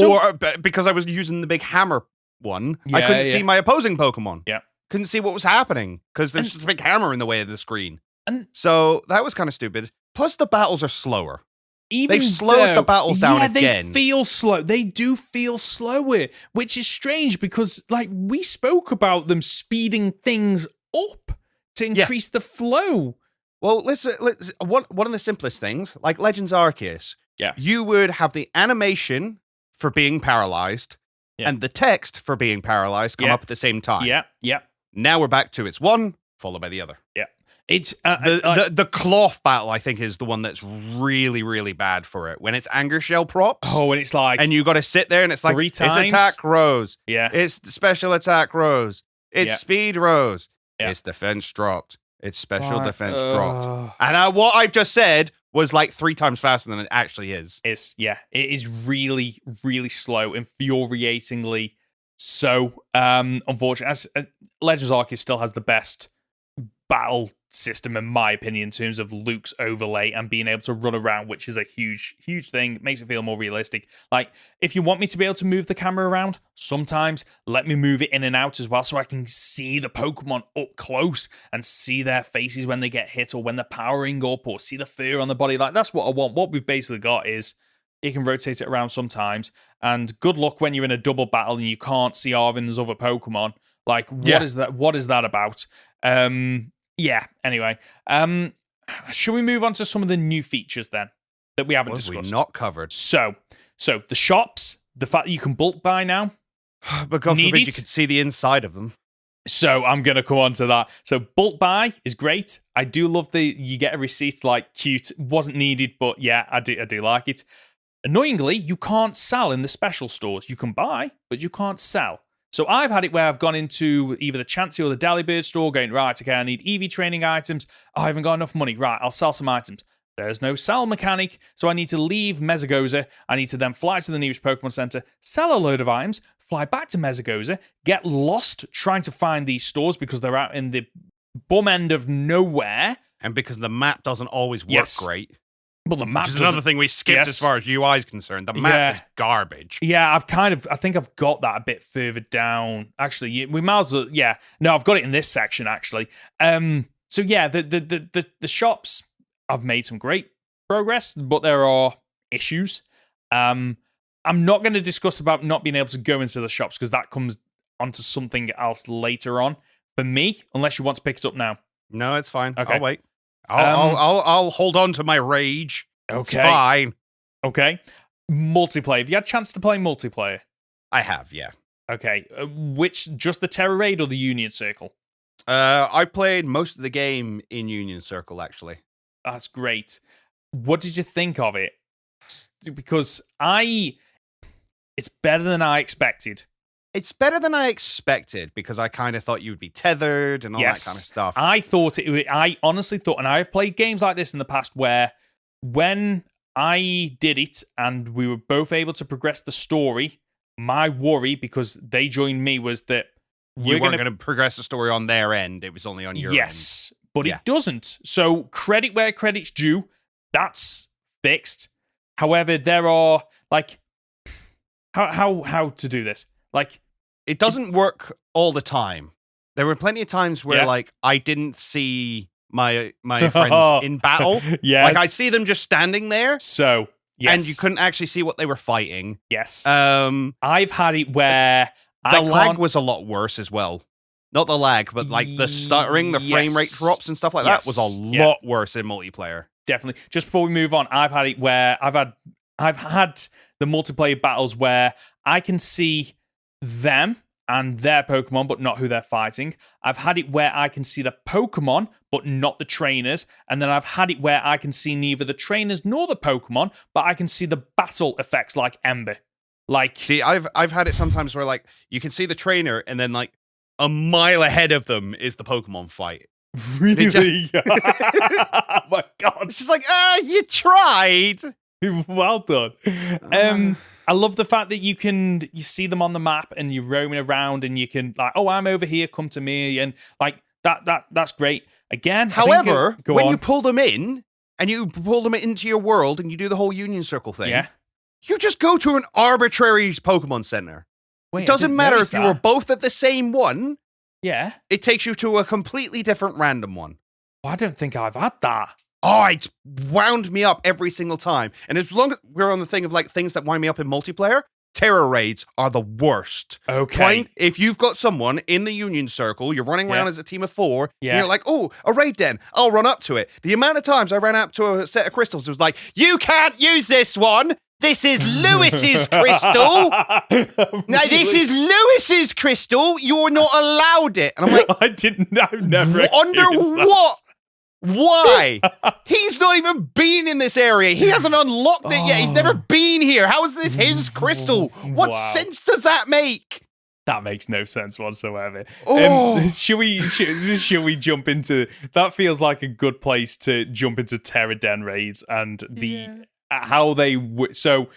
Speaker 2: Or because I was using the big hammer one, I couldn't see my opposing Pokemon.
Speaker 1: Yeah.
Speaker 2: Couldn't see what was happening because there's just a big hammer in the way of the screen. And so that was kind of stupid. Plus, the battles are slower. They've slowed the battles down again.
Speaker 1: They feel slow. They do feel slower, which is strange because, like, we spoke about them speeding things up to increase the flow.
Speaker 2: Well, listen, one of the simplest things, like Legends Arceus, you would have the animation for being paralyzed and the text for being paralyzed come up at the same time.
Speaker 1: Yeah.
Speaker 2: Now we're back to it's one followed by the other.
Speaker 1: Yeah. It's
Speaker 2: the cloth battle, I think, is the one that's really, really bad for it. When it's Anger Shell props.
Speaker 1: Oh, and it's like...
Speaker 2: And you got to sit there and it's like,
Speaker 1: 3 times.
Speaker 2: It's attack rose.
Speaker 1: Yeah.
Speaker 2: It's special attack rose. It's speed rose.
Speaker 1: Yeah.
Speaker 2: It's defense dropped. It's special defense dropped. And what I've just said was like 3 times faster than it actually is.
Speaker 1: It is really, really slow, infuriatingly so. Unfortunately, Legends Arceus still has the best battle system, in my opinion, in terms of Luke's overlay and being able to run around, which is a huge thing. It makes it feel more realistic. Like, if you want me to be able to move the camera around, sometimes let me move it in and out as well so I can see the Pokemon up close and see their faces when they get hit or when they're powering up or see the fur on the body. Like, that's what I want. What we've basically got is you can rotate it around sometimes, and good luck when you're in a double battle and you can't see Arvin's other Pokemon. Like, what is that? What is that about? Anyway. Should we move on to some of the new features then that we haven't discussed?
Speaker 2: We've not covered.
Speaker 1: So the shops, the fact that you can bulk buy now.
Speaker 2: But God forbid you could see the inside of them.
Speaker 1: So I'm going to come on to that. So bulk buy is great. I do love you get a receipt, like, cute. Wasn't needed, but yeah, I do like it. Annoyingly, you can't sell in the special stores. You can buy, but you can't sell. So I've had it where I've gone into either the Chansey or the Delibird store going, right, okay, I need EV training items. Oh, I haven't got enough money. Right, I'll sell some items. There's no sell mechanic, so I need to leave Mesagoza. I need to then fly to the nearest Pokemon Center, sell a load of items, fly back to Mesagoza, get lost trying to find these stores because they're out in the bum end of nowhere.
Speaker 2: And because the map doesn't always work great.
Speaker 1: Well, the map
Speaker 2: is another thing we skipped as far as UI is concerned. The map is garbage.
Speaker 1: Yeah, I think I've got that a bit further down. Actually, we might as well, no, I've got it in this section, actually. So yeah, the shops, I've made some great progress, but there are issues. I'm not going to discuss about not being able to go into the shops because that comes onto something else later on. For me, unless you want to pick it up now.
Speaker 2: No, it's fine.
Speaker 1: Okay.
Speaker 2: I'll wait. I'll hold on to my rage.
Speaker 1: Okay.
Speaker 2: It's fine.
Speaker 1: Okay. Multiplayer. Have you had a chance to play multiplayer?
Speaker 2: I have, yeah.
Speaker 1: Okay. Just the Terra Raid or the Union Circle?
Speaker 2: I played most of the game in Union Circle, actually.
Speaker 1: That's great. What did you think of it? Because it's better than I expected.
Speaker 2: It's better than I expected because I kind of thought you would be tethered and all that kind of stuff.
Speaker 1: I honestly thought, and I've played games like this in the past where when I did it and we were both able to progress the story, my worry, because they joined me, was that
Speaker 2: you weren't going to progress the story on their end. It was only on your end.
Speaker 1: Yes, but it doesn't. So credit where credit's due. That's fixed. However, there are, like, how to do this? Like,
Speaker 2: it doesn't work all the time. There were plenty of times where, like, I didn't see my friends in battle.
Speaker 1: Yes.
Speaker 2: Like, I'd see them just standing there.
Speaker 1: So, yes.
Speaker 2: And you couldn't actually see what they were fighting.
Speaker 1: Yes. I've had it where
Speaker 2: the lag was a lot worse as well. Not the lag, but, like, the stuttering, the frame rate drops and stuff like that was a lot worse in multiplayer.
Speaker 1: Definitely. Just before we move on, I've had it where I've had the multiplayer battles where I can see them and their Pokemon, but not who they're fighting. I've had it where I can see the Pokemon, but not the trainers. And then I've had it where I can see neither the trainers nor the Pokemon, but I can see the battle effects like Ember. Like,
Speaker 2: see, I've had it sometimes where, like, you can see the trainer and then, like, a mile ahead of them is the Pokemon fight.
Speaker 1: Really? Oh my God.
Speaker 2: It's just like, you tried.
Speaker 1: Well done. I love the fact that you see them on the map and you're roaming around and you can, like, oh, I'm over here, come to me, and like that's great. Again,
Speaker 2: however, when you pull them in and you pull them into your world and you do the whole Union Circle thing, you just go to an arbitrary Pokemon Center. Wait, it doesn't matter if you were both at the same one.
Speaker 1: Yeah.
Speaker 2: It takes you to a completely different random one.
Speaker 1: Well, I don't think I've had that.
Speaker 2: Oh, it's wound me up every single time. And as long as we're on the thing of like things that wind me up in multiplayer, Terra raids are the worst.
Speaker 1: Okay.
Speaker 2: If you've got someone in the Union Circle, you're running around as a team of 4, and you're like, oh, a raid den, I'll run up to it. The amount of times I ran up to a set of crystals, it was like, you can't use this one. This is Lewis's crystal.
Speaker 1: Really?
Speaker 2: Now, this is Lewis's crystal. You're not allowed it. And I'm like,
Speaker 1: I've never
Speaker 2: wonder
Speaker 1: experienced that.
Speaker 2: what? Why? He's not even been in this area. He hasn't unlocked it yet. He's never been here. How is this his crystal? What sense does that make?
Speaker 1: That makes no sense whatsoever.
Speaker 2: Oh.
Speaker 1: Should we jump into... That feels like a good place to jump into Terra Den raids and how they... So,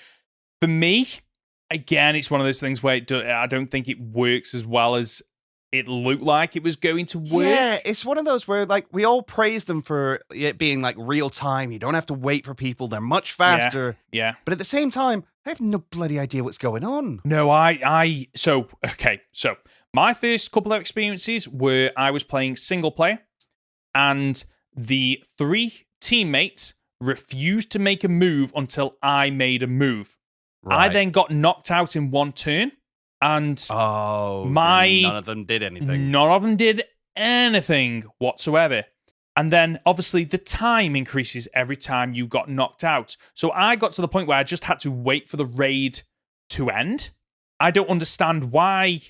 Speaker 1: for me, again, it's one of those things where I don't think it works as well as it looked like it was going to work.
Speaker 2: Yeah, it's one of those where, like, we all praise them for it being, like, real time. You don't have to wait for people. They're much faster.
Speaker 1: Yeah.
Speaker 2: But at the same time, I have no bloody idea what's going on.
Speaker 1: No, So, my first couple of experiences were I was playing single player, and the 3 teammates refused to make a move until I made a move. Right. I then got knocked out in one turn. And
Speaker 2: none of them did anything.
Speaker 1: None of them did anything whatsoever. And then, obviously, the time increases every time you got knocked out. So I got to the point where I just had to wait for the raid to end. I don't understand why.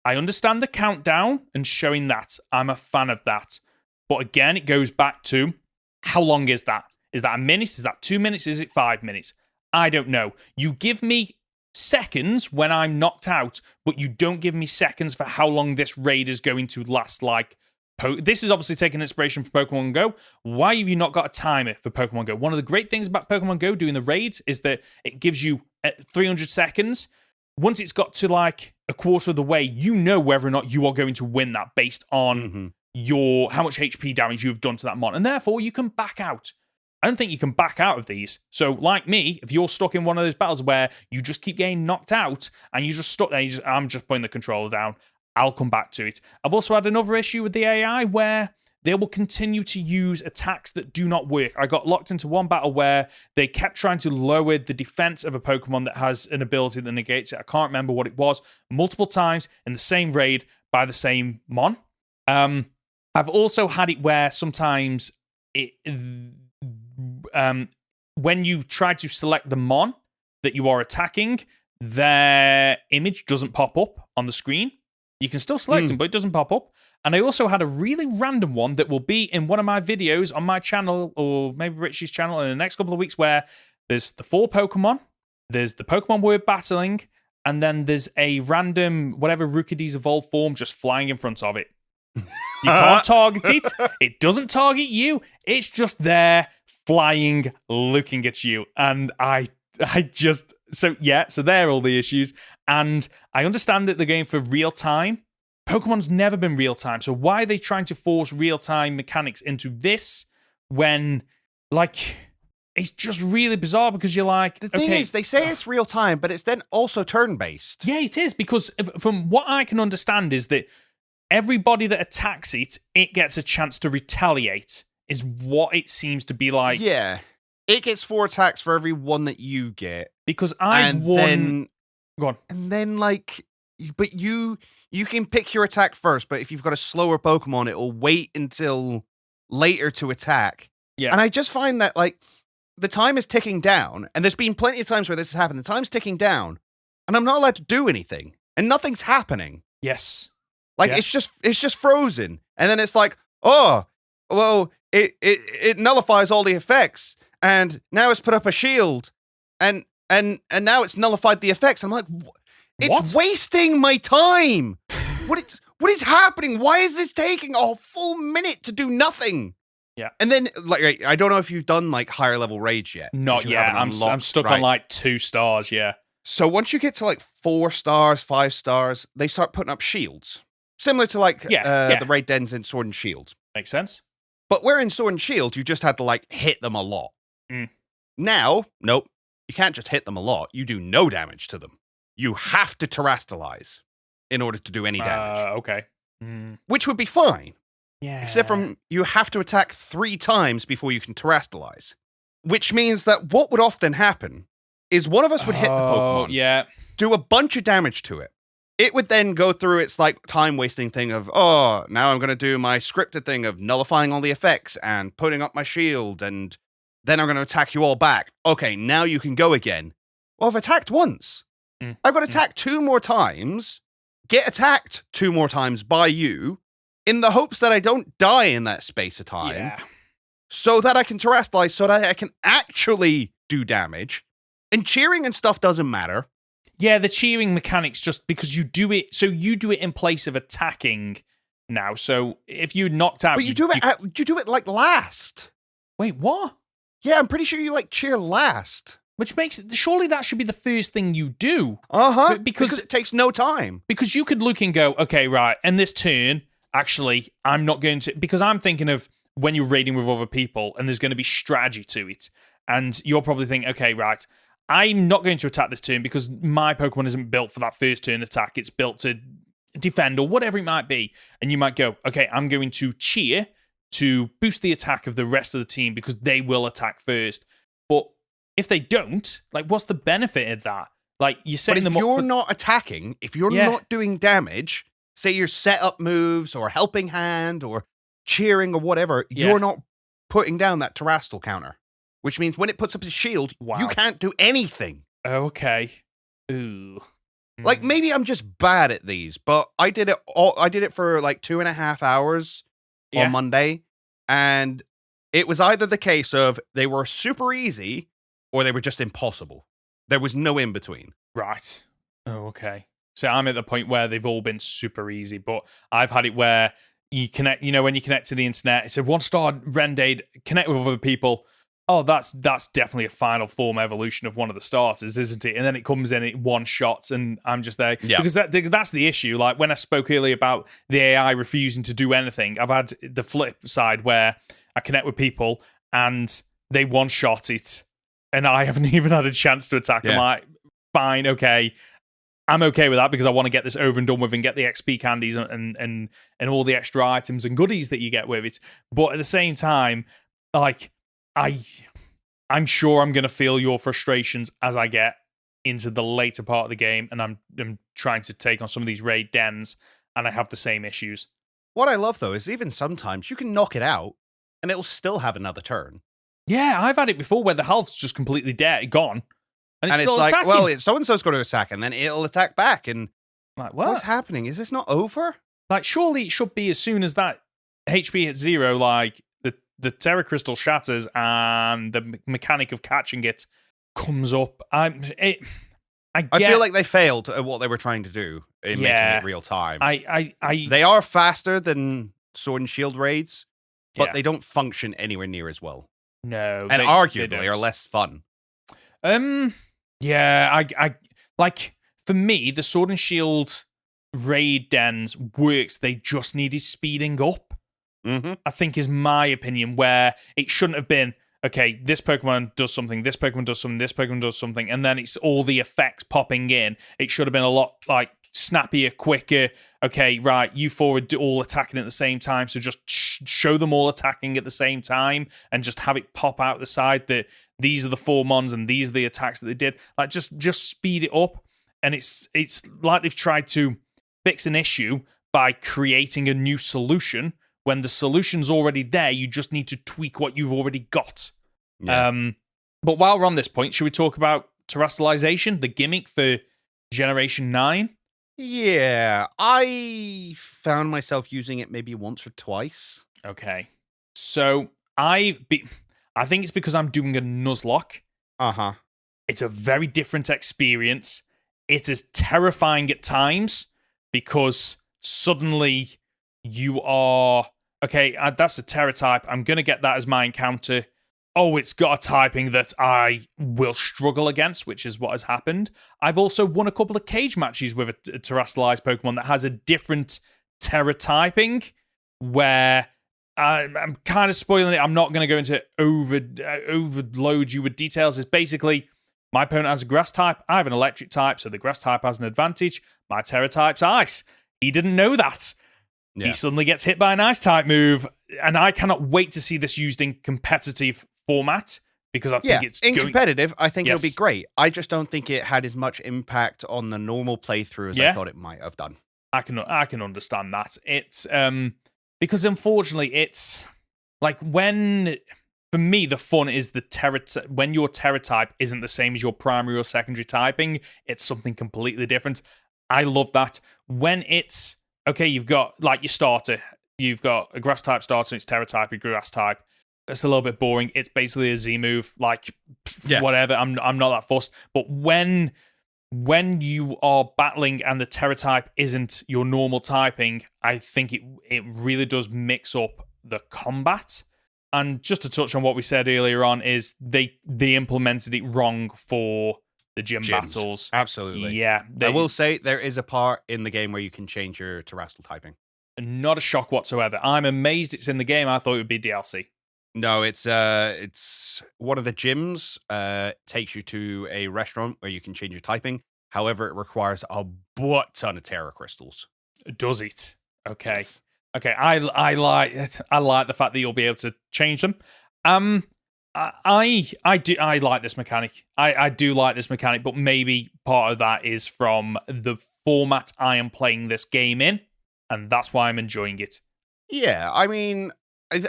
Speaker 1: I understand the countdown and showing that. I'm a fan of that. But again, it goes back to, how long is that? Is that a minute? Is that 2 minutes? Is it 5 minutes? I don't know. You give me seconds when I'm knocked out, but you don't give me seconds for how long this raid is going to last. Like, this is obviously taking inspiration from Pokemon Go. Why have you not got a timer for Pokemon Go? One of the great things about Pokemon Go doing the raids is that it gives you 300 seconds. Once it's got to like a quarter of the way, you know whether or not you are going to win that based on how much HP damage you've done to that mon, and therefore you can back out. I don't think you can back out of these. So, like me, if you're stuck in one of those battles where you just keep getting knocked out and you just stuck there, I'm just putting the controller down, I'll come back to it. I've also had another issue with the AI where they will continue to use attacks that do not work. I got locked into one battle where they kept trying to lower the defense of a Pokemon that has an ability that negates it. I can't remember what it was. Multiple times in the same raid by the same mon. I've also had it where sometimes when you try to select the mon that you are attacking, their image doesn't pop up on the screen. You can still select them, but it doesn't pop up. And I also had a really random one that will be in one of my videos on my channel, or maybe Richie's channel, in the next couple of weeks, where there's the 4 Pokemon, there's the Pokemon we're battling, and then there's a random, whatever Rookidee's evolved form just flying in front of it. You can't target it. It doesn't target you. It's just there, flying, looking at you. And so there are all the issues. And I understand that they're going for real time. Pokemon's never been real time. So why are they trying to force real time mechanics into this when, like, it's just really bizarre because you're like,
Speaker 2: the thing is, they say it's real time, but it's then also turn based.
Speaker 1: Yeah, it is, because from what I can understand is that everybody that attacks it gets a chance to retaliate, is what it seems to be like.
Speaker 2: Yeah. It gets 4 attacks for every one that you get.
Speaker 1: Because I won... Go on.
Speaker 2: And then, like... But you can pick your attack first, but if you've got a slower Pokemon, it'll wait until later to attack.
Speaker 1: Yeah.
Speaker 2: And I just find that, like, the time is ticking down, and there's been plenty of times where this has happened. The time's ticking down, and I'm not allowed to do anything, and nothing's happening.
Speaker 1: Yes.
Speaker 2: Like, it's just frozen. And then it's like, oh, well, it nullifies all the effects. And now it's put up a shield. And now it's nullified the effects. I'm like, it's wasting my time. What is happening? Why is this taking a full minute to do nothing?
Speaker 1: Yeah.
Speaker 2: And then, like, I don't know if you've done, like, higher level raids yet.
Speaker 1: Not yet. I'm stuck on, like, 2 stars, yeah.
Speaker 2: So once you get to, like, 4 stars, 5 stars, they start putting up shields. Similar to, like, the raid dens in Sword and Shield.
Speaker 1: Makes sense.
Speaker 2: But where in Sword and Shield, you just had to, like, hit them a lot. Now, nope. You can't just hit them a lot. You do no damage to them. You have to Terastilize in order to do any damage.
Speaker 1: Okay.
Speaker 2: Which would be fine.
Speaker 1: Yeah.
Speaker 2: Except from you have to attack 3 times before you can Terastilize. Which means that what would often happen is one of us would hit the Pokemon, do a bunch of damage to it. It would then go through its like time-wasting thing of, oh, now I'm going to do my scripted thing of nullifying all the effects and putting up my shield, and then I'm going to attack you all back. Okay, now you can go again. Well, I've attacked once. I've got to attack 2 more times, get attacked 2 more times by you, in the hopes that I don't die in that space of time, so that I can Terastallize, so that I can actually do damage. And cheering and stuff doesn't matter.
Speaker 1: Yeah, the cheering mechanics, just because you do it, so you do it in place of attacking now. So if you knocked out,
Speaker 2: but you do it like last.
Speaker 1: Wait, what?
Speaker 2: Yeah, I'm pretty sure you like cheer last.
Speaker 1: Which makes surely that should be the first thing you do.
Speaker 2: Because it takes no time.
Speaker 1: Because you could look and go, okay, right, and this turn, actually, I'm not going to, because I'm thinking of when you're raiding with other people and there's going to be strategy to it, and you're probably thinking, okay, right, I'm not going to attack this turn because my Pokemon isn't built for that first turn attack. It's built to defend or whatever it might be. And you might go, okay, I'm going to cheer to boost the attack of the rest of the team because they will attack first. But if they don't, like, what's the benefit of that? Like, you're setting them up.
Speaker 2: If you're not attacking, if you're not doing damage, say your setup moves or helping hand or cheering or whatever, you're not putting down that Terastal counter. Which means when it puts up a shield, you can't do anything.
Speaker 1: Okay. Ooh.
Speaker 2: Like, maybe I'm just bad at these, but I did it for like 2.5 hours on Monday, and it was either the case of they were super easy or they were just impossible. There was no in between.
Speaker 1: Right. Oh, okay. So I'm at the point where they've all been super easy, but I've had it where you connect, when you connect to the internet, it's a 1-star Rendade, connect with other people. Oh, that's definitely a final form evolution of one of the starters, isn't it? And then it comes in, it one-shots, and I'm just there.
Speaker 2: Yeah.
Speaker 1: Because that's the issue. Like, when I spoke earlier about the AI refusing to do anything, I've had the flip side where I connect with people, and they one-shot it, and I haven't even had a chance to attack them. Like, fine, okay. I'm okay with that because I want to get this over and done with and get the XP candies and all the extra items and goodies that you get with it. But at the same time, like, I'm sure I'm going to feel your frustrations as I get into the later part of the game, and I'm trying to take on some of these raid dens, and I have the same issues.
Speaker 2: What I love, though, is even sometimes you can knock it out, and it'll still have another turn.
Speaker 1: Yeah, I've had it before where the health's just completely dead, gone, and it's still
Speaker 2: like,
Speaker 1: attacking.
Speaker 2: well, so-and-so's going to attack, and then it'll attack back, and
Speaker 1: like, what?
Speaker 2: What's happening? Is this not over?
Speaker 1: Like, surely it should be as soon as that HP hits 0, like, the Terra Crystal shatters and the mechanic of catching it comes up. I
Speaker 2: feel like they failed at what they were trying to do in making it real time. They are faster than Sword and Shield raids, but they don't function anywhere near as well.
Speaker 1: No,
Speaker 2: and arguably are less fun.
Speaker 1: Yeah, I like, for me, the Sword and Shield raid dens works. They just needed speeding up.
Speaker 2: Mm-hmm.
Speaker 1: I think is my opinion, where it shouldn't have been, okay, this Pokemon does something, this Pokemon does something, this Pokemon does something, and then it's all the effects popping in. It should have been a lot, like, snappier, quicker. Okay, right, you four are all attacking at the same time, so just show them all attacking at the same time and just have it pop out the side that these are the 4 mons and these are the attacks that they did. Like, just speed it up. And it's like they've tried to fix an issue by creating a new solution. When the solution's already there, you just need to tweak what you've already got. Yeah. But while we're on this point, should we talk about Terastilization, the gimmick for Generation 9?
Speaker 2: Yeah, I found myself using it maybe once or twice.
Speaker 1: Okay. So, I think it's because I'm doing a Nuzlocke.
Speaker 2: Uh-huh.
Speaker 1: It's a very different experience. It is terrifying at times because suddenly you are, okay, that's a Terra type. I'm going to get that as my encounter. Oh, it's got a typing that I will struggle against, which is what has happened. I've also won a couple of cage matches with a Terastalized Pokemon that has a different Terra typing, where I'm kind of spoiling it. I'm not going to go into overload you with details. It's basically, my opponent has a grass type. I have an electric type, so the grass type has an advantage. My Terra type's ice. He didn't know that.
Speaker 2: Yeah.
Speaker 1: He suddenly gets hit by an Ice-type move, and I cannot wait to see this used in competitive format, because I think it's
Speaker 2: competitive, I think it'll be great. I just don't think it had as much impact on the normal playthrough as I thought it might have done.
Speaker 1: I can understand that. It's because unfortunately it's like for me the fun is when your Terra type isn't the same as your primary or secondary typing, it's something completely different. I love that. When it's okay, you've got like your starter, you've got a grass type starter, and it's Terra type, your grass type. It's a little bit boring. It's basically a Z move, like whatever. I'm not that fussed. But when you are battling and the Terra type isn't your normal typing, I think it really does mix up the combat. And just to touch on what we said earlier on, is they implemented it wrong for the gym battles.
Speaker 2: Absolutely.
Speaker 1: Yeah.
Speaker 2: I will say there is a part in the game where you can change your terrestrial typing.
Speaker 1: Not a shock whatsoever. I'm amazed it's in the game. I thought it would be DLC.
Speaker 2: No, it's one of the gyms takes you to a restaurant where you can change your typing. However, it requires a butt ton of Terra crystals.
Speaker 1: Does it? Okay.
Speaker 2: Yes.
Speaker 1: Okay. I like the fact that you'll be able to change them. I like this mechanic. I do like this mechanic, but maybe part of that is from the format I am playing this game in, and that's why I'm enjoying it.
Speaker 2: Yeah, I mean,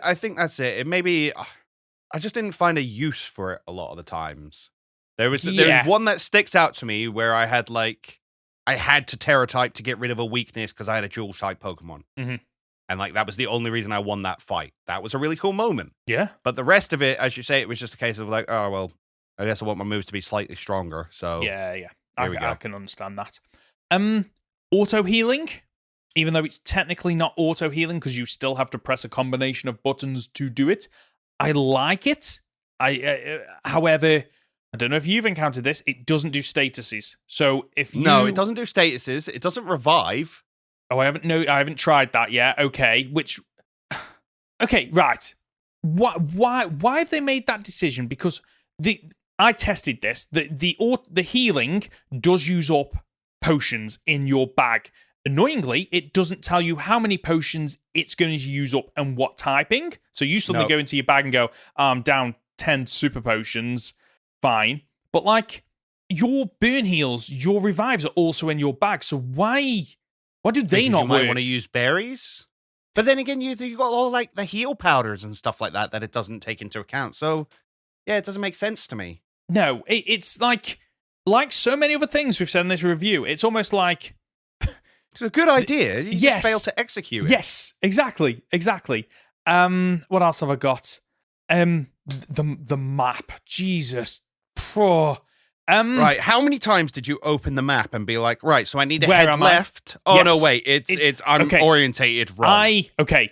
Speaker 2: I think that's it. It maybe I just didn't find a use for it a lot of the times. There's one that sticks out to me where I had to Terra type to get rid of a weakness because I had a dual type Pokemon.
Speaker 1: Mm-hmm.
Speaker 2: And that was the only reason I won that fight. That was a really cool moment.
Speaker 1: Yeah.
Speaker 2: But the rest of it, as you say, it was just a case of like, oh, well, I guess I want my moves to be slightly stronger. So
Speaker 1: yeah. I can understand that. Auto healing, even though it's technically not auto healing because you still have to press a combination of buttons to do it. I like it. However, I don't know if you've encountered this. It doesn't do statuses. So
Speaker 2: no, it doesn't do statuses. It doesn't revive.
Speaker 1: Oh, I haven't tried that yet. Okay, okay, right. Why have they made that decision? Because I tested this. The healing does use up potions in your bag. Annoyingly, it doesn't tell you how many potions it's going to use up and what typing. So you suddenly go into your bag and go, I'm down 10 super potions. Fine. But like your burn heals, your revives are also in your bag. So why do they not work?
Speaker 2: You might want to use berries. But then again, you got all like the heal powders and stuff like that it doesn't take into account. So yeah, it doesn't make sense to me.
Speaker 1: No, it's like so many other things we've said in this review. It's almost like
Speaker 2: it's a good idea. You just fail to execute it.
Speaker 1: Yes, exactly. What else have I got? The map. Jesus.
Speaker 2: Right, how many times did you open the map and be like, right, so I need to head left? Oh, yes. No, wait, I'm orientated wrong.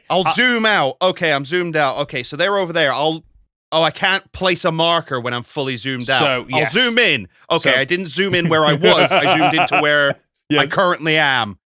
Speaker 2: I'll zoom out. Okay, I'm zoomed out. Okay, so they're over there. I can't place a marker when I'm fully zoomed out.
Speaker 1: So, yes.
Speaker 2: I'll zoom in. Okay, I didn't zoom in where I was. I zoomed into where I currently am.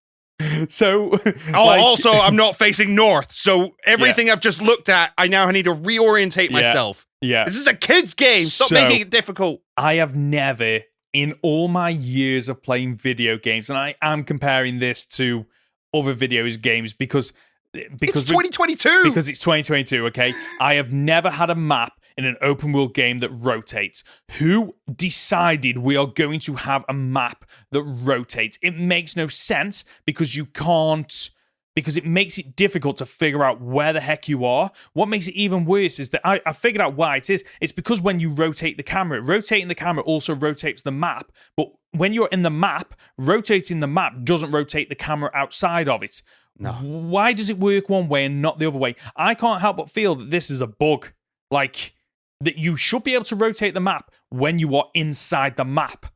Speaker 1: So,
Speaker 2: also, I'm not facing north. So everything I've just looked at, I now need to reorientate myself.
Speaker 1: Yeah.
Speaker 2: This is a kid's game. Stop making it difficult.
Speaker 1: I have never, in all my years of playing video games, and I am comparing this to other video games because
Speaker 2: it's 2022.
Speaker 1: Because it's 2022, okay? I have never had a map in an open world game that rotates. Who decided we are going to have a map that rotates? It makes no sense because it makes it difficult to figure out where the heck you are. What makes it even worse is that I figured out why it is. It's because when you rotate the camera, rotating the camera also rotates the map. But when you're in the map, rotating the map doesn't rotate the camera outside of it.
Speaker 2: No.
Speaker 1: Why does it work one way and not the other way? I can't help but feel that this is a bug. Like, that you should be able to rotate the map when you are inside the map.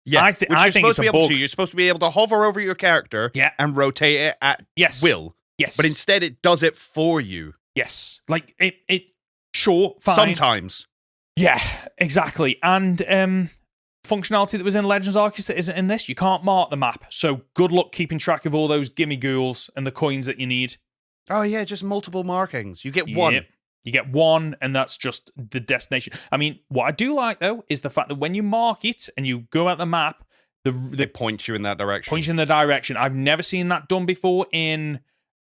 Speaker 2: Yeah,
Speaker 1: I think it's a bug.
Speaker 2: You're supposed to be able to hover over your character and rotate it at will.
Speaker 1: Yes.
Speaker 2: But instead it does it for you.
Speaker 1: Yes. Like, it sure, fine.
Speaker 2: Sometimes.
Speaker 1: Yeah, exactly. And functionality that was in Legends Arceus that isn't in this, you can't mark the map. So good luck keeping track of all those gimme ghouls and the coins that you need.
Speaker 2: Oh yeah, just multiple markings. You get one.
Speaker 1: You get one, and that's just the destination. I mean, what I do like, though, is the fact that when you mark it and you go out the map,
Speaker 2: they point you in that direction.
Speaker 1: Point you in the direction. I've never seen that done before in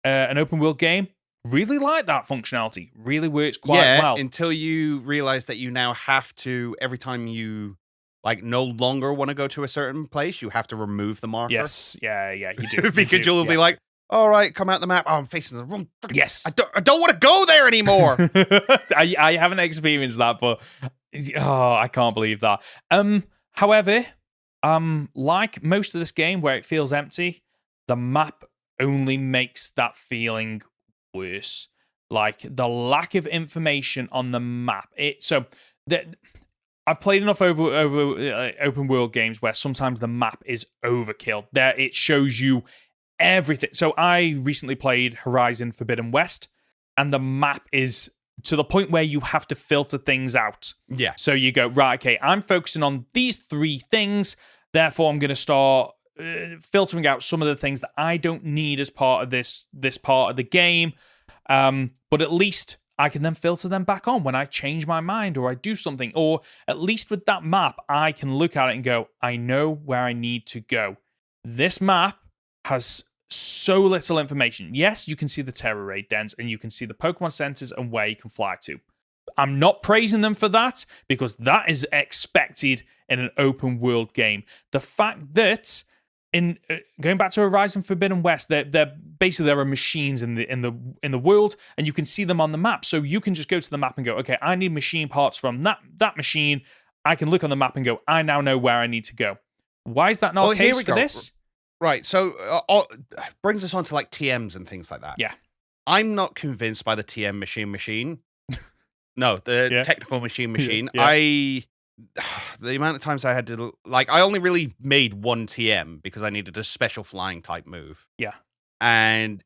Speaker 1: an open world game, really like that functionality. Really works quite well.
Speaker 2: Until you realize that you now have to, every time you like no longer want to go to a certain place, you have to remove the marker.
Speaker 1: Yes, yeah, you do.
Speaker 2: Because you'll be like, all right, come out the map. Oh, I'm facing the wrong.
Speaker 1: Yes.
Speaker 2: I don't want to go there anymore.
Speaker 1: I haven't experienced that, but I can't believe that. However, like most of this game where it feels empty, the map only makes that feeling worse. Like the lack of information on the map. I've played enough over open world games where sometimes the map is overkill. There, it shows you everything. So I recently played Horizon Forbidden West, and the map is to the point where you have to filter things out.
Speaker 2: Yeah.
Speaker 1: So you go, right, okay, I'm focusing on these 3 things, therefore I'm going to start filtering out some of the things that I don't need as part of this part of the game. But at least I can then filter them back on when I change my mind or I do something. Or at least with that map, I can look at it and go, I know where I need to go. This map has so little information. Yes, you can see the Terra raid dens and you can see the Pokemon centers and where you can fly to. I'm not praising them for that because that is expected in an open world game. The fact that in going back to Horizon Forbidden West, they're basically there are machines in the world, and you can see them on the map. So you can just go to the map and go, okay, I need machine parts from that machine. I can look on the map and go, I now know where I need to go. Why is that not the case for this?
Speaker 2: Right. So brings us on to like TMs and things like that.
Speaker 1: Yeah.
Speaker 2: I'm not convinced by the TM machine. No, the technical machine.
Speaker 1: Yeah.
Speaker 2: The amount of times I had to, like, I only really made one TM because I needed a special flying type move.
Speaker 1: Yeah.
Speaker 2: And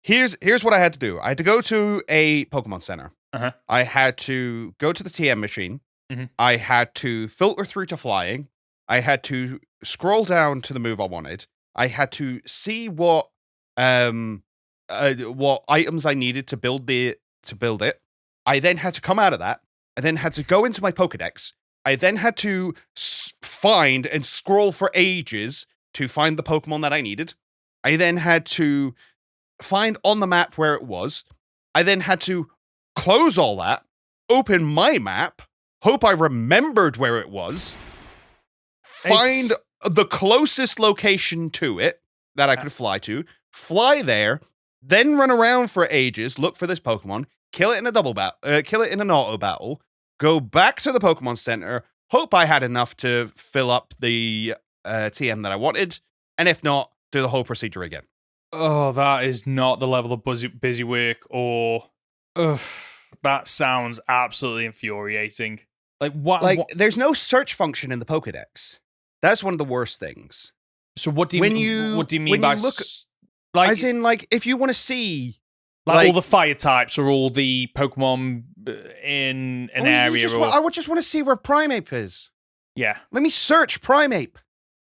Speaker 2: here's what I had to do. I had to go to a Pokemon Center.
Speaker 1: Uh-huh.
Speaker 2: I had to go to the TM machine.
Speaker 1: Mm-hmm.
Speaker 2: I had to filter through to flying. I had to scroll down to the move I wanted. I had to see what items I needed to build it. I then had to come out of that. I then had to go into my Pokedex. I then had to find and scroll for ages to find the Pokemon that I needed. I then had to find on the map where it was. I then had to close all that, open my map, hope I remembered where it was, find the closest location to it that I could fly to, fly there, then run around for ages, look for this Pokemon, kill it in a kill it in an auto battle, go back to the Pokemon Center, hope I had enough to fill up the TM that I wanted, and if not, do the whole procedure again.
Speaker 1: Oh, that is not the level of busy work, or that sounds absolutely infuriating. Like what?
Speaker 2: There's no search function in the Pokedex. That's one of the worst things.
Speaker 1: So what do you mean? What do you mean by
Speaker 2: as in, like, if you want to see
Speaker 1: like all the fire types or all the Pokemon in an area?
Speaker 2: I would just want to see where Primeape is.
Speaker 1: Yeah.
Speaker 2: Let me search Primeape.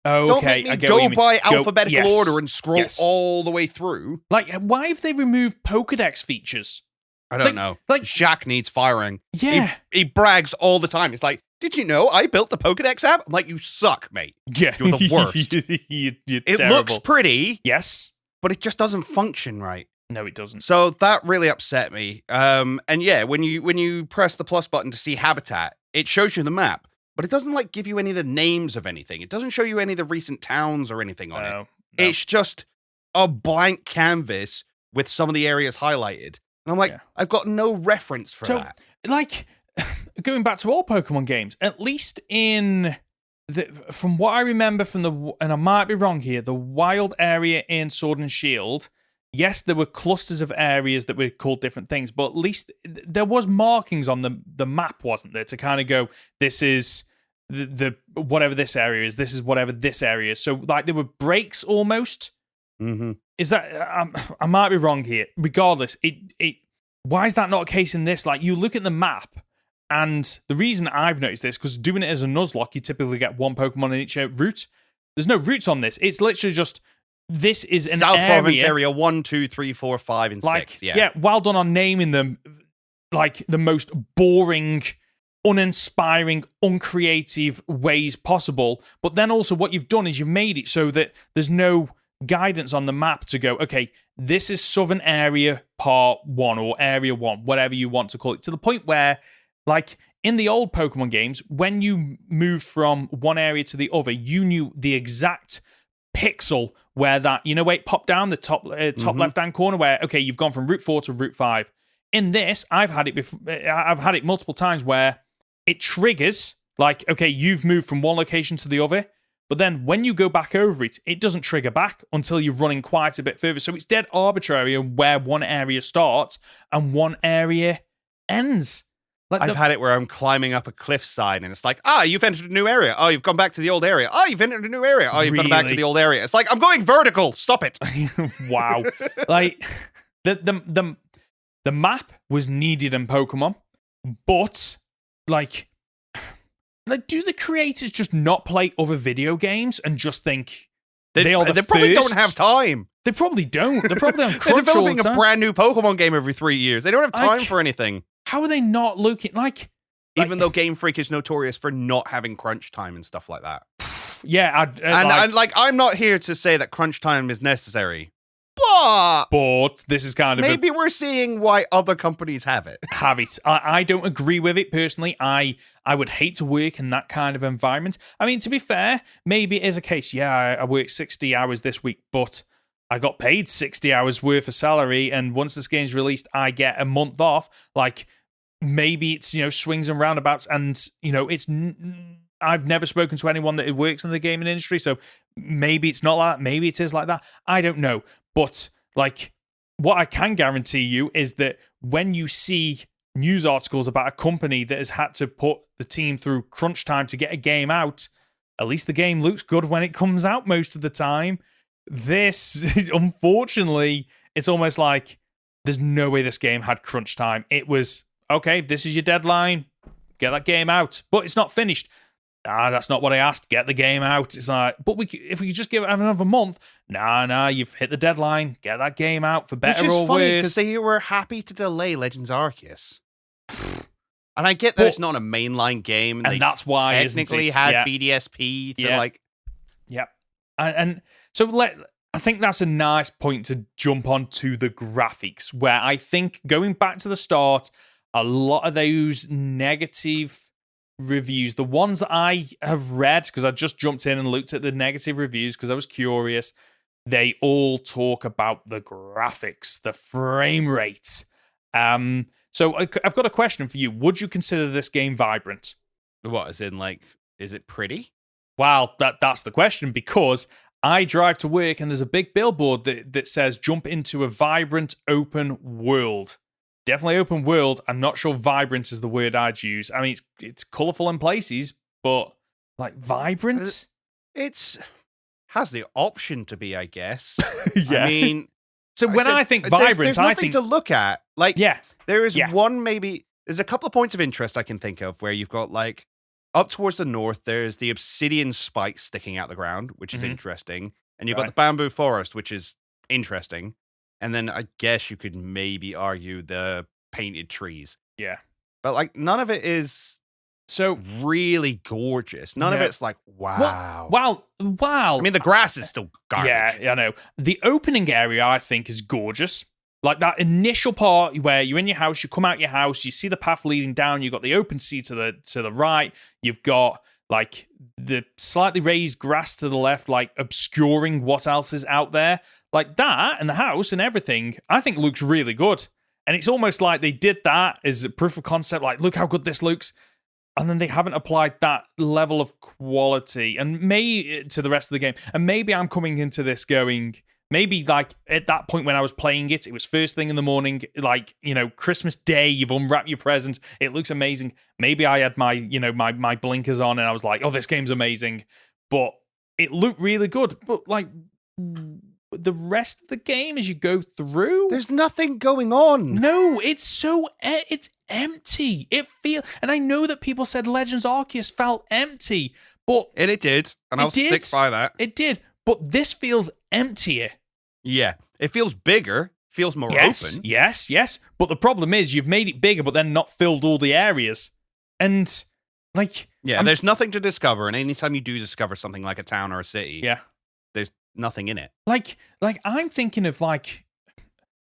Speaker 1: Oh,
Speaker 2: Don't
Speaker 1: okay.
Speaker 2: make me go by alphabetical order and scroll all the way through.
Speaker 1: Like, why have they removed Pokedex features?
Speaker 2: I don't know. Like, Jacques needs firing.
Speaker 1: Yeah.
Speaker 2: He brags all the time. It's like, did you know I built the Pokedex app? I'm like, you suck, mate.
Speaker 1: Yeah.
Speaker 2: You're the worst.
Speaker 1: You're
Speaker 2: it
Speaker 1: terrible.
Speaker 2: Looks pretty.
Speaker 1: Yes.
Speaker 2: But it just doesn't function right.
Speaker 1: No, it doesn't.
Speaker 2: So that really upset me. And yeah, when you press the plus button to see habitat, it shows you the map. But it doesn't like give you any of the names of anything. It doesn't show you any of the recent towns or anything on it.
Speaker 1: No.
Speaker 2: It's just a blank canvas with some of the areas highlighted. And I'm like, I've got no reference for that.
Speaker 1: Like, going back to all Pokemon games, at least from what I remember and I might be wrong here, the wild area in Sword and Shield, yes, there were clusters of areas that were called different things, but at least there was markings on the map, wasn't there, to kind of go, this is the whatever this area is, this is whatever this area is. So, like, there were breaks almost.
Speaker 2: Mm-hmm.
Speaker 1: Is that I might be wrong here. Regardless, why is that not a case in this? Like, you look at the map, and the reason I've noticed this, because doing it as a Nuzlocke, you typically get one Pokemon in each route. There's no routes on this. It's literally just, this is an
Speaker 2: South
Speaker 1: area.
Speaker 2: Province area 1, 2, 3, 4, 5, and 6.
Speaker 1: Yeah, well done on naming them like the most boring, uninspiring, uncreative ways possible. But then also what you've done is you've made it so that there's no guidance on the map to go, okay, this is Southern Area Part 1 or Area 1, whatever you want to call it, to the point where, like, in the old Pokemon games, when you moved from one area to the other, you knew the exact pixel where that, where it popped down the top left-hand corner where, okay, you've gone from Route 4 to Route 5. In this, I've had it multiple times where it triggers, like, okay, you've moved from one location to the other, but then when you go back over it, it doesn't trigger back until you're running quite a bit further. So it's dead arbitrary where one area starts and one area ends. Like
Speaker 2: I've had it where I'm climbing up a cliffside and it's like, you've entered a new area. Oh, you've gone back to the old area. Oh, you've entered a new area. Oh, you've gone back to the old area. It's like, I'm going vertical. Stop it.
Speaker 1: Wow. Like, the map was needed in Pokemon, but, like, do the creators just not play other video games and just think they are the
Speaker 2: They probably don't have time.
Speaker 1: They probably don't. They're probably on Crunch
Speaker 2: They're developing
Speaker 1: all the
Speaker 2: a
Speaker 1: time.
Speaker 2: brand new Pokemon game every 3 years. They don't have time for anything.
Speaker 1: How are they not looking like?
Speaker 2: Even though Game Freak is notorious for not having crunch time and stuff like that.
Speaker 1: Yeah,
Speaker 2: I'm not here to say that crunch time is necessary,
Speaker 1: but this is kind of
Speaker 2: maybe we're seeing why other companies have it.
Speaker 1: I don't agree with it personally. I would hate to work in that kind of environment. I mean, to be fair, maybe it is a case. Yeah, I worked 60 hours this week, but I got paid 60 hours worth of salary, and once this game's released, I get a month off. Like, maybe it's, swings and roundabouts, and, it's... I've never spoken to anyone that works in the gaming industry, so maybe it's not like that. Maybe it is like that. I don't know. But, like, what I can guarantee you is that when you see news articles about a company that has had to put the team through crunch time to get a game out, at least the game looks good when it comes out most of the time. This, unfortunately, it's almost like there's no way this game had crunch time. It was, okay, this is your deadline. Get that game out. But it's not finished. That's not what I asked. Get the game out. It's like, but if we could just give it another month. Nah, you've hit the deadline. Get that game out for better or worse. Which is funny,
Speaker 2: because they were happy to delay Legends Arceus. And I get that it's not a mainline game.
Speaker 1: And that's why
Speaker 2: technically had BDSP to like...
Speaker 1: Yeah. And so I think that's a nice point to jump on to the graphics, where I think, going back to the start, a lot of those negative reviews, the ones that I have read, because I just jumped in and looked at the negative reviews because I was curious, they all talk about the graphics, the frame rate. So I've got a question for you. Would you consider this game vibrant?
Speaker 2: What, as in, like, is it pretty?
Speaker 1: Well, that's the question, because I drive to work and there's a big billboard that says jump into a vibrant open world. Definitely open world. I'm not sure vibrant is the word I'd use. I mean, it's colourful in places, but, like, vibrant?
Speaker 2: It's has the option to be, I guess.
Speaker 1: Yeah.
Speaker 2: I mean...
Speaker 1: So when I think vibrant,
Speaker 2: there's nothing to look at. Like, there is one, maybe... There's a couple of points of interest I can think of where you've got, like, up towards the north, there's the obsidian spikes sticking out the ground, which is interesting. And you've got the bamboo forest, which is interesting. And then I guess you could maybe argue the painted trees.
Speaker 1: Yeah.
Speaker 2: But, like, none of it is so really gorgeous. None of it's like, wow.
Speaker 1: Wow.
Speaker 2: I mean, the grass is still garbage.
Speaker 1: Yeah, I know. The opening area, I think, is gorgeous. Like, that initial part where you're in your house, you come out your house, you see the path leading down, you've got the open sea to the right, you've got, like, the slightly raised grass to the left, like, obscuring what else is out there. Like, that and the house and everything, I think looks really good. And it's almost like they did that as a proof of concept, like, look how good this looks. And then they haven't applied that level of quality and to the rest of the game. And maybe I'm coming into this going, maybe, like, at that point when I was playing it, it was first thing in the morning, like, Christmas Day, you've unwrapped your present, it looks amazing. Maybe I had my, my blinkers on and I was like, oh, this game's amazing. But it looked really good. But, like, the rest of the game as you go through,
Speaker 2: there's nothing going on.
Speaker 1: No, it's empty. And I know that people said Legends Arceus felt empty, but
Speaker 2: it did, and I'll stick by that.
Speaker 1: It did, but this feels emptier.
Speaker 2: Yeah, it feels bigger, feels more open.
Speaker 1: Yes. But the problem is you've made it bigger, but then not filled all the areas, and like
Speaker 2: there's nothing to discover. And anytime you do discover something like a town or a city, there's nothing in it.
Speaker 1: Like I'm thinking of like,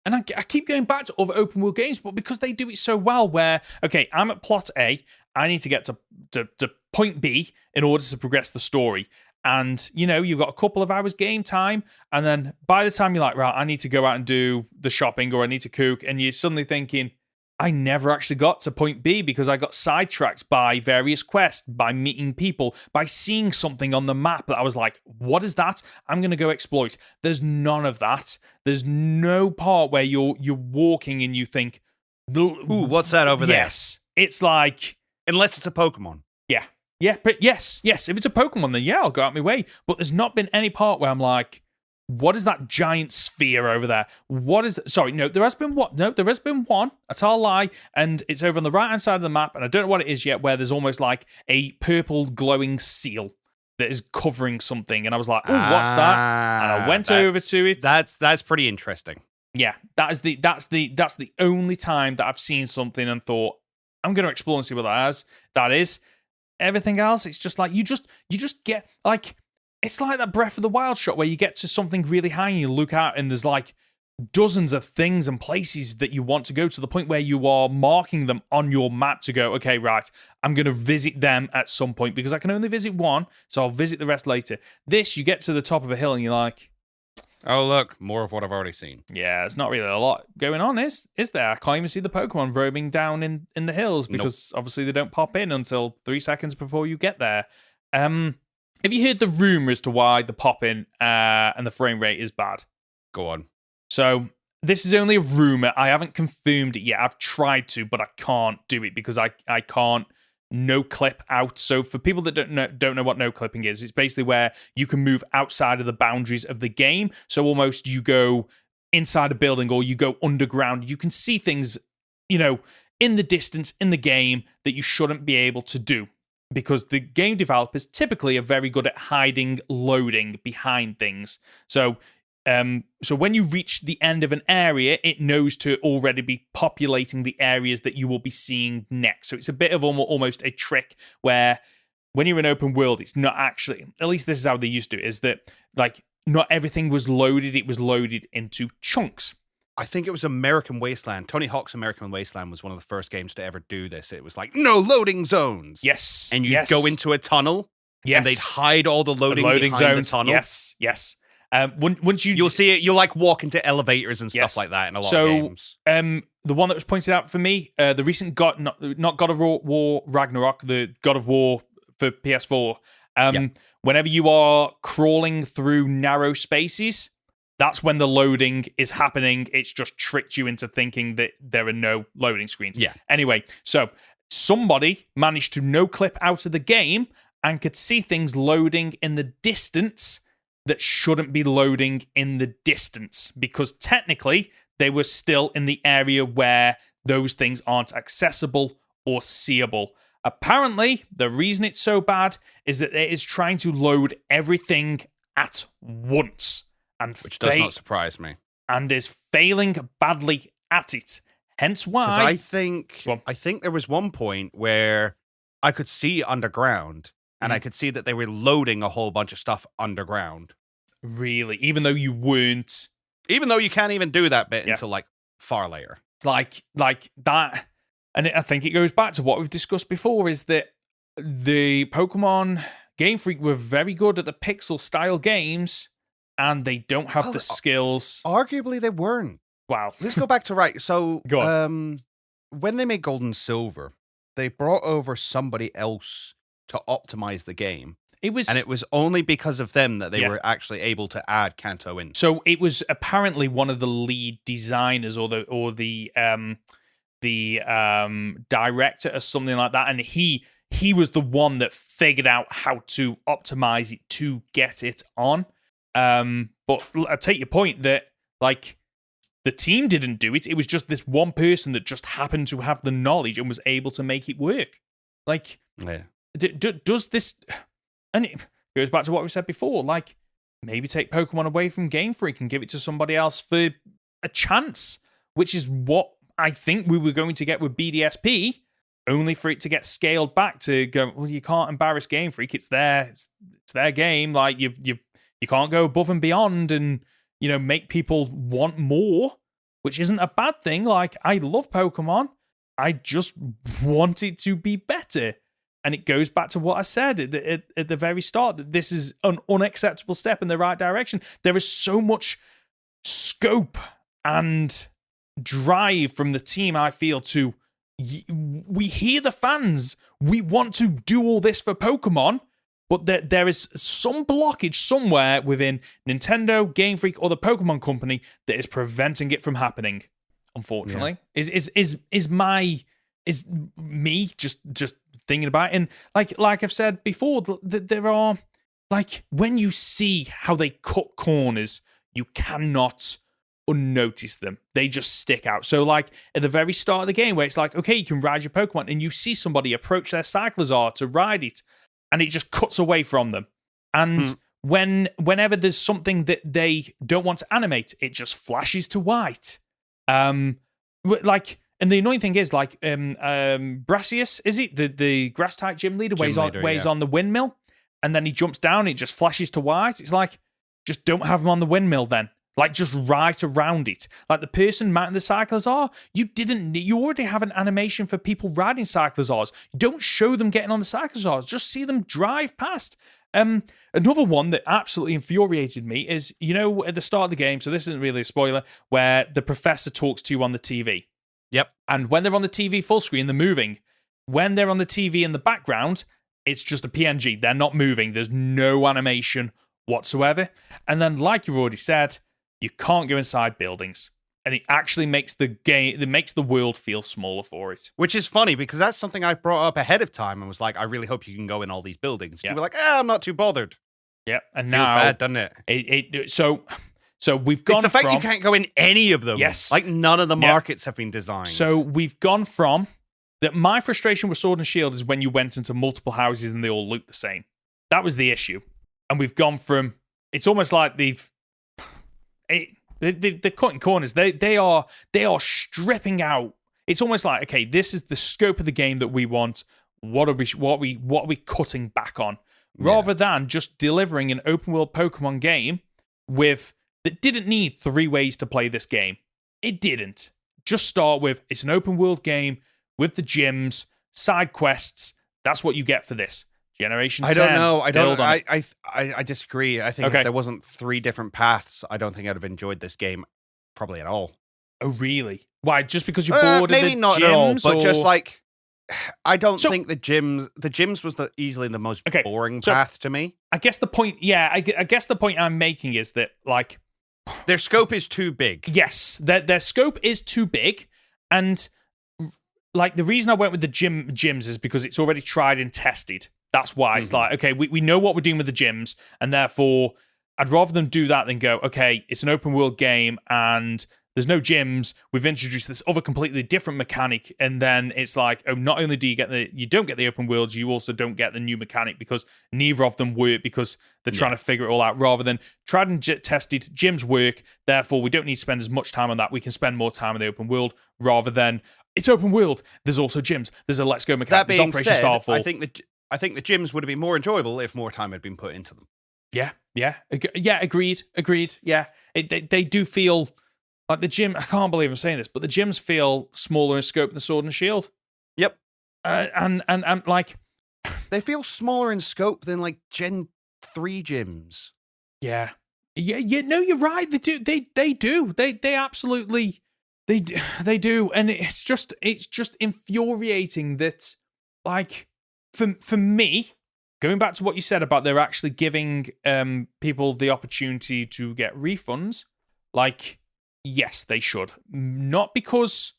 Speaker 1: and I keep going back to other open world games, but because they do it so well, where okay, I'm at plot A, I need to get to point B in order to progress the story. And, you know, you've got a couple of hours game time. And then by the time you're like, right, I need to go out and do the shopping or I need to cook. And you're suddenly thinking, I never actually got to point B because I got sidetracked by various quests, by meeting people, by seeing something on the map that I was like, what is that? I'm going to go exploit. There's none of that. There's no part where you're walking and you think,
Speaker 2: ooh, what's that over there?
Speaker 1: Yes. It's like...
Speaker 2: Unless it's a Pokemon.
Speaker 1: Yeah. Yeah, but yes. If it's a Pokemon, then yeah, I'll go out my way. But there's not been any part where I'm like, what is that giant sphere over there? What is... Sorry, no, there has been one. No, there has been one. That's all lie. And it's over on the right-hand side of the map, and I don't know what it is yet, where there's almost like a purple glowing seal that is covering something. And I was like, oh, what's that? And I went over to it.
Speaker 2: That's pretty interesting.
Speaker 1: Yeah, that's the only time that I've seen something and thought, I'm going to explore and see what that is. Everything else, it's just like you just get like, it's like that Breath of the Wild shot where you get to something really high and you look out and there's like dozens of things and places that you want to go, to the point where you are marking them on your map to go, okay, right, I'm going to visit them at some point because I can only visit one, so I'll visit the rest later. This, you get to the top of a hill and you're like,
Speaker 2: oh, look, more of what I've already seen.
Speaker 1: Yeah, it's not really a lot going on, is there? I can't even see the Pokemon roaming down in the hills because obviously they don't pop in until 3 seconds before you get there. Have you heard the rumor as to why the pop-in and the frame rate is bad?
Speaker 2: Go on.
Speaker 1: So this is only a rumor. I haven't confirmed it yet. I've tried to, but I can't do it because I can't no clip out. So for people that don't know what no clipping is, it's basically where you can move outside of the boundaries of the game. So almost you go inside a building or you go underground. You can see things, you know, in the distance in the game that you shouldn't be able to do, because the game developers typically are very good at hiding loading behind things. So when you reach the end of an area, it knows to already be populating the areas that you will be seeing next. So it's a bit of almost a trick where when you're in open world, it's not actually, at least this is how they used to, is that like not everything was loaded. It was loaded into chunks.
Speaker 2: I think it was American Wasteland. Tony Hawk's American Wasteland was one of the first games to ever do this. It was like, no loading zones.
Speaker 1: Yes.
Speaker 2: And you'd go into a tunnel.
Speaker 1: Yes.
Speaker 2: And they'd hide all the loading behind
Speaker 1: zones.
Speaker 2: The tunnel.
Speaker 1: Yes. Once
Speaker 2: you'll see it, you'll like walk into elevators and stuff like that in a lot of games.
Speaker 1: The one that was pointed out for me, the recent not God of War Ragnarok, the God of War for PS4. Whenever you are crawling through narrow spaces, that's when the loading is happening. It's just tricked you into thinking that there are no loading screens.
Speaker 2: Yeah.
Speaker 1: Anyway, so somebody managed to no clip out of the game and could see things loading in the distance that shouldn't be loading in the distance, because technically they were still in the area where those things aren't accessible or seeable. Apparently, the reason it's so bad is that it is trying to load everything at once, and
Speaker 2: which does not surprise me,
Speaker 1: and is failing badly at it. Hence why
Speaker 2: I think there was one point where I could see underground. And I could see that they were loading a whole bunch of stuff underground.
Speaker 1: Really? Even though you weren't...
Speaker 2: Even though you can't even do that bit until, like, far later.
Speaker 1: Like that... And I think it goes back to what we've discussed before, is that the Pokemon Game Freak were very good at the pixel-style games, and they don't have the skills...
Speaker 2: Arguably, they weren't.
Speaker 1: Wow.
Speaker 2: Let's go back to... So,
Speaker 1: go on.
Speaker 2: When they made Gold and Silver, they brought over somebody else to optimize the game. It was only because of them that they were actually able to add Kanto in.
Speaker 1: So it was apparently one of the lead designers or the director or something like that, and he was the one that figured out how to optimize it to get it on. But I take your point that like the team didn't do it. It was just this one person that just happened to have the knowledge and was able to make it work. Like,
Speaker 2: yeah.
Speaker 1: Does this, and it goes back to what we said before, like maybe take Pokemon away from Game Freak and give it to somebody else for a chance, which is what I think we were going to get with BDSP, only for it to get scaled back to go, well, you can't embarrass Game Freak. It's their game. Like you've You can't go above and beyond and, make people want more, which isn't a bad thing. Like, I love Pokemon. I just want it to be better. And it goes back to what I said at the very start, that this is an unacceptable step in the right direction. There is so much scope and drive from the team, I feel, to... We hear the fans. We want to do all this for Pokemon, but there is some blockage somewhere within Nintendo, Game Freak, or the Pokemon Company that is preventing it from happening. Unfortunately, is me just thinking about it. And like I've said before, there are, like, when you see how they cut corners, you cannot unnotice them. They just stick out. So, like, at the very start of the game, where it's like, okay, you can ride your Pokemon, and you see somebody approach their Cyclizar to ride it, and it just cuts away from them. And whenever there's something that they don't want to animate, it just flashes to white. And the annoying thing is, like, Brassius, is it the grass type gym leader, where he's on the windmill, and then he jumps down, it just flashes to white. It's like, just don't have him on the windmill then. Like, just right around it. Like, the person mounting the Cyclizar, you already have an animation for people riding Cyclizars. Don't show them getting on the Cyclizars. Just see them drive past. Another one that absolutely infuriated me is, at the start of the game, so this isn't really a spoiler, where the professor talks to you on the TV.
Speaker 2: Yep.
Speaker 1: And when they're on the TV full screen, they're moving. When they're on the TV in the background, it's just a PNG. They're not moving. There's no animation whatsoever. And then, like you've already said, you can't go inside buildings. And it actually makes the world feel smaller for it.
Speaker 2: Which is funny, because that's something I brought up ahead of time and was like, I really hope you can go in all these buildings. You were like, I'm not too bothered.
Speaker 1: Yeah, and
Speaker 2: Feels
Speaker 1: now...
Speaker 2: bad, doesn't it?
Speaker 1: So we've gone from...
Speaker 2: It's the fact you can't go in any of them.
Speaker 1: Yes.
Speaker 2: Like, none of the markets have been designed.
Speaker 1: So we've gone from... that my frustration with Sword and Shield is when you went into multiple houses and they all looked the same. That was the issue. And we've gone from... It's almost like they're cutting corners. They are stripping out. It's almost like, okay, this is the scope of the game that we want. What are we cutting back on? Rather than just delivering an open world Pokemon game that didn't need 3 ways to play this game. It didn't. Just start with, it's an open world game with the gyms, side quests. That's what you get for this. Generation 10.
Speaker 2: I don't know. I disagree. I think if there wasn't 3 different paths, I don't think I'd have enjoyed this game probably at all.
Speaker 1: Oh, really? Why? Just because you're bored of the gyms?
Speaker 2: Maybe not at all, but just like, I don't think the gyms was easily the most boring path to me.
Speaker 1: I guess the point, I guess the point I'm making is that, like,
Speaker 2: their scope is too big.
Speaker 1: Yes, their scope is too big, and like, the reason I went with the gyms is because it's already tried and tested. That's why it's like, okay, we know what we're doing with the gyms, and therefore I'd rather them do that than go, okay, it's an open world game and there's no gyms. We've introduced this other completely different mechanic, and then it's like, oh, not only do you don't get the open worlds, you also don't get the new mechanic because neither of them work because they're trying to figure it all out. Rather than tried and tested, gyms work, therefore we don't need to spend as much time on that. We can spend more time on the open world rather than it's open world. There's also gyms. There's a Let's Go mechanic.
Speaker 2: That being said,
Speaker 1: Starfall.
Speaker 2: I think the gyms would have been more enjoyable if more time had been put into them.
Speaker 1: Yeah, agreed. Yeah, they do feel like the gym. I can't believe I'm saying this, but the gyms feel smaller in scope than Sword and Shield.
Speaker 2: Yep,
Speaker 1: and like
Speaker 2: they feel smaller in scope than like Gen 3 gyms.
Speaker 1: Yeah. No, you're right. They do. They do. They absolutely. They do, and it's just infuriating that, like, for me, going back to what you said about they're actually giving people the opportunity to get refunds. Like, yes, they should. Not because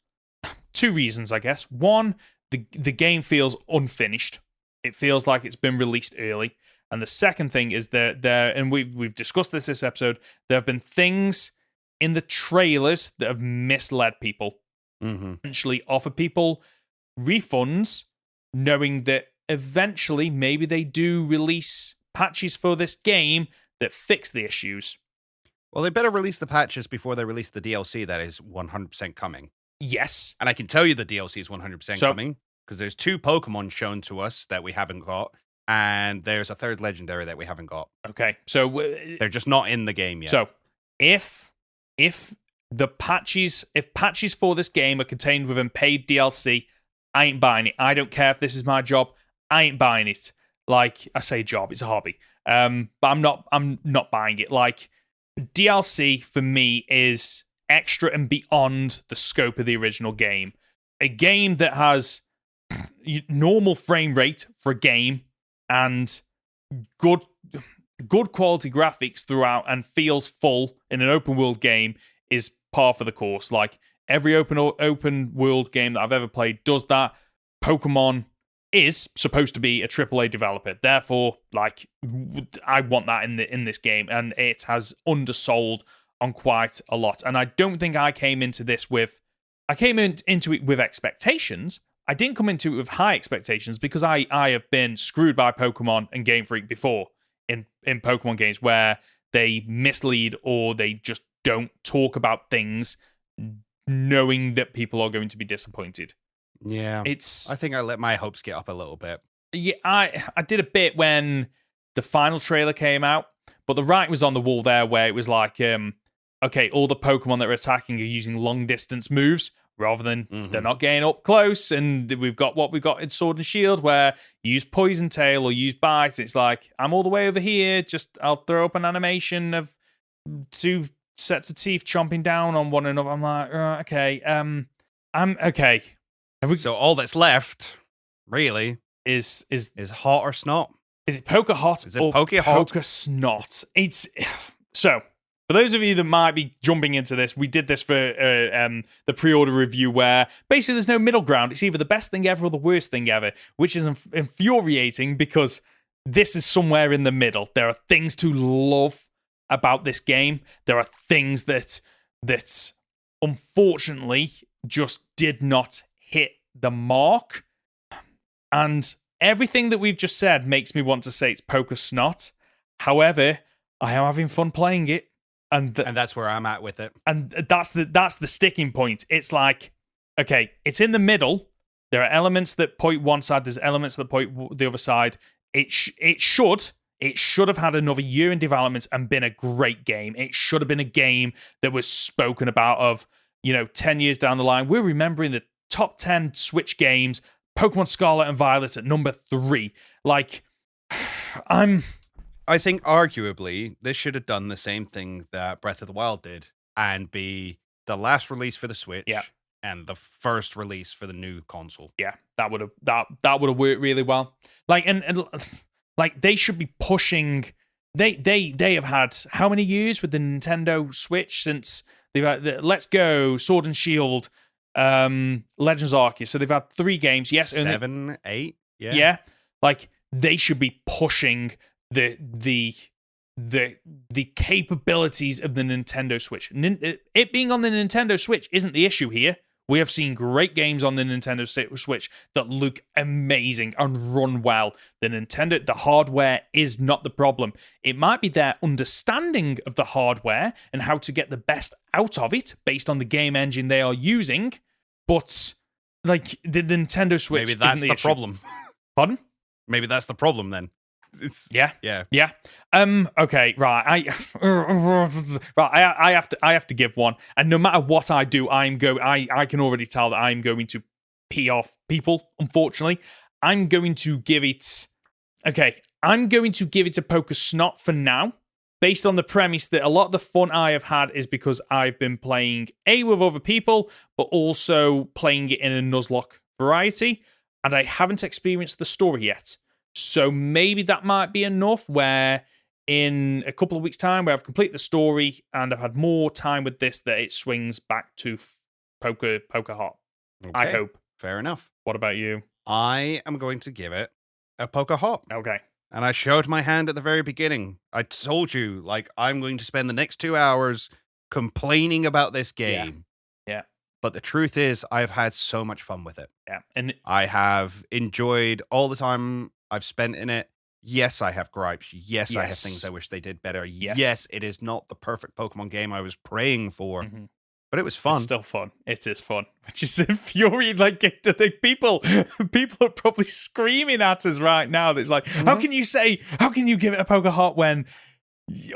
Speaker 1: 2 reasons, I guess. One, the game feels unfinished. It feels like it's been released early. And the second thing is that and we've discussed this episode, there have been things in the trailers that have misled people. Essentially offer people refunds, knowing that eventually maybe they do release patches for this game that fix the issues.
Speaker 2: Well, they better release the patches before they release the DLC that is 100% coming.
Speaker 1: Yes.
Speaker 2: And I can tell you the DLC is 100% coming, because there's 2 Pokemon shown to us that we haven't got. and there's a third legendary that we haven't got.
Speaker 1: Okay, so
Speaker 2: they're just not in the game yet.
Speaker 1: So if patches for this game are contained within paid DLC, I ain't buying it. I don't care if this is my job. I ain't buying it. Like, I say job, it's a hobby. But I'm not buying it. Like, DLC for me is extra and beyond the scope of the original game. A game that has normal frame rate for a game and good quality graphics throughout and feels full in an open world game is par for the course. Like, every open world game that I've ever played does that. Pokemon is supposed to be a AAA developer. Therefore, like, I want that in this game, and it has undersold on quite a lot. And I don't think I came into it with expectations. I didn't come into it with high expectations because I have been screwed by Pokemon and Game Freak before in Pokemon games where they mislead or they just don't talk about things knowing that people are going to be disappointed.
Speaker 2: Yeah. I think I let my hopes get up a little bit.
Speaker 1: Yeah, I did a bit when the final trailer came out, but the writing was on the wall there where it was like, okay, all the Pokemon that are attacking are using long distance moves rather than they're not getting up close, and we've got what we've got in Sword and Shield where you use Poison Tail or use Bite. It's like, I'm all the way over here, just I'll throw up an animation of two sets of teeth chomping down on one another. I'm like, okay, I'm okay.
Speaker 2: So all that's left, really,
Speaker 1: is
Speaker 2: hot or snot.
Speaker 1: Is it Poke Hot or Poke Snot? It's so. For those of you that might be jumping into this, we did this for the pre-order review where basically there's no middle ground. It's either the best thing ever or the worst thing ever, which is infuriating because this is somewhere in the middle. There are things to love about this game. There are things that unfortunately just did not hit the mark. And everything that we've just said makes me want to say it's Poke Snot. However, I am having fun playing it. And
Speaker 2: that's where I'm at with it.
Speaker 1: And that's the sticking point. It's like, okay, it's in the middle. There are elements that point one side. There's elements that point the other side. It should have had another year in development and been a great game. It should have been a game that was spoken about of, 10 years down the line. We're remembering the top 10 Switch games, Pokemon Scarlet and Violet at number 3. Like,
Speaker 2: I think arguably this should have done the same thing that Breath of the Wild did and be the last release for the Switch and the first release for the new console.
Speaker 1: Yeah, that would have worked really well. Like and like they should be pushing. They have had how many years with the Nintendo Switch since they've had Let's Go, Sword and Shield, Legends Arceus. So they've had 3 games. Yes,
Speaker 2: 7, 8. Yeah.
Speaker 1: Yeah, like they should be pushing the capabilities of the Nintendo Switch. It being on the Nintendo Switch isn't the issue here. We have seen great games on the Nintendo Switch that look amazing and run well. The hardware is not the problem. It might be their understanding of the hardware and how to get the best out of it based on the game engine they are using, but like the Nintendo Switch
Speaker 2: maybe that's
Speaker 1: isn't
Speaker 2: the
Speaker 1: issue.
Speaker 2: problem.
Speaker 1: Pardon?
Speaker 2: Maybe that's the problem then.
Speaker 1: Yeah. Okay. Right. I have to give one, and no matter what I do, I can already tell that I'm going to pee off people. Unfortunately, I'm going to give it. Okay, I'm going to give it a Poke Snot for now, based on the premise that a lot of the fun I have had is because I've been playing with other people, but also playing it in a Nuzlocke variety, and I haven't experienced the story yet. So maybe that might be enough where in a couple of weeks' time where I've completed the story and I've had more time with this that it swings back to Poke Hot. Okay. I hope.
Speaker 2: Fair enough.
Speaker 1: What about you?
Speaker 2: I am going to give it a Poke Hot.
Speaker 1: Okay.
Speaker 2: And I showed my hand at the very beginning. I told you, like, I'm going to spend the next 2 hours complaining about this game.
Speaker 1: Yeah.
Speaker 2: But the truth is, I've had so much fun with it.
Speaker 1: Yeah. And
Speaker 2: I have enjoyed all the time I've spent in it. Yes, I have gripes. Yes, I have things I wish they did better. Yes, it is not the perfect Pokemon game I was praying for. Mm-hmm. But it was fun.
Speaker 1: It's still fun. It is fun. Which is infuriating. Like, people are probably screaming at us right now. That's like, how can you give it a poker heart when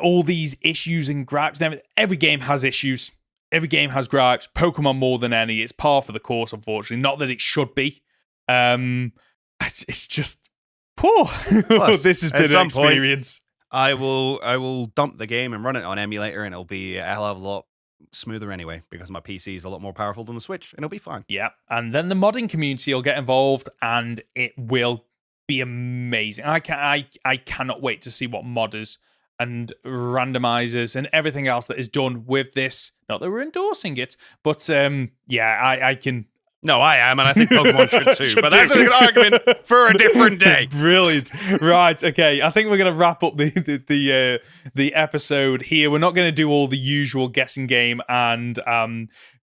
Speaker 1: all these issues and gripes and everything? Every game has issues. Every game has gripes. Pokemon more than any. It's par for the course, unfortunately. Not that it should be. It's just poor.
Speaker 2: Plus,
Speaker 1: this has been an experience.
Speaker 2: I will dump the game and run it on emulator, and it'll be a hell of a lot smoother anyway, because my PC is a lot more powerful than the Switch, and it'll be fine.
Speaker 1: Yeah, and then the modding community will get involved, and it will be amazing. I cannot wait to see what modders and randomizers and everything else that is done with this. Not that we're endorsing it, but I can.
Speaker 2: No, I am, and I think Pokemon should too. But that's an argument for a different day.
Speaker 1: Brilliant. Right. Okay. I think we're going to wrap up the episode here. We're not going to do all the usual guessing game and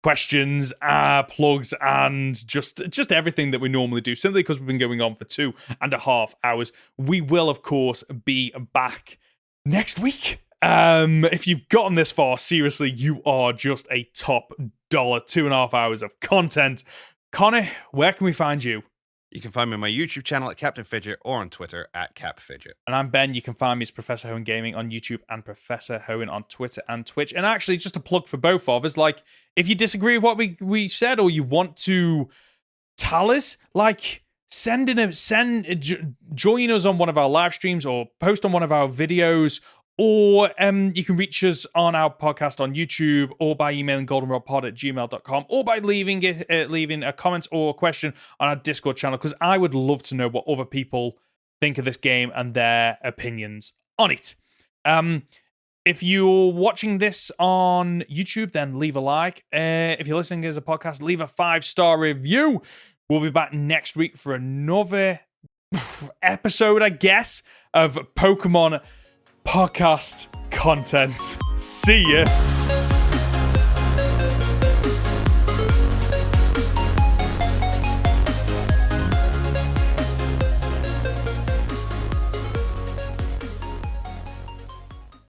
Speaker 1: questions, plugs, and just everything that we normally do. Simply because we've been going on for 2.5 hours. We will, of course, be back next week. If you've gotten this far, seriously, you are just a top dollar. 2.5 hours of content. Conor, where can we find you?
Speaker 2: You can find me on my YouTube channel at Captain Fidget or on Twitter at CapFidget.
Speaker 1: And I'm Ben. You can find me as Professor Hoenn Gaming on YouTube and Professor Hoenn on Twitter and Twitch. And actually, just a plug for both of us, like, if you disagree with what we said or you want to tell us, like, join us on one of our live streams or post on one of our videos. Or you can reach us on our podcast on YouTube, or by emailing goldenrodpod@gmail.com, or by leaving a comment or a question on our Discord channel, because I would love to know what other people think of this game and their opinions on it. If you're watching this on YouTube, then leave a like. If you're listening as a podcast, leave a 5-star review. We'll be back next week for another episode, I guess, of Pokemon podcast content. See ya.